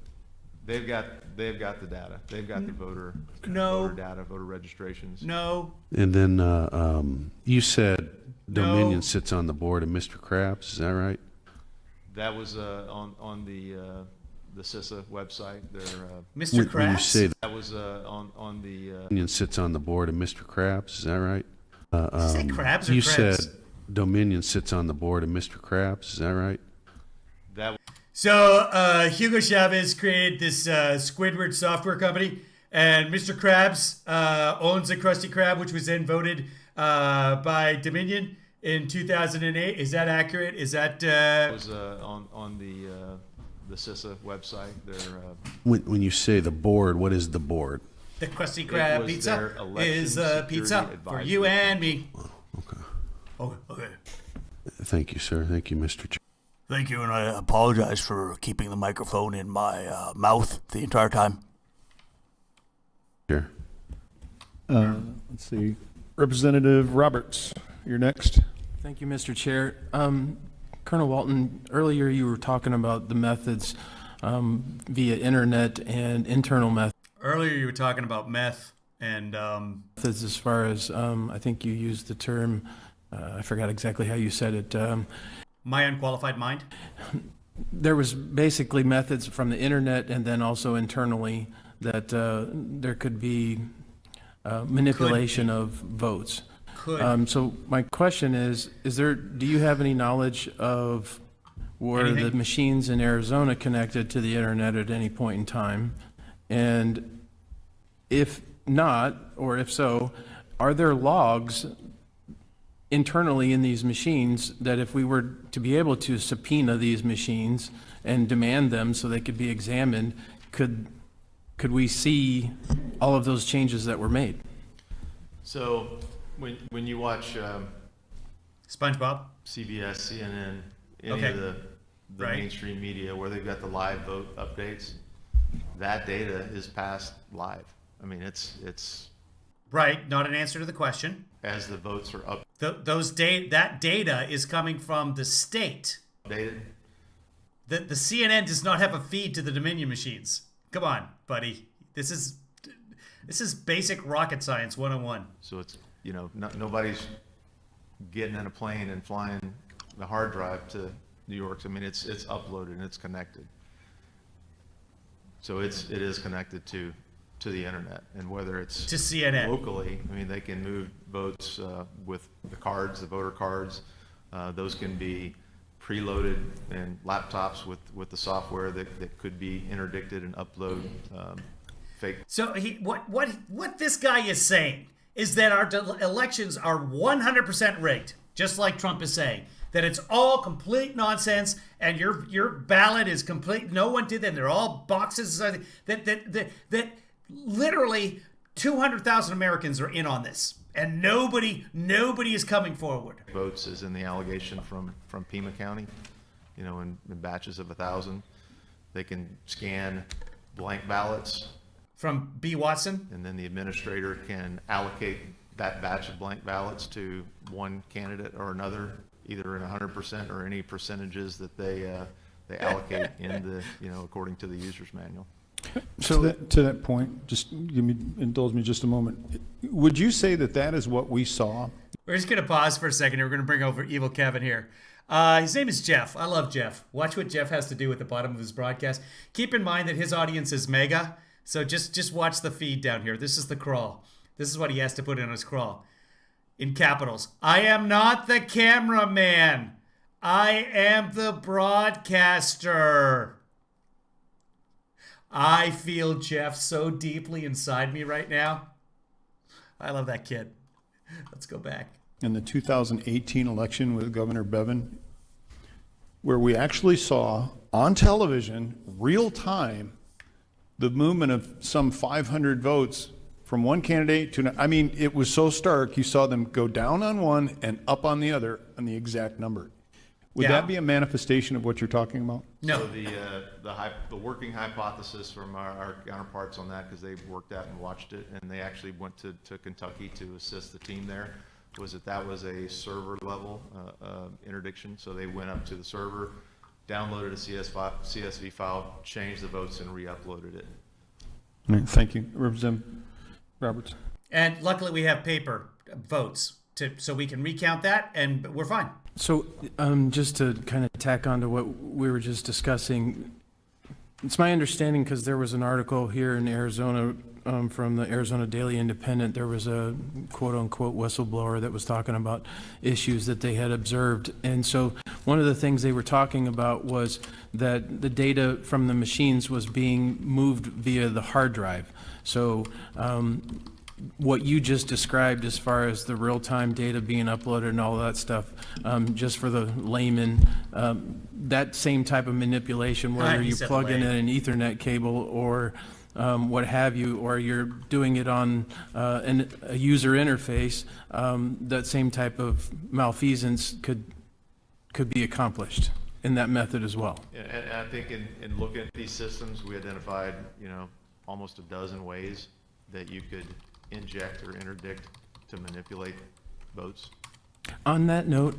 They've got the data. They've got the voter data, voter registrations. No. And then you said Dominion sits on the board of Mr. Krabs. Is that right? That was on the CISA website. Mr. When you Krabs? say That was on the. Dominion sits on the board of Mr. Krabs. Is that right? Did you say Krabs or you Krebs? said Dominion sits on the board of Mr. Krabs. Is that right? That. So Hugo Chavez created this Squidward software company, and Mr. Krabs owns a Krusty Krab, which was then voted by Dominion in 2008. Is that accurate? Is that was on the CISA website. When you say the board, what is the board? the Krusty Krab pizza is pizza for you and me? Okay. Oh, okay. Thank you, sir. Thank you, Mr. Chair. Thank you, and I apologize for keeping the microphone in my mouth the entire time. Sure. Let's see. Representative Roberts, you're next. Thank you, Mr. Chair. Colonel Walton, earlier you were talking about the methods via internet and internal methods. Earlier you were talking about meth and methods as far as, I think you used the term, I forgot exactly how you said it. My unqualified mind? There was basically methods from the internet and then also internally that there could be manipulation of votes. So my question is do you have any knowledge of were the machines in Arizona connected to the internet at any point in time? And if not, or if so, are there logs internally in these machines that if we were to be able to subpoena these machines and demand them so they could be examined, could we see all of those changes that were made? So when you watch SpongeBob, CBS, CNN, any Okay. of the Right. mainstream media where they've got the live vote updates, that data is passed live. I mean, it's right, not an answer to the question. as the votes are That data is coming from the state. updated. The CNN does not have a feed to the Dominion machines. Come on, buddy. This is basic rocket science 101. So it's, nobody's getting in a plane and flying the hard drive to New York. I mean, it's uploaded and it's connected. So it is connected to the internet, and whether it's to CNN locally, I mean, they can move votes with the cards, the voter cards. Those can be preloaded in laptops with the software that could be interdicted and upload fake. So what this guy is saying is that our elections are 100% rigged, just like Trump is saying. That it's all complete nonsense, and your ballot is complete. No one did that. They're all boxes that literally 200,000 Americans are in on this, and nobody is coming forward. Votes is in the allegation from Pima County, in batches of 1,000. They can scan blank ballots from B. Watson, and then the administrator can allocate that batch of blank ballots to one candidate or another, either in 100% or any percentages that they allocate in the according to the user's manual. So to that point, just indulge me just a moment. Would you say that is what we saw? We're just gonna pause for a second. We're gonna bring over Evil Kevin here. His name is Jeff. I love Jeff. Watch what Jeff has to do at the bottom of his broadcast. Keep in mind that his audience is mega. So just watch the feed down here. This is the crawl. This is what he has to put in his crawl. In capitals. I am not the cameraman. I am the broadcaster. I feel Jeff so deeply inside me right now. I love that kid. Let's go back. In the 2018 election with Governor Bevin, where we actually saw on television, real time, the movement of some 500 votes from one candidate to another. I mean, it was so stark. You saw them go down on one and up on the other on the exact number. Would that be a manifestation of what you're talking about? No. So the working hypothesis from our counterparts on that, because they worked that and watched it, and they actually went to Kentucky to assist the team there, was that was a server level interdiction. So they went up to the server, downloaded a CSV file, changed the votes, and re-uploaded it. All right, thank you. Representative Roberts. And luckily we have paper votes so we can recount that, and we're fine. So just to kind of tack on to what we were just discussing, it's my understanding, because there was an article here in Arizona from the Arizona Daily Independent, there was a quote-unquote whistleblower that was talking about issues that they had observed. And so one of the things they were talking about was that the data from the machines was being moved via the hard drive. So what you just described as far as the real-time data being uploaded and all that stuff, just for the layman, that same type of manipulation, whether you plug in an Ethernet cable or what have you, or you're doing it on a user interface, that same type of malfeasance could be accomplished in that method as well. Yeah, and I think in looking at these systems, we identified, almost a dozen ways that you could inject or interdict to manipulate votes. On that note,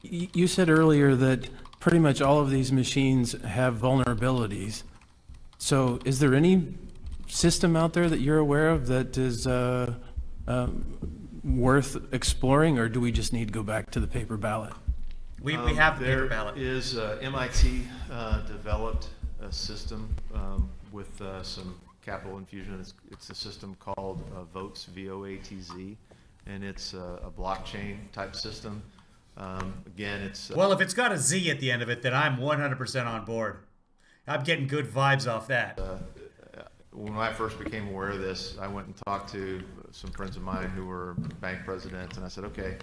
you said earlier that pretty much all of these machines have vulnerabilities. So is there any system out there that you're aware of that is worth exploring, or do we just need to go back to the paper ballot? We have the paper ballot. There is MIT developed a system with some capital infusion. It's a system called Votes, VOATZ, and it's a blockchain type system. Again, it's well, if it's got a Z at the end of it, then I'm 100% on board. I'm getting good vibes off that. When I first became aware of this, I went and talked to some friends of mine who were bank presidents, and I said, okay,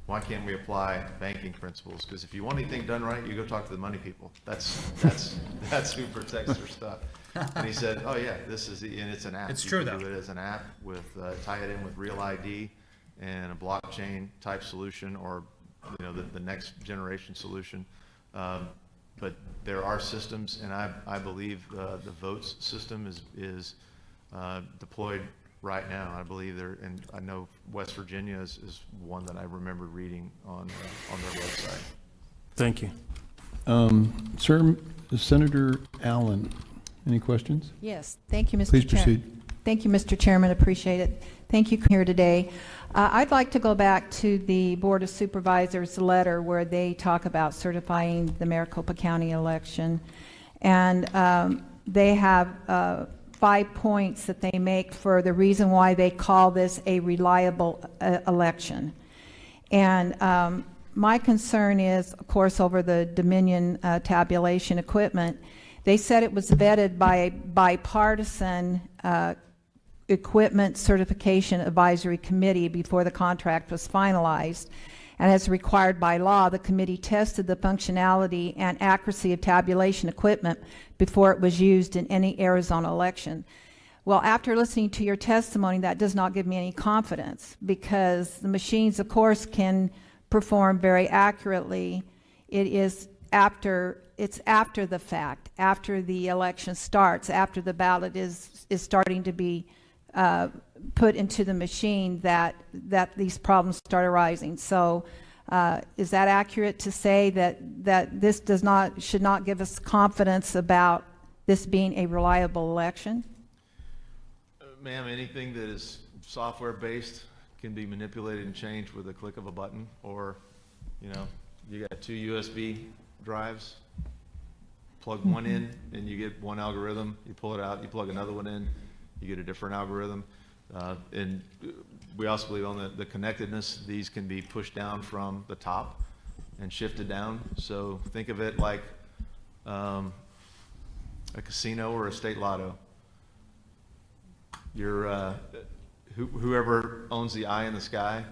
why can't we apply banking principles? Because if you want anything done right, you go talk to the money people. That's who protects their stuff. And he said, oh yeah, and it's an app. It's You true, can though. do it as an app with tie it in with Real ID and a blockchain type solution, or the next generation solution. But there are systems, and I believe the votes system is deployed right now. I believe and I know West Virginia is one that I remember reading on their website. Thank you. Sir, Senator Allen, any questions? Yes, thank you, Mr. Please Chairman. proceed. Thank you, Mr. Chairman, appreciate it. Thank you here today. I'd like to go back to the Board of Supervisors letter where they talk about certifying the Maricopa County election. And they have 5 points that they make for the reason why they call this a reliable election. And my concern is, of course, over the Dominion tabulation equipment. They said it was vetted by a bipartisan equipment certification advisory committee before the contract was finalized. And as required by law, the committee tested the functionality and accuracy of tabulation equipment before it was used in any Arizona election. Well, after listening to your testimony, that does not give me any confidence, because the machines, of course, can perform very accurately. It's after the fact, after the election starts, after the ballot is starting to be put into the machine, that these problems start arising. So is that accurate to say that this should not give us confidence about this being a reliable election? Ma'am, anything that is software based can be manipulated and changed with a click of a button, or you got 2 USB drives. plug one in and you get one algorithm, you pull it out, you plug another one in, you get a different algorithm. And we also believe on the connectedness, these can be pushed down from the top and shifted down. So think of it like a casino or a state lotto. Whoever owns the eye in the sky,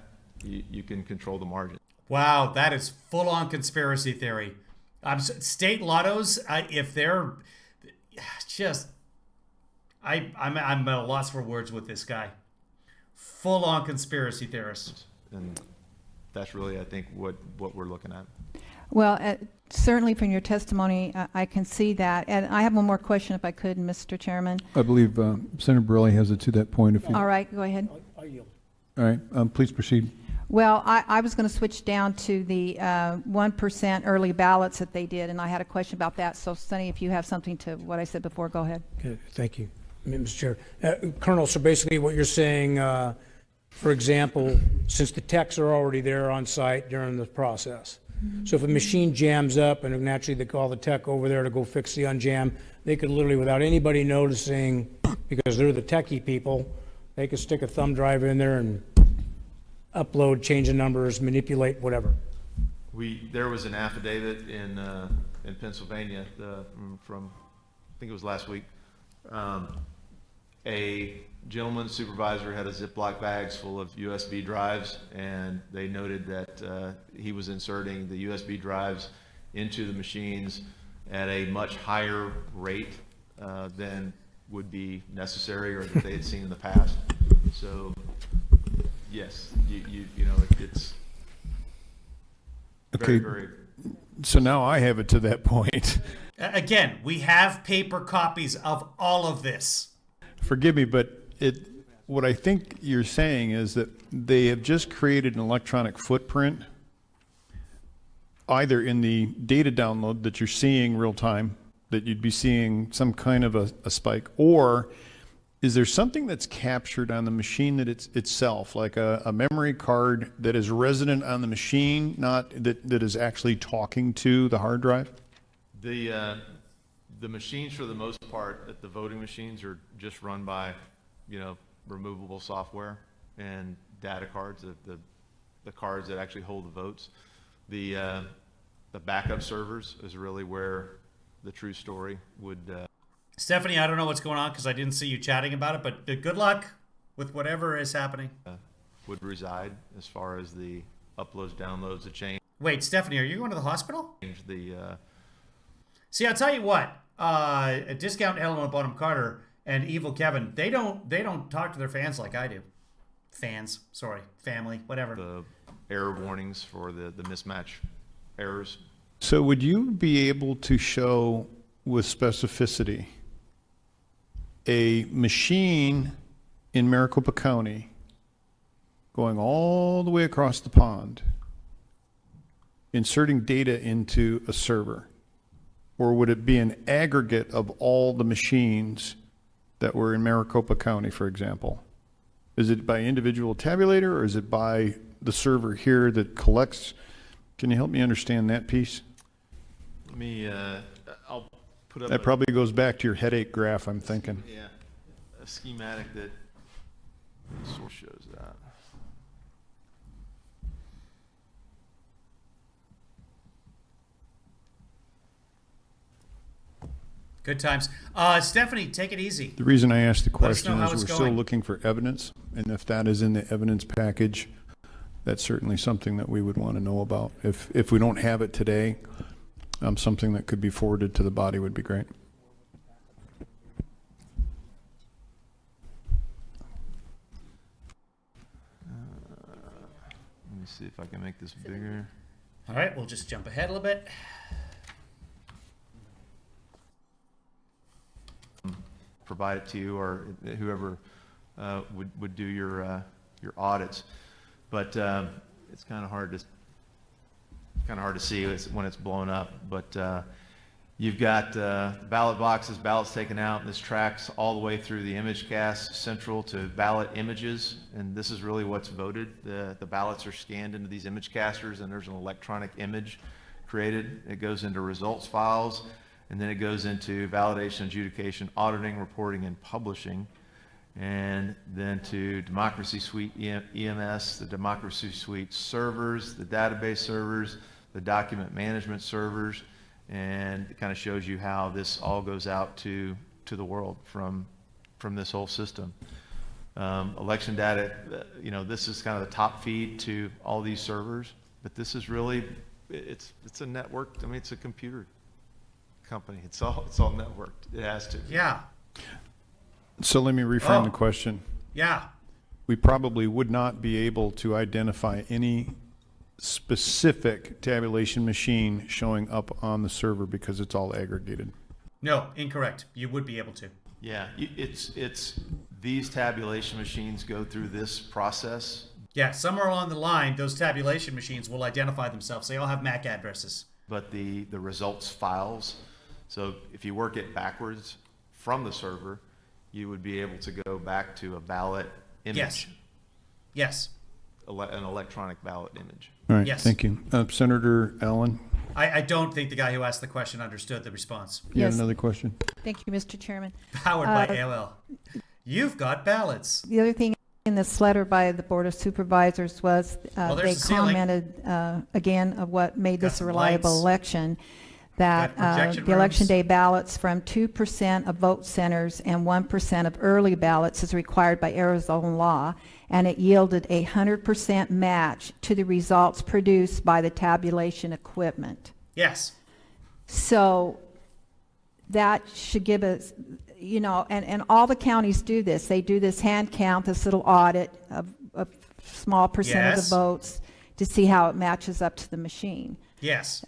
you can control the margin. Wow, that is full-on conspiracy theory. State lottos, if they're just, I'm at a loss for words with this guy. Full-on conspiracy theorist. And that's really, I think, what we're looking at. Well, certainly from your testimony, I can see that. And I have one more question, if I could, Mr. Chairman. I believe Senator Borelli has it to that point. If you, All right, go ahead. I yield. all right, please proceed. Well, I was going to switch down to the 1% early ballots that they did, and I had a question about that. So, Sonny, if you have something to what I said before, go ahead. Okay, thank you, Mr. Chair. Colonel, so basically what you're saying, for example, since the techs are already there on site during the process, so if a machine jams up and naturally they call the tech over there to go fix the unjam, they could literally, without anybody noticing, because they're the techie people, they could stick a thumb drive in there and upload, change the numbers, manipulate, whatever. There was an affidavit in Pennsylvania from I think it was last week. A gentleman supervisor had a Ziploc bags full of USB drives, and they noted that he was inserting the USB drives into the machines at a much higher rate than would be necessary or that they had seen in the past. So, yes, you know, it's very, very. So now I have it to that point. Again, we have paper copies of all of this. Forgive me, but what I think you're saying is that they have just created an electronic footprint, either in the data download that you're seeing real time, that you'd be seeing some kind of a spike, or is there something that's captured on the machine that itself, like a memory card that is resident on the machine, not that is actually talking to the hard drive? The machines, for the most part, the voting machines are just run by, removable software and data cards, the cards that actually hold the votes. The backup servers is really where the true story would. Stephanie, I don't know what's going on because I didn't see you chatting about it, but good luck with whatever is happening. Would reside as far as the uploads, downloads, the change. Wait, Stephanie, are you going to the hospital? The. See, I'll tell you what. A Discount Element Bonham Carter and Evil Kevin, they don't talk to their fans like I do. Fans, sorry, family, whatever. The error warnings for the mismatch errors. So would you be able to show with specificity a machine in Maricopa County going all the way across the pond, inserting data into a server? Or would it be an aggregate of all the machines that were in Maricopa County, for example? Is it by individual tabulator, or is it by the server here that collects? Can you help me understand that piece? Let me, I'll put up. That probably goes back to your headache graph, I'm thinking. Yeah, a schematic that sort of shows that. Good times. Stephanie, take it easy. The reason I asked the question is we're still looking for evidence, and if that is in the evidence package, that's certainly something that we would want to know about. If we don't have it today, something that could be forwarded to the body would be great. Let me see if I can make this bigger. All right, we'll just jump ahead a little bit. Provide it to you, or whoever would do your audits, but it's kind of hard to see when it's blown up. But you've got ballot boxes, ballots taken out, and this tracks all the way through the image cast central to ballot images, and this is really what's voted. The ballots are scanned into these image casters, and there's an electronic image created. It goes into results files, And then it goes into validation, adjudication, auditing, reporting, and publishing. And then to Democracy Suite EMS, the Democracy Suite servers, the database servers, the document management servers, and it kind of shows you how this all goes out to the world from this whole system. Election data, this is kind of the top feed to all these servers, but this is really, it's a network. I mean, it's a computer company. It's all networked. It has to. Yeah. So let me reframe the question. Yeah. We probably would not be able to identify any specific tabulation machine showing up on the server because it's all aggregated. No, incorrect. You would be able to. Yeah, it's these tabulation machines go through this process. Yeah, somewhere along the line, those tabulation machines will identify themselves. They all have MAC addresses. But the results files, so if you work it backwards from the server, you would be able to go back to a ballot image. Yes. Yes. An electronic ballot image. All right, Yes. thank you. Senator Allen, I don't think the guy who asked the question understood the response. you Yes. had another question? Thank you, Mr. Chairman. Powered by AOL. You've got ballots. The other thing in this letter by the Board of Supervisors was Well, there's they the ceiling. commented, again, of what made this a some reliable lights. election, that Got projection the election rooms. day ballots from 2% of vote centers and 1% of early ballots is required by Arizona law, and it yielded a 100% match to the results produced by the tabulation equipment. Yes. So that should give us, and all the counties do this. They do this hand count, this little audit of a small percent of Yes. the votes to see how it matches up to the machine. Yes.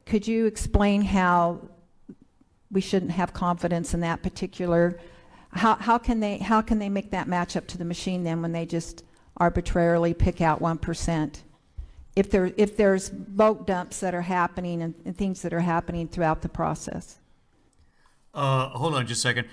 Could you explain how we shouldn't have confidence in that particular, how can they make that match up to the machine then when they just arbitrarily pick out 1%? If there's vote dumps that are happening and things that are happening throughout the process. Hold on just a second.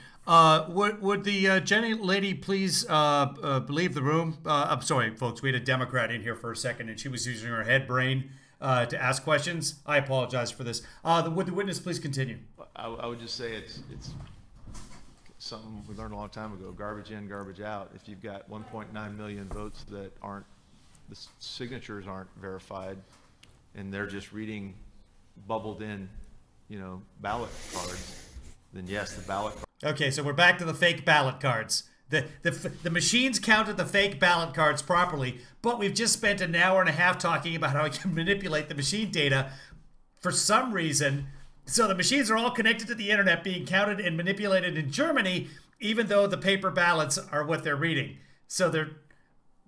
Would the Jenny lady please leave the room? I'm sorry, folks. We had a Democrat in here for a second, and she was using her head brain to ask questions. I apologize for this. Would the witness please continue? I would just say it's something we learned a long time ago, garbage in, garbage out. If you've got 1.9 million votes that the signatures aren't verified, and they're just reading bubbled in, ballot cards, then yes, the ballot card. Okay, so we're back to the fake ballot cards. The machines counted the fake ballot cards properly, but we've just spent an hour and a half talking about how we can manipulate the machine data for some reason. So the machines are all connected to the internet being counted and manipulated in Germany, even though the paper ballots are what they're reading. So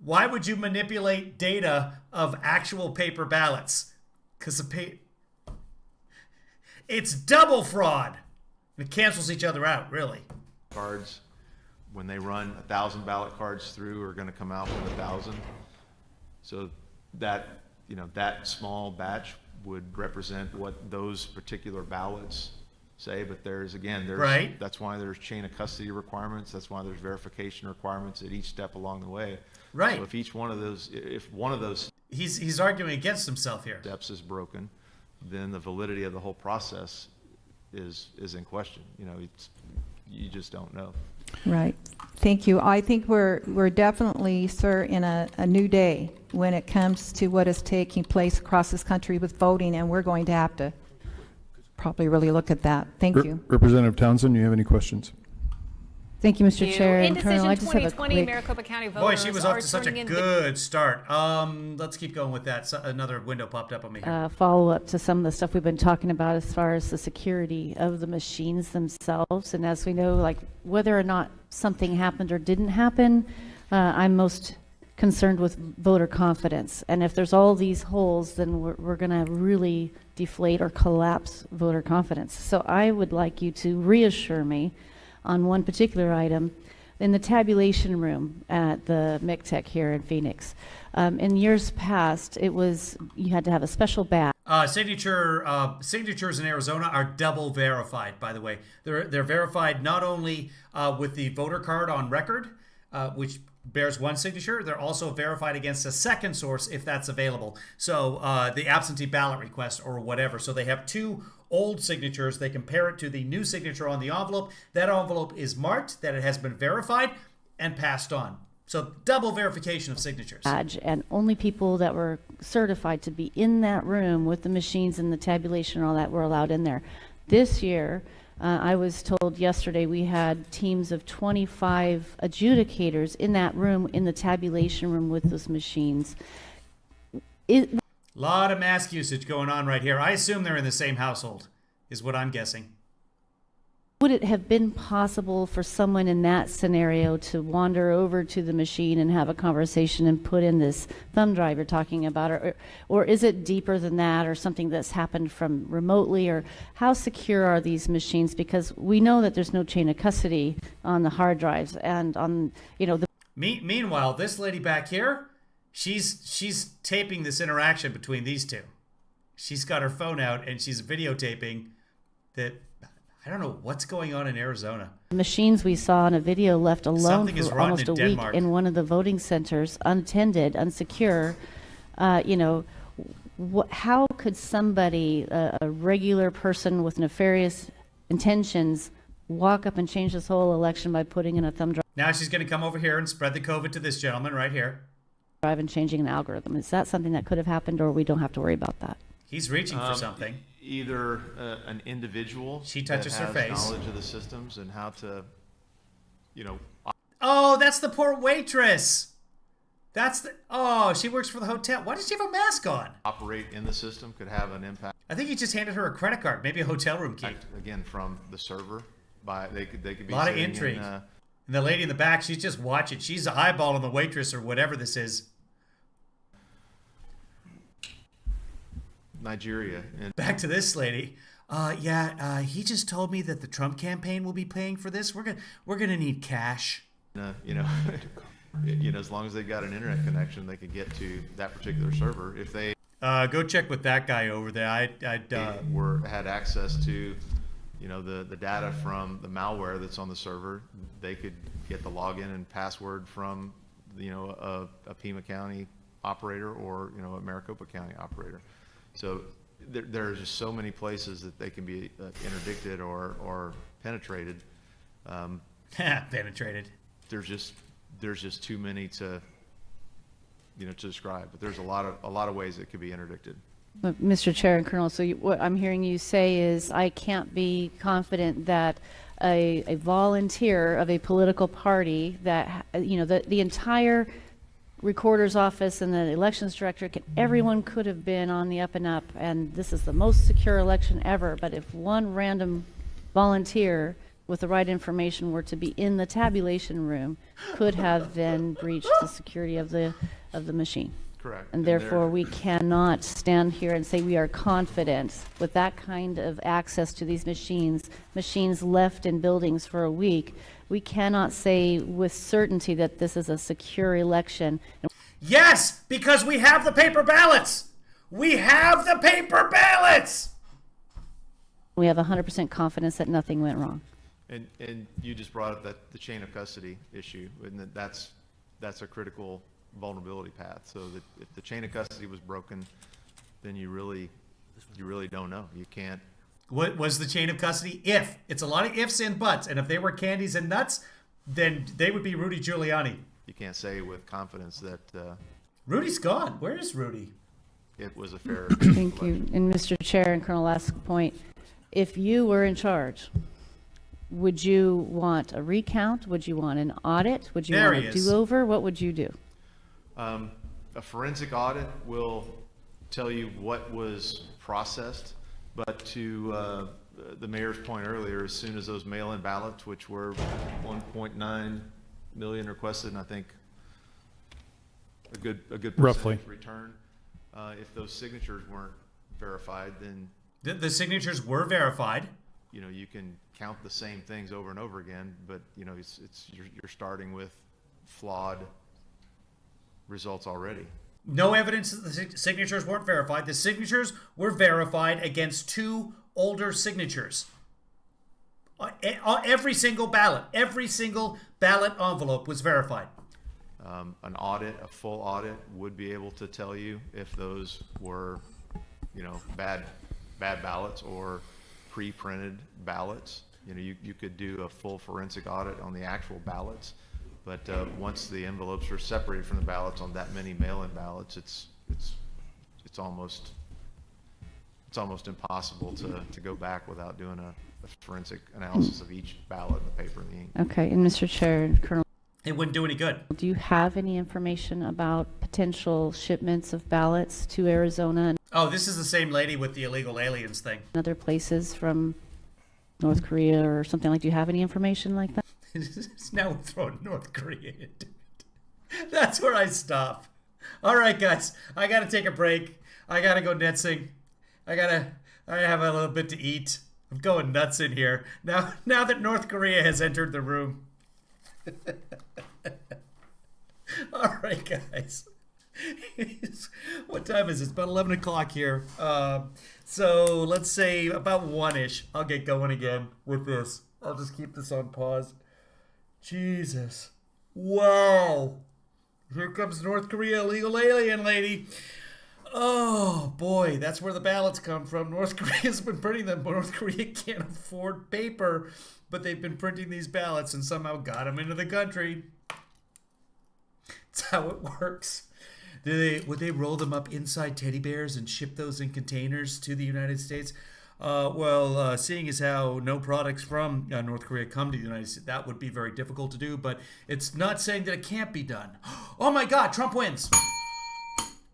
why would you manipulate data of actual paper ballots? Because it's double fraud. It cancels each other out, really. Cards, when they run 1,000 ballot cards through, are going to come out with 1,000. So that small batch would represent what those particular ballots say. But right. That's why there's chain of custody requirements. That's why there's verification requirements at each step along the way. Right. So if one of those he's arguing against himself here. Steps is broken, then the validity of the whole process is in question. You just don't know. Right. Thank you. I think we're definitely, sir, in a new day when it comes to what is taking place across this country with voting, and we're going to have to probably really look at that. Thank you. Representative Townsend, you have any questions? Thank you, Mr. Chair. In And Colonel, I decision just have a 2020, quick. Maricopa County voters Boy, she was off are to such a turning in good start. Let's keep going with that. So another window popped up on me here. Follow up to some of the stuff we've been talking about as far as the security of the machines themselves. And as we know, like whether or not something happened or didn't happen, I'm most concerned with voter confidence. And if there's all these holes, then we're going to really deflate or collapse voter confidence. So I would like you to reassure me on one particular item in the tabulation room at the MCTEC here in Phoenix. In years past, you had to have a special badge. Signatures in Arizona are double verified, by the way. They're verified not only with the voter card on record, which bears one signature. They're also verified against a second source if that's available. So the absentee ballot request or whatever. So they have two old signatures. They compare it to the new signature on the envelope. That envelope is marked that it has been verified and passed on. So double verification of signatures. And only people that were certified to be in that room with the machines and the tabulation and all that were allowed in there. This year, I was told yesterday we had teams of 25 adjudicators in that room, in the tabulation room with those machines. A lot of mask usage going on right here. I assume they're in the same household, is what I'm guessing. Would it have been possible for someone in that scenario to wander over to the machine and have a conversation and put in this thumb drive you're talking about? Or is it deeper than that, or something that's happened from remotely? Or how secure are these machines? Because we know that there's no chain of custody on the hard drives and on, you know, the... Meanwhile, this lady back here, she's taping this interaction between these two. She's got her phone out and she's videotaping that... I don't know what's going on in Arizona. Machines we saw in a video left alone for almost a week Denmark. in one of the voting centers, unattended, unsecure. You know, how could somebody, a regular person with nefarious intentions, walk up and change this whole election by putting in a thumb drive? Now she's going to come over here and spread the COVID to this gentleman right here. And changing an algorithm. Is that something that could have happened, or we don't have to worry about that? He's reaching for something. Either an individual she touches that her has face, knowledge of the systems and how to, you know. Oh, that's the poor waitress. That's the. Oh, she works for the hotel. Why does she have a mask on? Operate in the system could have an impact. I think he just handed her a credit card, maybe a hotel room key. Again, from the server, they could be a lot of sitting intrigue. in, and the lady in the back, she's just watching. She's eyeballing the waitress or whatever this is. Nigeria. And back to this lady. He just told me that the Trump campaign will be paying for this. We're gonna need cash. You know, as long as they've got an internet connection, they could get to that particular server. If they go check with that guy over there. had access to, you know, the data from the malware that's on the server, they could get the login and password from, you know, a Pima County operator or, you know, a Maricopa County operator. So there are just so many places that they can be interdicted or penetrated. Penetrated. There's just too many to, you know, to describe. But there's a lot of ways it could be interdicted. Mr. Chair and Colonel, so what I'm hearing you say is I can't be confident that a volunteer of a political party that, you know, the entire recorder's office and the elections director, everyone could have been on the up and up, and this is the most secure election ever. But if one random volunteer with the right information were to be in the tabulation room, could have then breached the security of the machine. Correct. And therefore, we cannot stand here and say we are confident with that kind of access to these machines left in buildings for a week. We cannot say with certainty that this is a secure election. Yes, because we have the paper ballots. We have the paper ballots. We have 100% confidence that nothing went wrong. And you just brought up the chain of custody issue, and that's a critical vulnerability path. So that if the chain of custody was broken, then you really don't know. You can't. What was the chain of custody? If. It's a lot of ifs and buts. And if they were candies and nuts, then they would be Rudy Giuliani. You can't say with confidence that... Rudy's gone. Where is Rudy? It was a fair... Thank you. And Mr. Chair and Colonel, last point. If you were in charge, would you want a recount? Would you want an audit? Would you want a do-over? What would you do? A forensic audit will tell you what was processed. But to the mayor's point earlier, as soon as those mail-in ballots, which were 1.9 million requested, and I think a good percentage roughly returned, if those signatures weren't verified, then the signatures were verified. You know, you can count the same things over and over again, but you know, you're starting with flawed results already. No evidence that the signatures weren't verified. The signatures were verified against two older signatures. Every single ballot envelope was verified. An audit, a full audit, would be able to tell you if those were, bad ballots or pre-printed ballots. You could do a full forensic audit on the actual ballots, but once the envelopes are separated from the ballots on that many mail-in ballots, it's almost impossible to go back without doing a forensic analysis of each ballot, the paper, and the ink. Okay, and Mr. Chair, Colonel, It wouldn't do any good. do you have any information about potential shipments of ballots to Arizona and Oh, this is the same lady with the illegal aliens thing. other places from North Korea or something like? Do you have any information like that? Now we're throwing North Korea into it. That's where I stop. All right, guys, I got to take a break. I got to go netsing. I have a little bit to eat. I'm going nuts in here. Now that North Korea has entered the room. All right, guys. What time is it? It's about 11 o'clock here. So let's say about 1-ish. I'll get going again with this. I'll just keep this on pause. Jesus. Wow. Here comes North Korea illegal alien lady. Oh, boy. That's where the ballots come from. North Korea's been printing them. North Korea can't afford paper, but they've been printing these ballots and somehow got them into the country. That's how it works. Would they roll them up inside teddy bears and ship those in containers to the United States? Seeing as how no products from North Korea come to the United States, that would be very difficult to do, but it's not saying that it can't be done. Oh my God, Trump wins.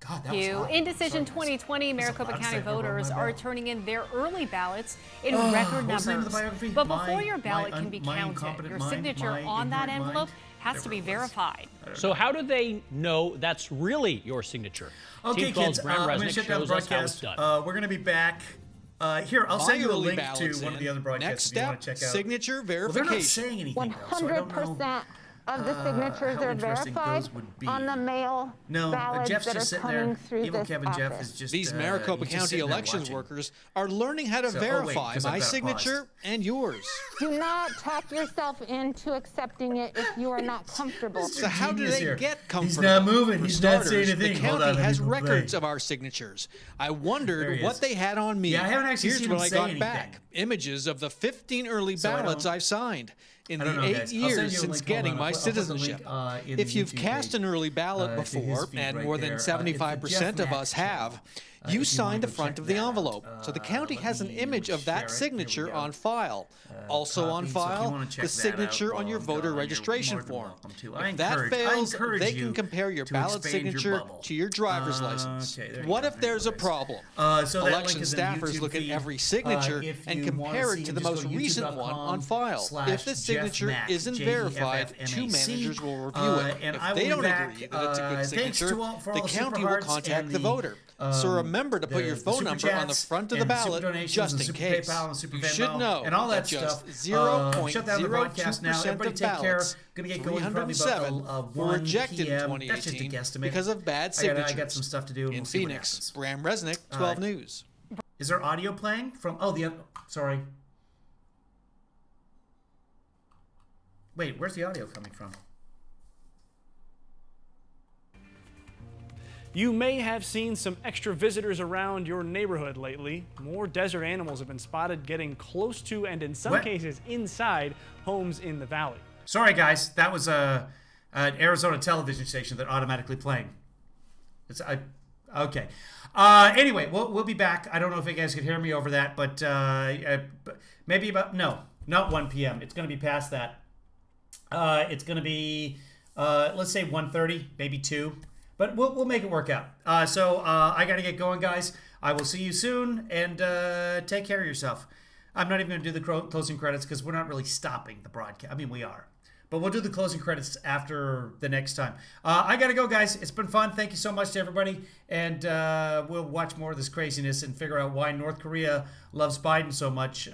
God, that was hot. Indecision 2020, Maricopa County voters are turning in their early ballots in record what's the name of numbers. the biography? But before your ballot can be counted, your signature on that envelope has to be verified. So how do they know that's really your signature? Okay, Team 12's kids, Bram I'm going Resnick to shut down the shows us how it's broadcast. done. We're going to be back. Here, I'll send you a link to one of the other broadcasts if you want to check out. Signature Well, verification. they're not saying anything, though, so I don't know 100% of the signatures how are interesting verified those would be. on the mail No, ballots Jeff's that just are sitting coming there. through Evil this Kevin office. Jeff is just These he's Maricopa just County sitting there elections watching. workers are learning how to So- oh, wait, verify 'cause I've my got it signature and yours. Do not talk yourself into accepting it if you are not comfortable. So how do Genius they here. get comfortable? He's not moving. For He's not saying starters, anything. the Hold county on, let has me go records play. of our signatures. I There wondered he what is. they had on me. Yeah, I haven't actually Here's seen what him I say got anything. back. Images of the 15 early So I ballots don't- I've signed in I don't the know, 8 guys. I'll send years you a since link. Hold getting on. my I'll put the citizenship. link, in If the you've YouTube cast page, an early ballot to his before, feed and right more than there. It's 75% the of Jeff us Mack have, channel. you If you signed want the to front check of the that out. envelope. So the county Let has an me image of share that it. signature Here we go. on file. Also on Copy. So if you file, wanna check the that signature out on your while I'm voter gone, you're registration more than form. welcome to. I If that encourage fails, they you can compare your to ballot expand your signature bubble. to your driver's license. Okay, there you What go. if there's a problem? So that link Election is in the staffers YouTube look at feed. every signature If and you wanna compare see it to him, the just most go to recent one on file. If the youtube.com/Jeff signature Mack, isn't verified, two JEFFMAC. managers will review it. And If I they will don't be back, agree that it's a good thanks signature, to all, for the all the county Super will Hearts contact and the voter. So remember to put your phone Super number on the Chats front of the and Super ballot Donations just and in Super case. PayPal and Super You Venmo should know and all that that just stuff. 0.02% Shut down the broadcast now. Everybody take care. ballots, Gonna get going probably 307 about were 1 rejected in p.m. That's just a 2018 guesstimate. because of bad I signatures. got some stuff to do. And In we'll see what Phoenix, happens. Bram Resnick, 12 News. Is there audio playing from? Oh, the other. Sorry. Wait, where's the audio coming from? You may have seen some extra visitors around your neighborhood lately. More desert animals have been spotted getting close to and in some What? cases inside homes in the valley. Sorry, guys. That was an Arizona television station that automatically playing. Okay. Anyway, we'll be back. I don't know if you guys could hear me over that, but maybe not 1 p.m. It's going to be past that. It's going to be let's say 1:30, maybe 2. But we'll make it work out. So I got to get going, guys. I will see you soon, and take care of yourself. I'm not even going to do the closing credits because we're not really stopping the broadcast. I mean, we are. But we'll do the closing credits after the next time. I got to go, guys. It's been fun. Thank you so much to everybody. And we'll watch more of this craziness and figure out why North Korea loves Biden so much.